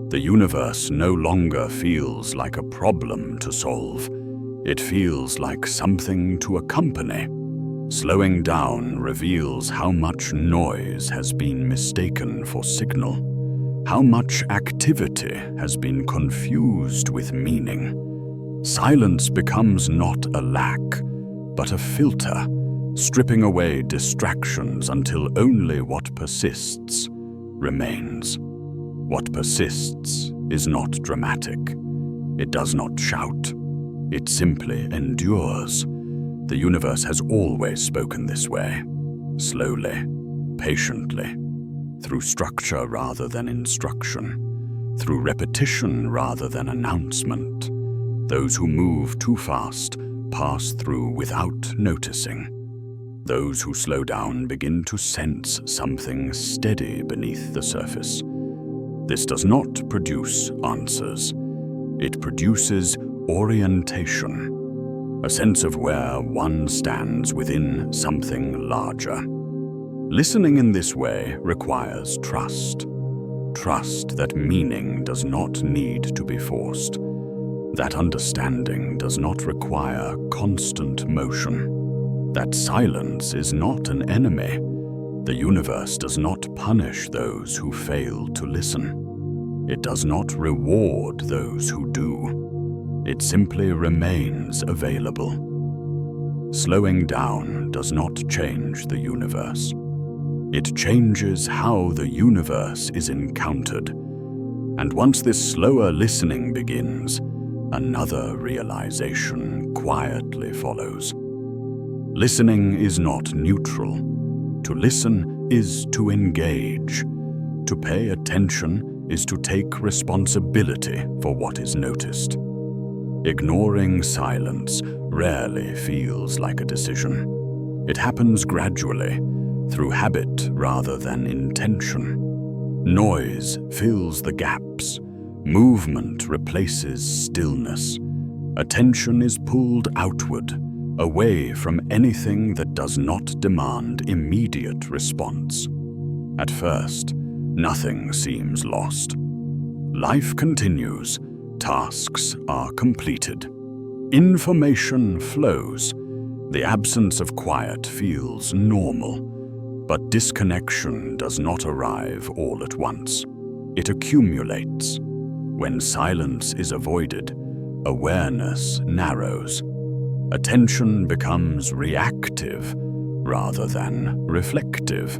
The universe no longer feels like a problem to solve. It feels like something to accompany. Slowing down reveals how much noise has been mistaken for signal. How much activity has been confused with meaning. Silence becomes not a lack, but a filter, stripping away distractions until only what persists remains. What persists is not dramatic. It does not shout. It simply endures. The universe has always spoken this way, slowly, patiently. Through structure rather than instruction, through repetition rather than announcement. Those who move too fast pass through without noticing. Those who slow down begin to sense something steady beneath the surface. This does not produce answers. It produces orientation, a sense of where one stands within something larger. Listening in this way requires trust. Trust that meaning does not need to be forced. That understanding does not require constant motion. That silence is not an enemy. The universe does not punish those who fail to listen. It does not reward those who do. It simply remains available. Slowing down does not change the universe. It changes how the universe is encountered. And once this slower listening begins, another realization quietly follows. Listening is not neutral. To listen is to engage. To pay attention is to take responsibility for what is noticed. Ignoring silence rarely feels like a decision. It happens gradually, through habit rather than intention. Noise fills the gaps. Movement replaces stillness. Attention is pulled outward, away from anything that does not demand immediate response. At first, nothing seems lost. Life continues. Tasks are completed. Information flows. The absence of quiet feels normal, but disconnection does not arrive all at once. It accumulates. When silence is avoided, awareness narrows. Attention becomes reactive rather than reflective.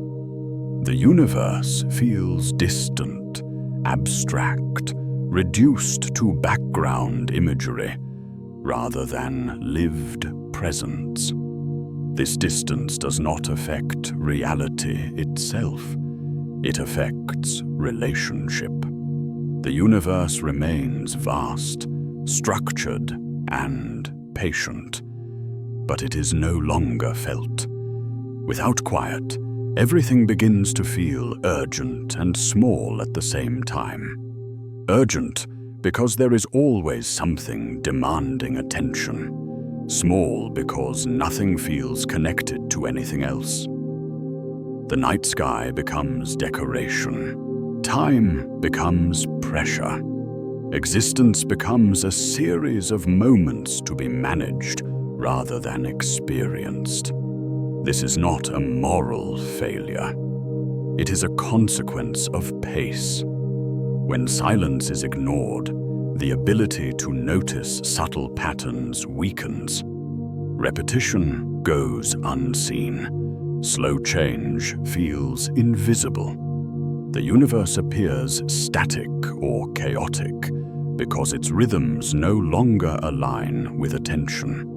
The universe feels distant, abstract, reduced to background imagery rather than lived presence. This distance does not affect reality itself. It affects relationship. The universe remains vast, structured, and patient, but it is no longer felt. Without quiet, everything begins to feel urgent and small at the same time. Urgent because there is always something demanding attention. Small because nothing feels connected to anything else. The night sky becomes decoration. Time becomes pressure. Existence becomes a series of moments to be managed rather than experienced. This is not a moral failure. It is a consequence of pace. When silence is ignored, the ability to notice subtle patterns weakens. Repetition goes unseen. Slow change feels invisible. The universe appears static or chaotic because its rhythms no longer align with attention.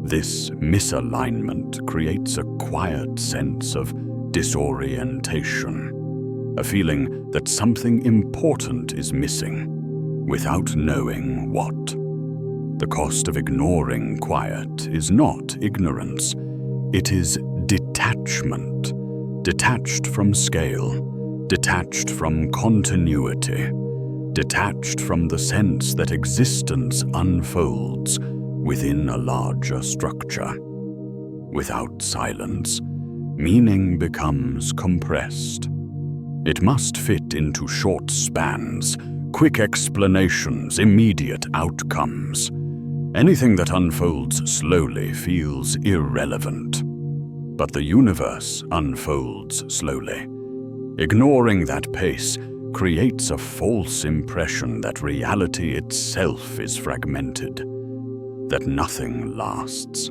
This misalignment creates a quiet sense of disorientation, a feeling that something important is missing, without knowing what. The cost of ignoring quiet is not ignorance, it is detachment. Detached from scale, detached from continuity, detached from the sense that existence unfolds within a larger structure. Without silence, meaning becomes compressed. It must fit into short spans, quick explanations, immediate outcomes. Anything that unfolds slowly feels irrelevant. But the universe unfolds slowly. Ignoring that pace creates a false impression that reality itself is fragmented, that nothing lasts,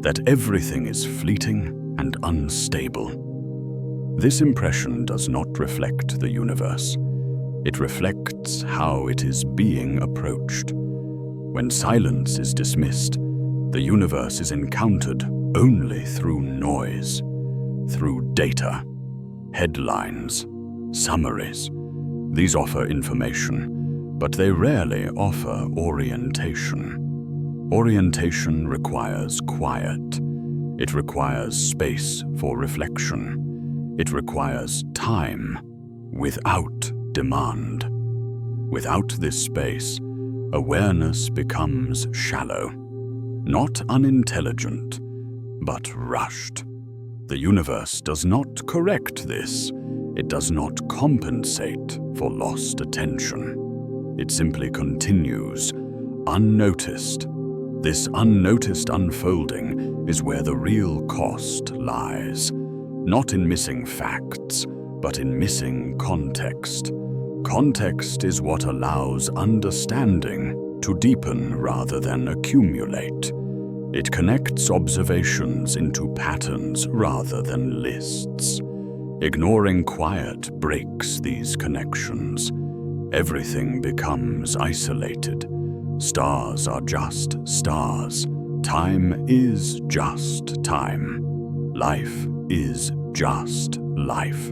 that everything is fleeting and unstable. This impression does not reflect the universe. It reflects how it is being approached. When silence is dismissed, the universe is encountered only through noise, through data, headlines, summaries. These offer information, but they rarely offer orientation. Orientation requires quiet. It requires space for reflection. It requires time without demand. Without this space, awareness becomes shallow, not unintelligent, but rushed. The universe does not correct this. It does not compensate for lost attention. It simply continues, unnoticed. This unnoticed unfolding is where the real cost lies, not in missing facts, but in missing context. Context is what allows understanding to deepen rather than accumulate. It connects observations into patterns rather than lists. Ignoring quiet breaks these connections. Everything becomes isolated. Stars are just stars. Time is just time. Life is just life.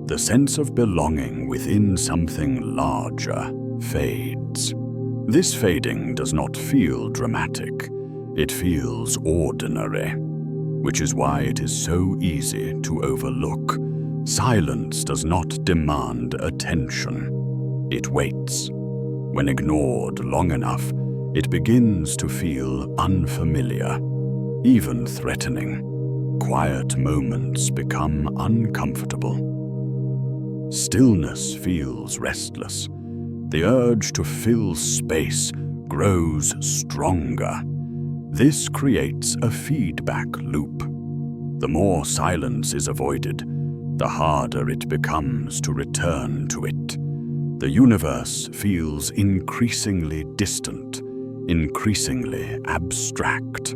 The sense of belonging within something larger fades. This fading does not feel dramatic. It feels ordinary, which is why it is so easy to overlook. Silence does not demand attention. It waits. When ignored long enough, it begins to feel unfamiliar, even threatening. Quiet moments become uncomfortable. Stillness feels restless. The urge to fill space grows stronger. This creates a feedback loop. The more silence is avoided, the harder it becomes to return to it. The universe feels increasingly distant, increasingly abstract.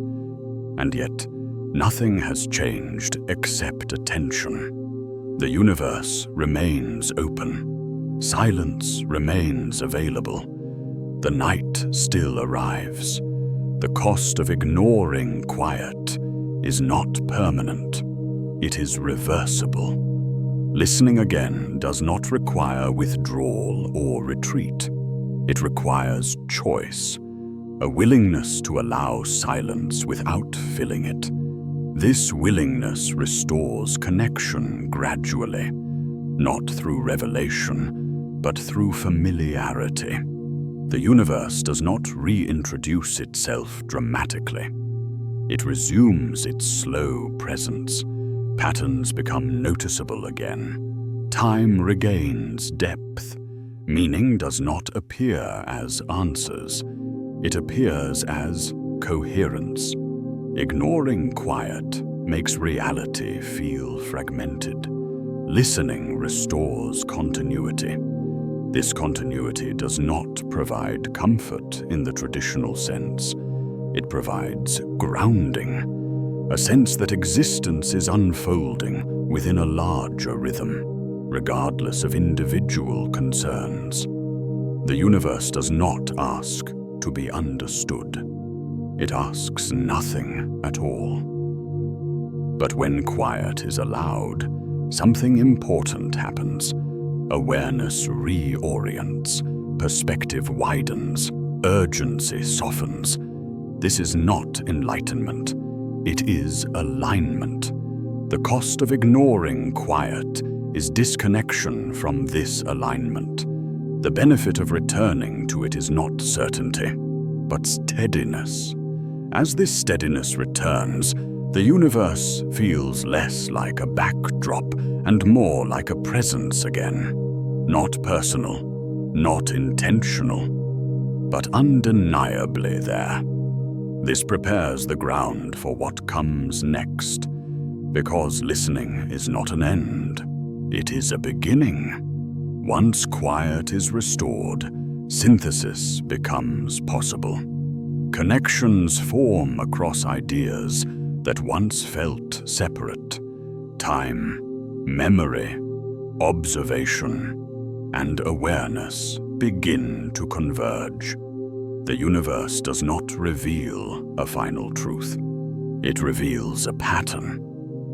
And yet, nothing has changed except attention. The universe remains open. Silence remains available. The night still arrives. The cost of ignoring quiet is not permanent. It is reversible. Listening again does not require withdrawal or retreat. It requires choice, a willingness to allow silence without filling it. This willingness restores connection gradually, not through revelation, but through familiarity. The universe does not reintroduce itself dramatically. It resumes its slow presence. Patterns become noticeable again. Time regains depth. Meaning does not appear as answers. It appears as coherence. Ignoring quiet makes reality feel fragmented. Listening restores continuity. This continuity does not provide comfort in the traditional sense. It provides grounding, a sense that existence is unfolding within a larger rhythm, regardless of individual concerns. The universe does not ask to be understood. It asks nothing at all. But when quiet is allowed, something important happens. Awareness reorients, perspective widens, urgency softens. This is not enlightenment. It is alignment. The cost of ignoring quiet is disconnection from this alignment. The benefit of returning to it is not certainty, but steadiness. As this steadiness returns, the universe feels less like a backdrop and more like a presence again. Not personal, not intentional, but undeniably there. This prepares the ground for what comes next, because listening is not an end, it is a beginning. Once quiet is restored, synthesis becomes possible. Connections form across ideas that once felt separate. Time, memory, observation, and awareness begin to converge. The universe does not reveal a final truth. It reveals a pattern,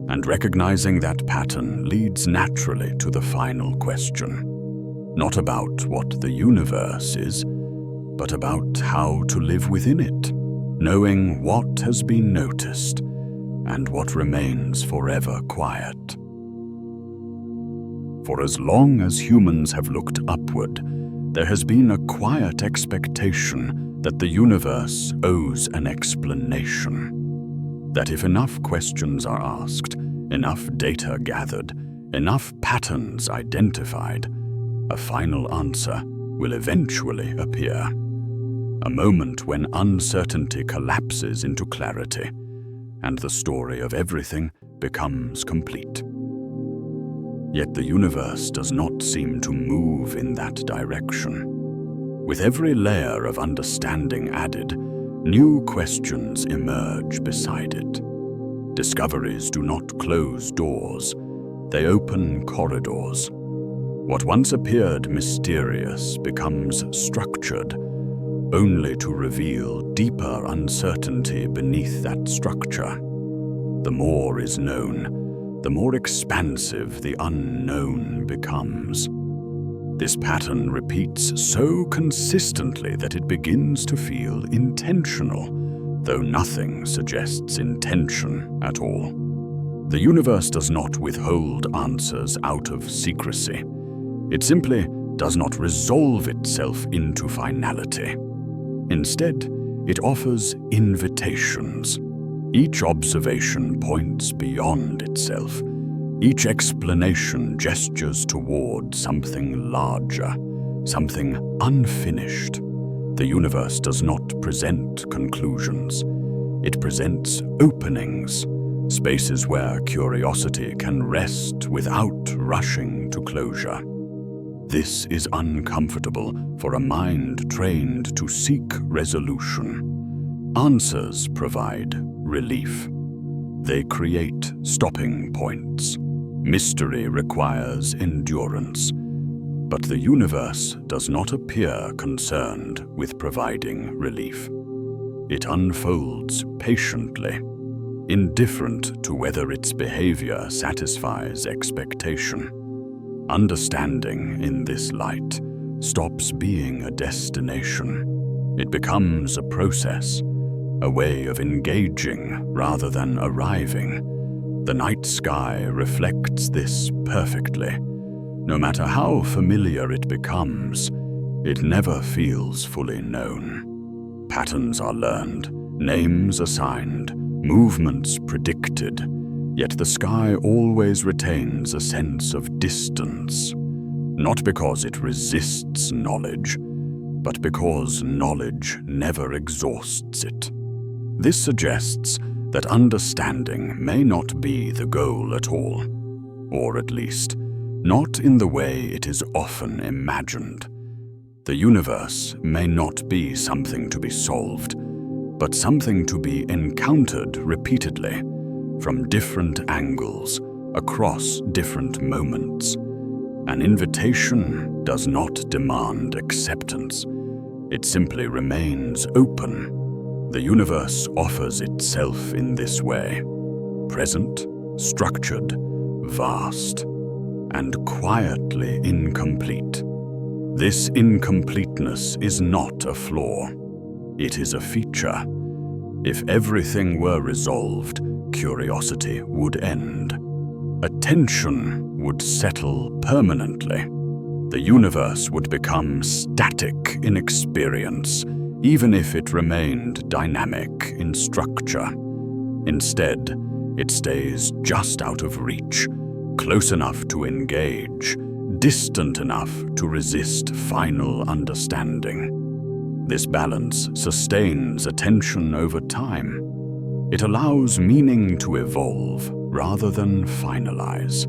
and recognizing that pattern leads naturally to the final question. Not about what the universe is, but about how to live within it, knowing what has been noticed and what remains forever quiet. For as long as humans have looked upward, there has been a quiet expectation that the universe owes an explanation. That if enough questions are asked, enough data gathered, enough patterns identified, a final answer will eventually appear. A moment when uncertainty collapses into clarity, and the story of everything becomes complete. Yet the universe does not seem to move in that direction. With every layer of understanding added, new questions emerge beside it. Discoveries do not close doors, they open corridors. What once appeared mysterious becomes structured, only to reveal deeper uncertainty beneath that structure. The more is known, the more expansive the unknown becomes. This pattern repeats so consistently that it begins to feel intentional, though nothing suggests intention at all. The universe does not withhold answers out of secrecy. It simply does not resolve itself into finality. Instead, it offers invitations. Each observation points beyond itself. Each explanation gestures toward something larger, something unfinished. The universe does not present conclusions. It presents openings, spaces where curiosity can rest without rushing to closure. This is uncomfortable for a mind trained to seek resolution. Answers provide relief. They create stopping points. Mystery requires endurance. But the universe does not appear concerned with providing relief. It unfolds patiently, indifferent to whether its behavior satisfies expectation. Understanding in this light stops being a destination. It becomes a process, a way of engaging rather than arriving. The night sky reflects this perfectly. No matter how familiar it becomes, it never feels fully known. Patterns are learned, names assigned, movements predicted, yet the sky always retains a sense of distance, not because it resists knowledge, but because knowledge never exhausts it. This suggests that understanding may not be the goal at all, or at least, not in the way it is often imagined. The universe may not be something to be solved, but something to be encountered repeatedly, from different angles, across different moments. An invitation does not demand acceptance. It simply remains open. The universe offers itself in this way: present, structured, vast, and quietly incomplete. This incompleteness is not a flaw. It is a feature. If everything were resolved, curiosity would end. Attention would settle permanently. The universe would become static in experience, even if it remained dynamic in structure. Instead, it stays just out of reach, close enough to engage, distant enough to resist final understanding. This balance sustains attention over time. It allows meaning to evolve rather than finalize.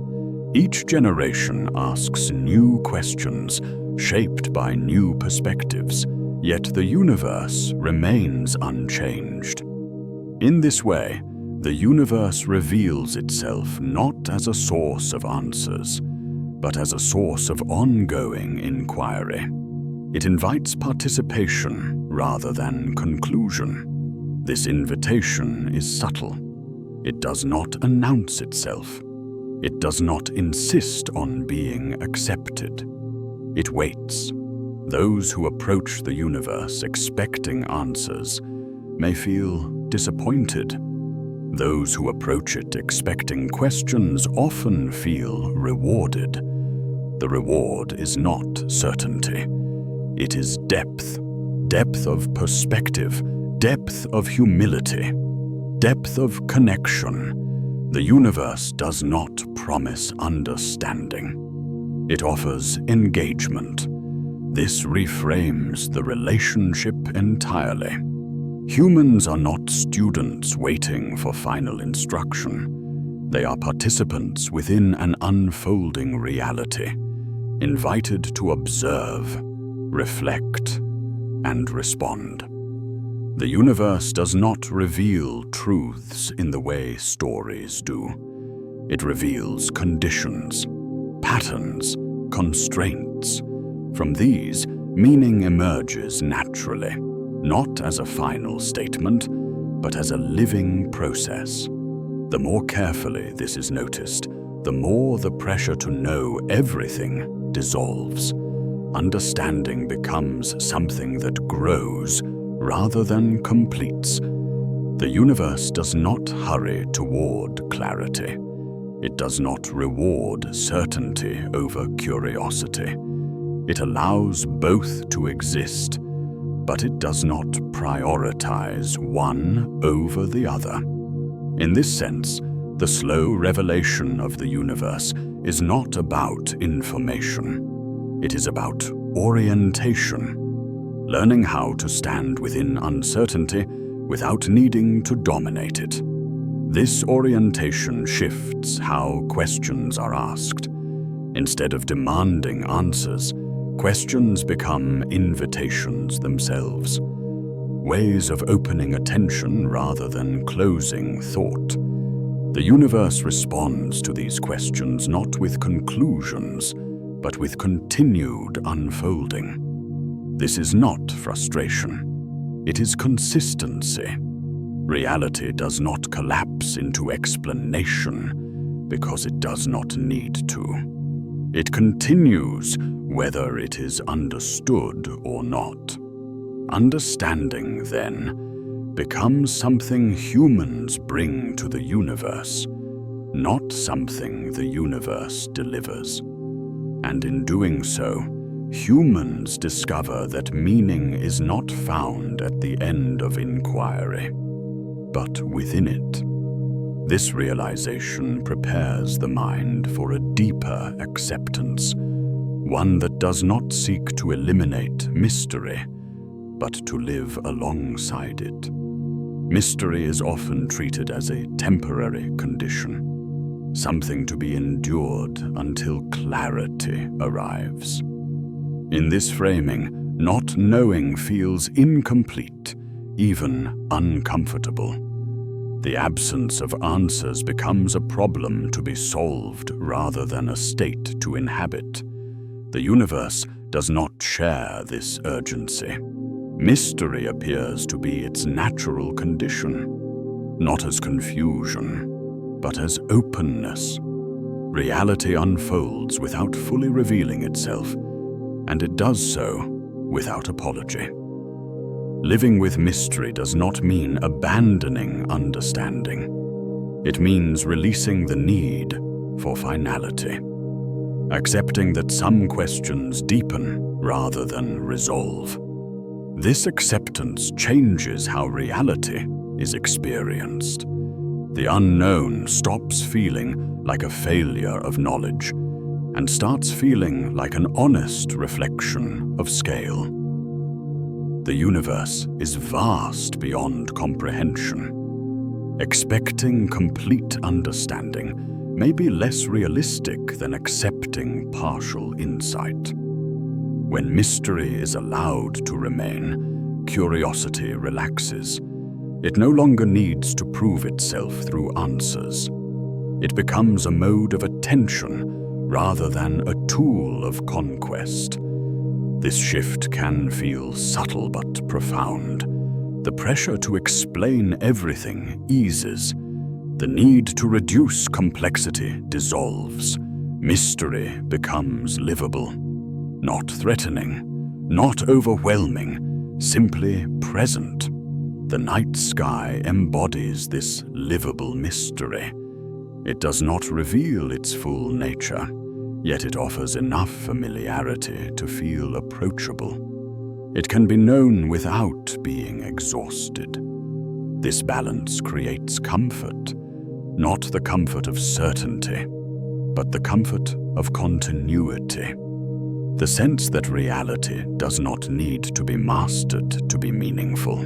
Each generation asks new questions, shaped by new perspectives, yet the universe remains unchanged. In this way, the universe reveals itself not as a source of answers, but as a source of ongoing inquiry. It invites participation rather than conclusion. This invitation is subtle. It does not announce itself. It does not insist on being accepted. It waits. Those who approach the universe expecting answers may feel disappointed. Those who approach it expecting questions often feel rewarded. The reward is not certainty. It is depth. Depth of perspective, depth of humility, depth of connection. The universe does not promise understanding. It offers engagement. This reframes the relationship entirely. Humans are not students waiting for final instruction. They are participants within an unfolding reality, invited to observe, reflect, and respond. The universe does not reveal truths in the way stories do. It reveals conditions, patterns, constraints. From these, meaning emerges naturally, not as a final statement, but as a living process. The more carefully this is noticed, the more the pressure to know everything dissolves. Understanding becomes something that grows rather than completes. The universe does not hurry toward clarity. It does not reward certainty over curiosity. It allows both to exist, but it does not prioritize one over the other. In this sense, the slow revelation of the universe is not about information. It is about orientation, learning how to stand within uncertainty without needing to dominate it. This orientation shifts how questions are asked. Instead of demanding answers, questions become invitations themselves, ways of opening attention rather than closing thought. The universe responds to these questions not with conclusions, but with continued unfolding. This is not frustration. It is consistency. Reality does not collapse into explanation because it does not need to. It continues whether it is understood or not. Understanding, then, becomes something humans bring to the universe, not something the universe delivers. And in doing so, humans discover that meaning is not found at the end of inquiry, but within it. This realization prepares the mind for a deeper acceptance, one that does not seek to eliminate mystery, but to live alongside it. Mystery is often treated as a temporary condition, something to be endured until clarity arrives. In this framing, not knowing feels incomplete, even uncomfortable. The absence of answers becomes a problem to be solved rather than a state to inhabit. The universe does not share this urgency. Mystery appears to be its natural condition, not as confusion, but as openness. Reality unfolds without fully revealing itself, and it does so without apology. Living with mystery does not mean abandoning understanding. It means releasing the need for finality, accepting that some questions deepen rather than resolve. This acceptance changes how reality is experienced. The unknown stops feeling like a failure of knowledge and starts feeling like an honest reflection of scale. The universe is vast beyond comprehension. Expecting complete understanding may be less realistic than accepting partial insight. When mystery is allowed to remain, curiosity relaxes. It no longer needs to prove itself through answers. It becomes a mode of attention rather than a tool of conquest. This shift can feel subtle but profound. The pressure to explain everything eases. The need to reduce complexity dissolves. Mystery becomes livable, not threatening, not overwhelming, simply present. The night sky embodies this livable mystery. It does not reveal its full nature, yet it offers enough familiarity to feel approachable. It can be known without being exhausted. This balance creates comfort, not the comfort of certainty, but the comfort of continuity. The sense that reality does not need to be mastered to be meaningful.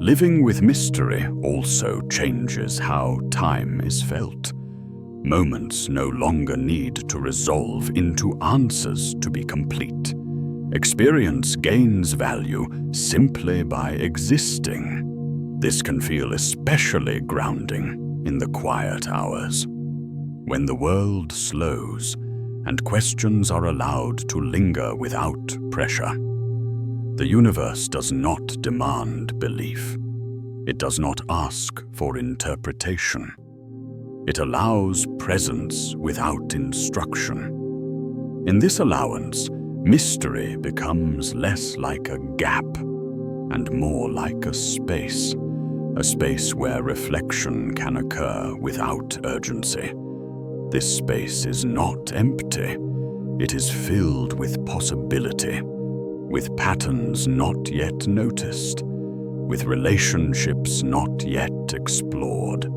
Living with mystery also changes how time is felt. Moments no longer need to resolve into answers to be complete. Experience gains value simply by existing. This can feel especially grounding in the quiet hours, when the world slows and questions are allowed to linger without pressure. The universe does not demand belief. It does not ask for interpretation. It allows presence without instruction. In this allowance, mystery becomes less like a gap and more like a space where reflection can occur without urgency. This space is not empty. It is filled with possibility, with patterns not yet noticed, with relationships not yet explored.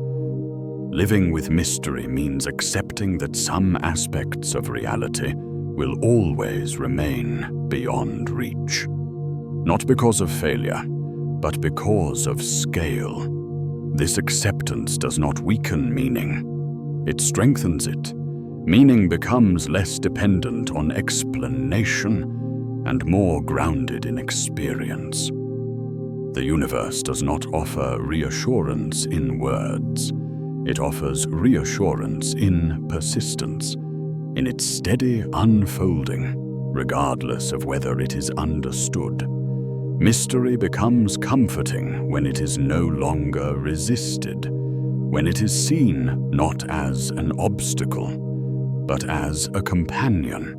Living with mystery means accepting that some aspects of reality will always remain beyond reach. Not because of failure, but because of scale. This acceptance does not weaken meaning. It strengthens it. Meaning becomes less dependent on explanation and more grounded in experience. The universe does not offer reassurance in words. It offers reassurance in persistence, in its steady unfolding, regardless of whether it is understood. Mystery becomes comforting when it is no longer resisted, when it is seen not as an obstacle, but as a companion.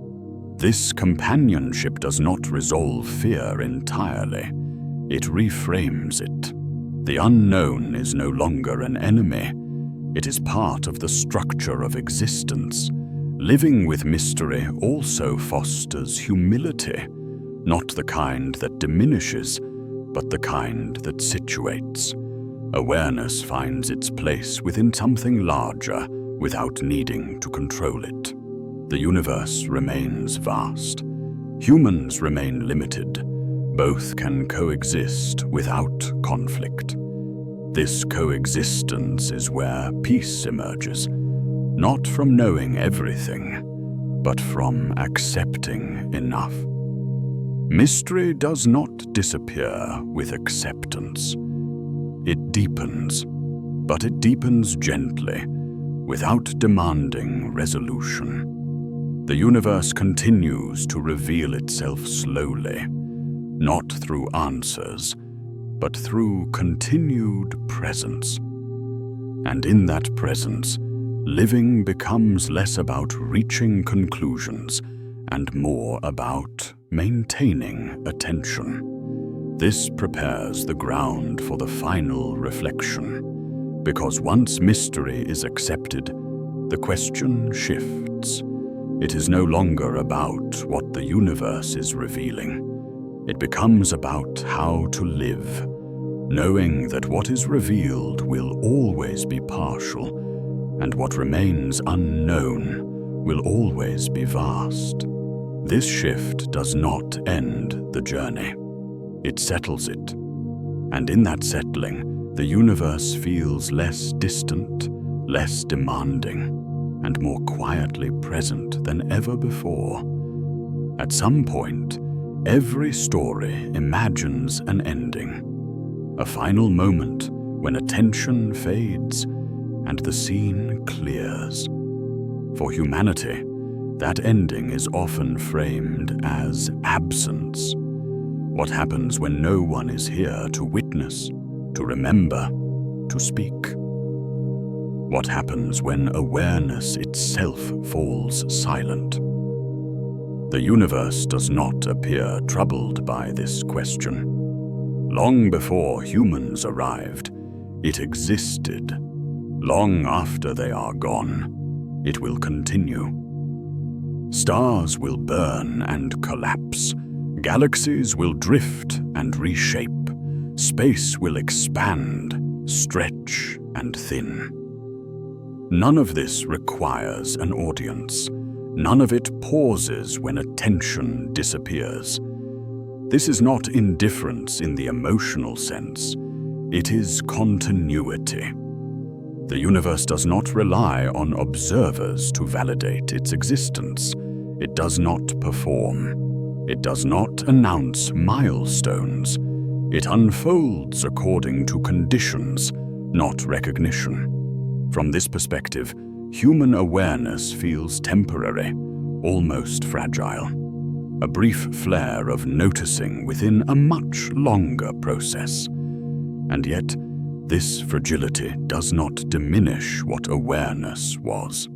This companionship does not resolve fear entirely. It reframes it. The unknown is no longer an enemy. It is part of the structure of existence. Living with mystery also fosters humility, not the kind that diminishes, but the kind that situates. Awareness finds its place within something larger without needing to control it. The universe remains vast. Humans remain limited. Both can coexist without conflict. This coexistence is where peace emerges, not from knowing everything, but from accepting enough. Mystery does not disappear with acceptance. It deepens, but it deepens gently, without demanding resolution. The universe continues to reveal itself slowly, not through answers, but through continued presence. And in that presence, living becomes less about reaching conclusions and more about maintaining attention. This prepares the ground for the final reflection, because once mystery is accepted, the question shifts. It is no longer about what the universe is revealing. It becomes about how to live, knowing that what is revealed will always be partial, and what remains unknown will always be vast. This shift does not end the journey. It settles it. And in that settling, the universe feels less distant, less demanding, and more quietly present than ever before. At some point, every story imagines an ending, a final moment when attention fades and the scene clears. For humanity, that ending is often framed as absence. What happens when no one is here to witness, to remember, to speak? What happens when awareness itself falls silent? The universe does not appear troubled by this question. Long before humans arrived, it existed. Long after they are gone, it will continue. Stars will burn and collapse. Galaxies will drift and reshape. Space will expand, stretch, and thin. None of this requires an audience. None of it pauses when attention disappears. This is not indifference in the emotional sense. It is continuity. The universe does not rely on observers to validate its existence. It does not perform. It does not announce milestones. It unfolds according to conditions, not recognition. From this perspective, human awareness feels temporary, almost fragile. A brief flare of noticing within a much longer process. And yet, this fragility does not diminish what awareness was.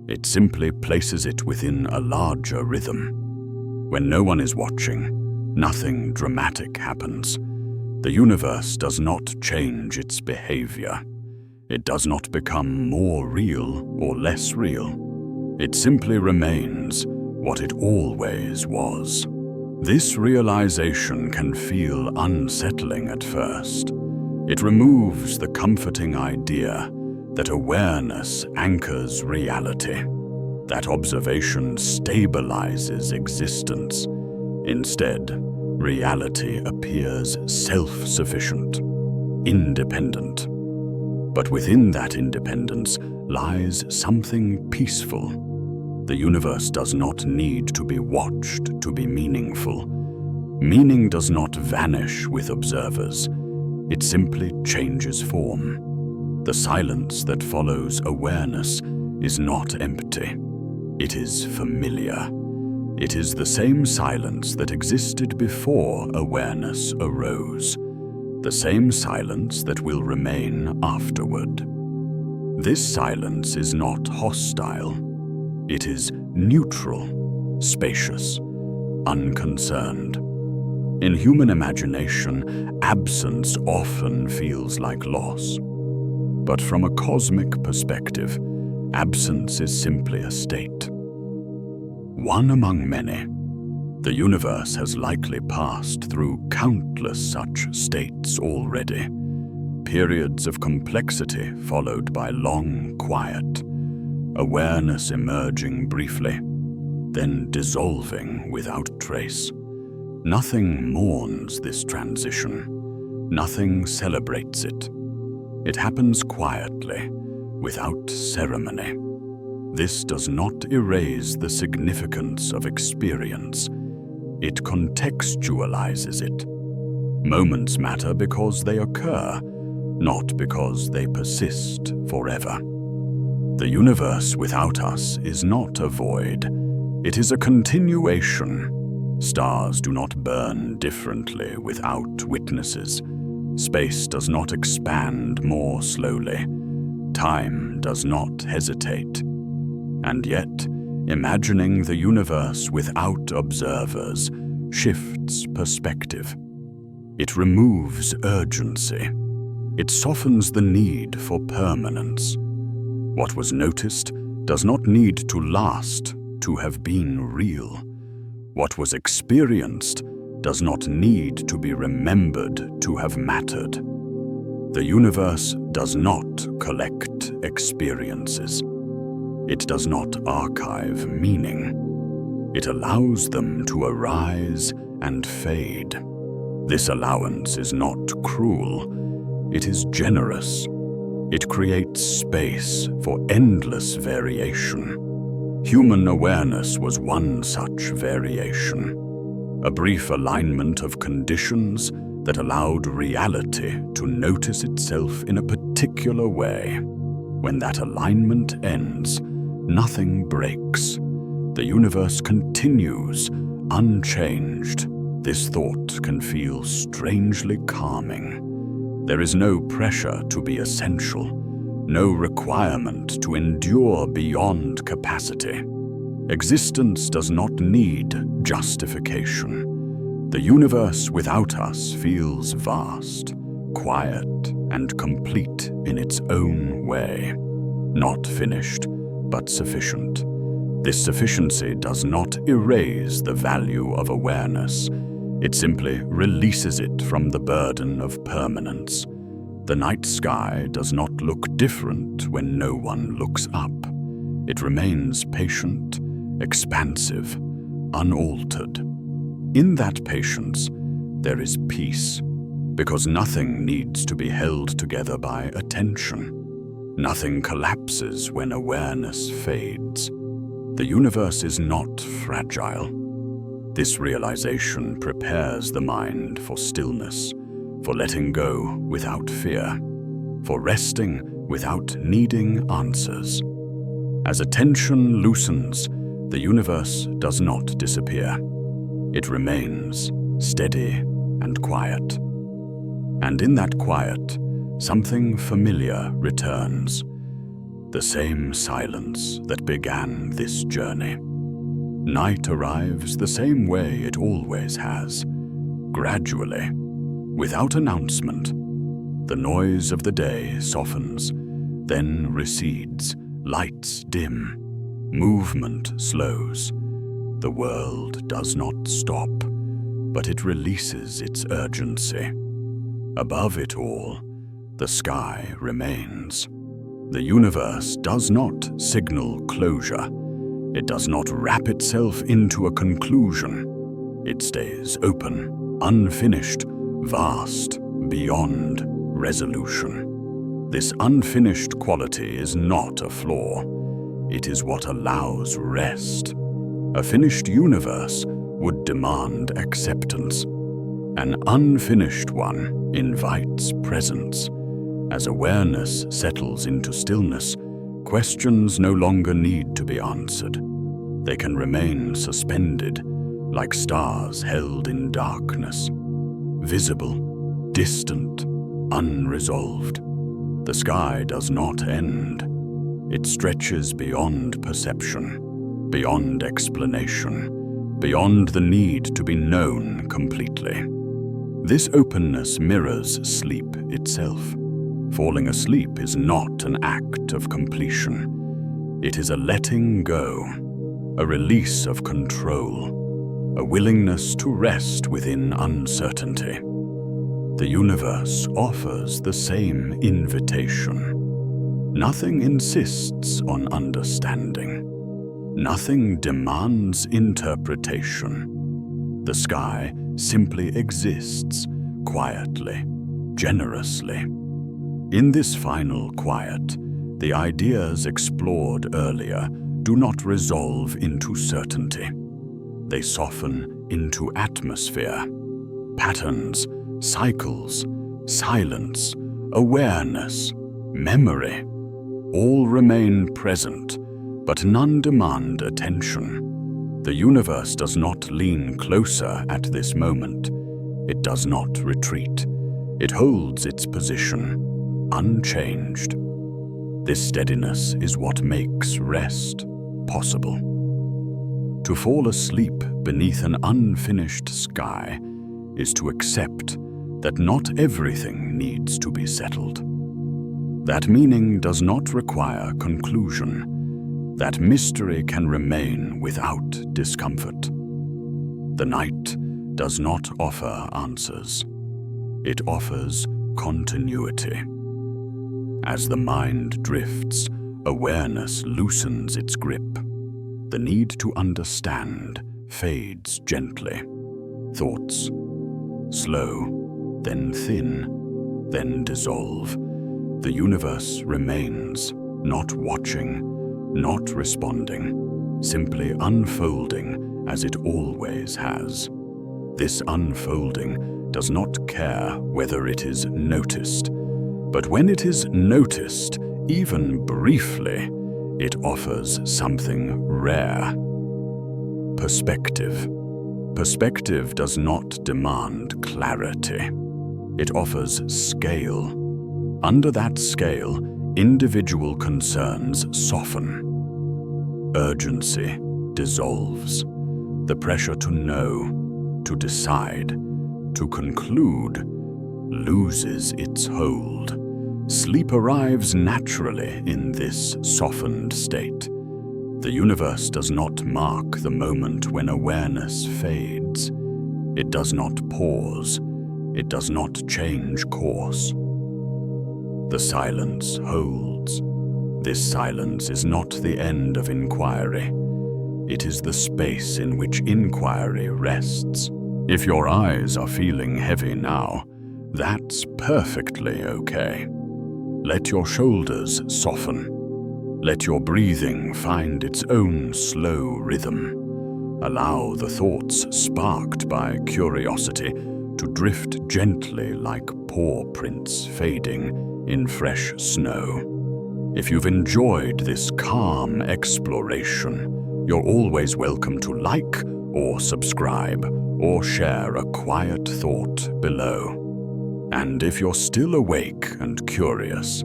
It simply places it within a larger rhythm. When no one is watching, nothing dramatic happens. The universe does not change its behavior. It does not become more real or less real. It simply remains what it always was. This realization can feel unsettling at first. It removes the comforting idea that awareness anchors reality, that observation stabilizes existence. Instead, reality appears self-sufficient, independent. But within that independence lies something peaceful. The universe does not need to be watched to be meaningful. Meaning does not vanish with observers. It simply changes form. The silence that follows awareness is not empty. It is familiar. It is the same silence that existed before awareness arose. The same silence that will remain afterward. This silence is not hostile. It is neutral, spacious, unconcerned. In human imagination, absence often feels like loss. But from a cosmic perspective, absence is simply a state. One among many. The universe has likely passed through countless such states already. Periods of complexity followed by long quiet. Awareness emerging briefly, then dissolving without trace. Nothing mourns this transition. Nothing celebrates it. It happens quietly, without ceremony. This does not erase the significance of experience. It contextualizes it. Moments matter because they occur, not because they persist forever. The universe without us is not a void. It is a continuation. Stars do not burn differently without witnesses. Space does not expand more slowly. Time does not hesitate. And yet, imagining the universe without observers shifts perspective. It removes urgency. It softens the need for permanence. What was noticed does not need to last to have been real. What was experienced does not need to be remembered to have mattered. The universe does not collect experiences. It does not archive meaning. It allows them to arise and fade. This allowance is not cruel. It is generous. It creates space for endless variation. Human awareness was one such variation. A brief alignment of conditions that allowed reality to notice itself in a particular way. When that alignment ends, nothing breaks. The universe continues, unchanged. This thought can feel strangely calming. There is no pressure to be essential. No requirement to endure beyond capacity. Existence does not need justification. The universe without us feels vast, quiet, and complete in its own way. Not finished, but sufficient. This sufficiency does not erase the value of awareness. It simply releases it from the burden of permanence. The night sky does not look different when no one looks up. It remains patient, expansive, unaltered. In that patience, there is peace, because nothing needs to be held together by attention. Nothing collapses when awareness fades. The universe is not fragile. This realization prepares the mind for stillness, for letting go without fear, for resting without needing answers. As attention loosens, the universe does not disappear. It remains steady and quiet. And in that quiet, something familiar returns. The same silence that began this journey. Night arrives the same way it always has, gradually, without announcement. The noise of the day softens, then recedes, lights dim, movement slows. The world does not stop, but it releases its urgency. Above it all, the sky remains. The universe does not signal closure. It does not wrap itself into a conclusion. It stays open, unfinished, vast, beyond resolution. This unfinished quality is not a flaw. It is what allows rest. A finished universe would demand acceptance. An unfinished one invites presence. As awareness settles into stillness, questions no longer need to be answered. They can remain suspended, like stars held in darkness, visible, distant, unresolved. The sky does not end. It stretches beyond perception, beyond explanation, beyond the need to be known completely. This openness mirrors sleep itself. Falling asleep is not an act of completion. It is a letting go, a release of control, a willingness to rest within uncertainty. The universe offers the same invitation. Nothing insists on understanding. Nothing demands interpretation. The sky simply exists, quietly, generously. In this final quiet, the ideas explored earlier do not resolve into certainty. They soften into atmosphere, patterns, cycles, silence, awareness, memory. All remain present, but none demand attention. The universe does not lean closer at this moment. It does not retreat. It holds its position, unchanged. This steadiness is what makes rest possible. To fall asleep beneath an unfinished sky is to accept that not everything needs to be settled. That meaning does not require conclusion. That mystery can remain without discomfort. The night does not offer answers. It offers continuity. As the mind drifts, awareness loosens its grip. The need to understand fades gently. Thoughts slow, then thin, then dissolve. The universe remains, not watching, not responding, simply unfolding as it always has. This unfolding does not care whether it is noticed, but when it is noticed, even briefly, it offers something rare. Perspective. Perspective does not demand clarity. It offers scale. Under that scale, individual concerns soften. Urgency dissolves. The pressure to know, to decide, to conclude, loses its hold. Sleep arrives naturally in this softened state. The universe does not mark the moment when awareness fades. It does not pause. It does not change course. The silence holds. This silence is not the end of inquiry. It is the space in which inquiry rests. If your eyes are feeling heavy now, that's perfectly okay. Let your shoulders soften. Let your breathing find its own slow rhythm. Allow the thoughts sparked by curiosity to drift gently like paw prints fading in fresh snow. If you've enjoyed this calm exploration, you're always welcome to like or subscribe or share a quiet thought below. And if you're still awake and curious,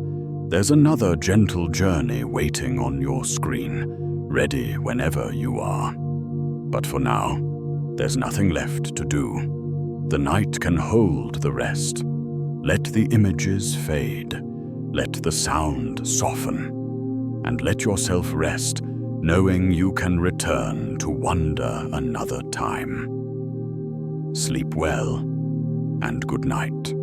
there's another gentle journey waiting on your screen, ready whenever you are. But for now, there's nothing left to do. The night can hold the rest. Let the images fade. Let the sound soften. And let yourself rest, knowing you can return to wonder another time. Sleep well, and good night.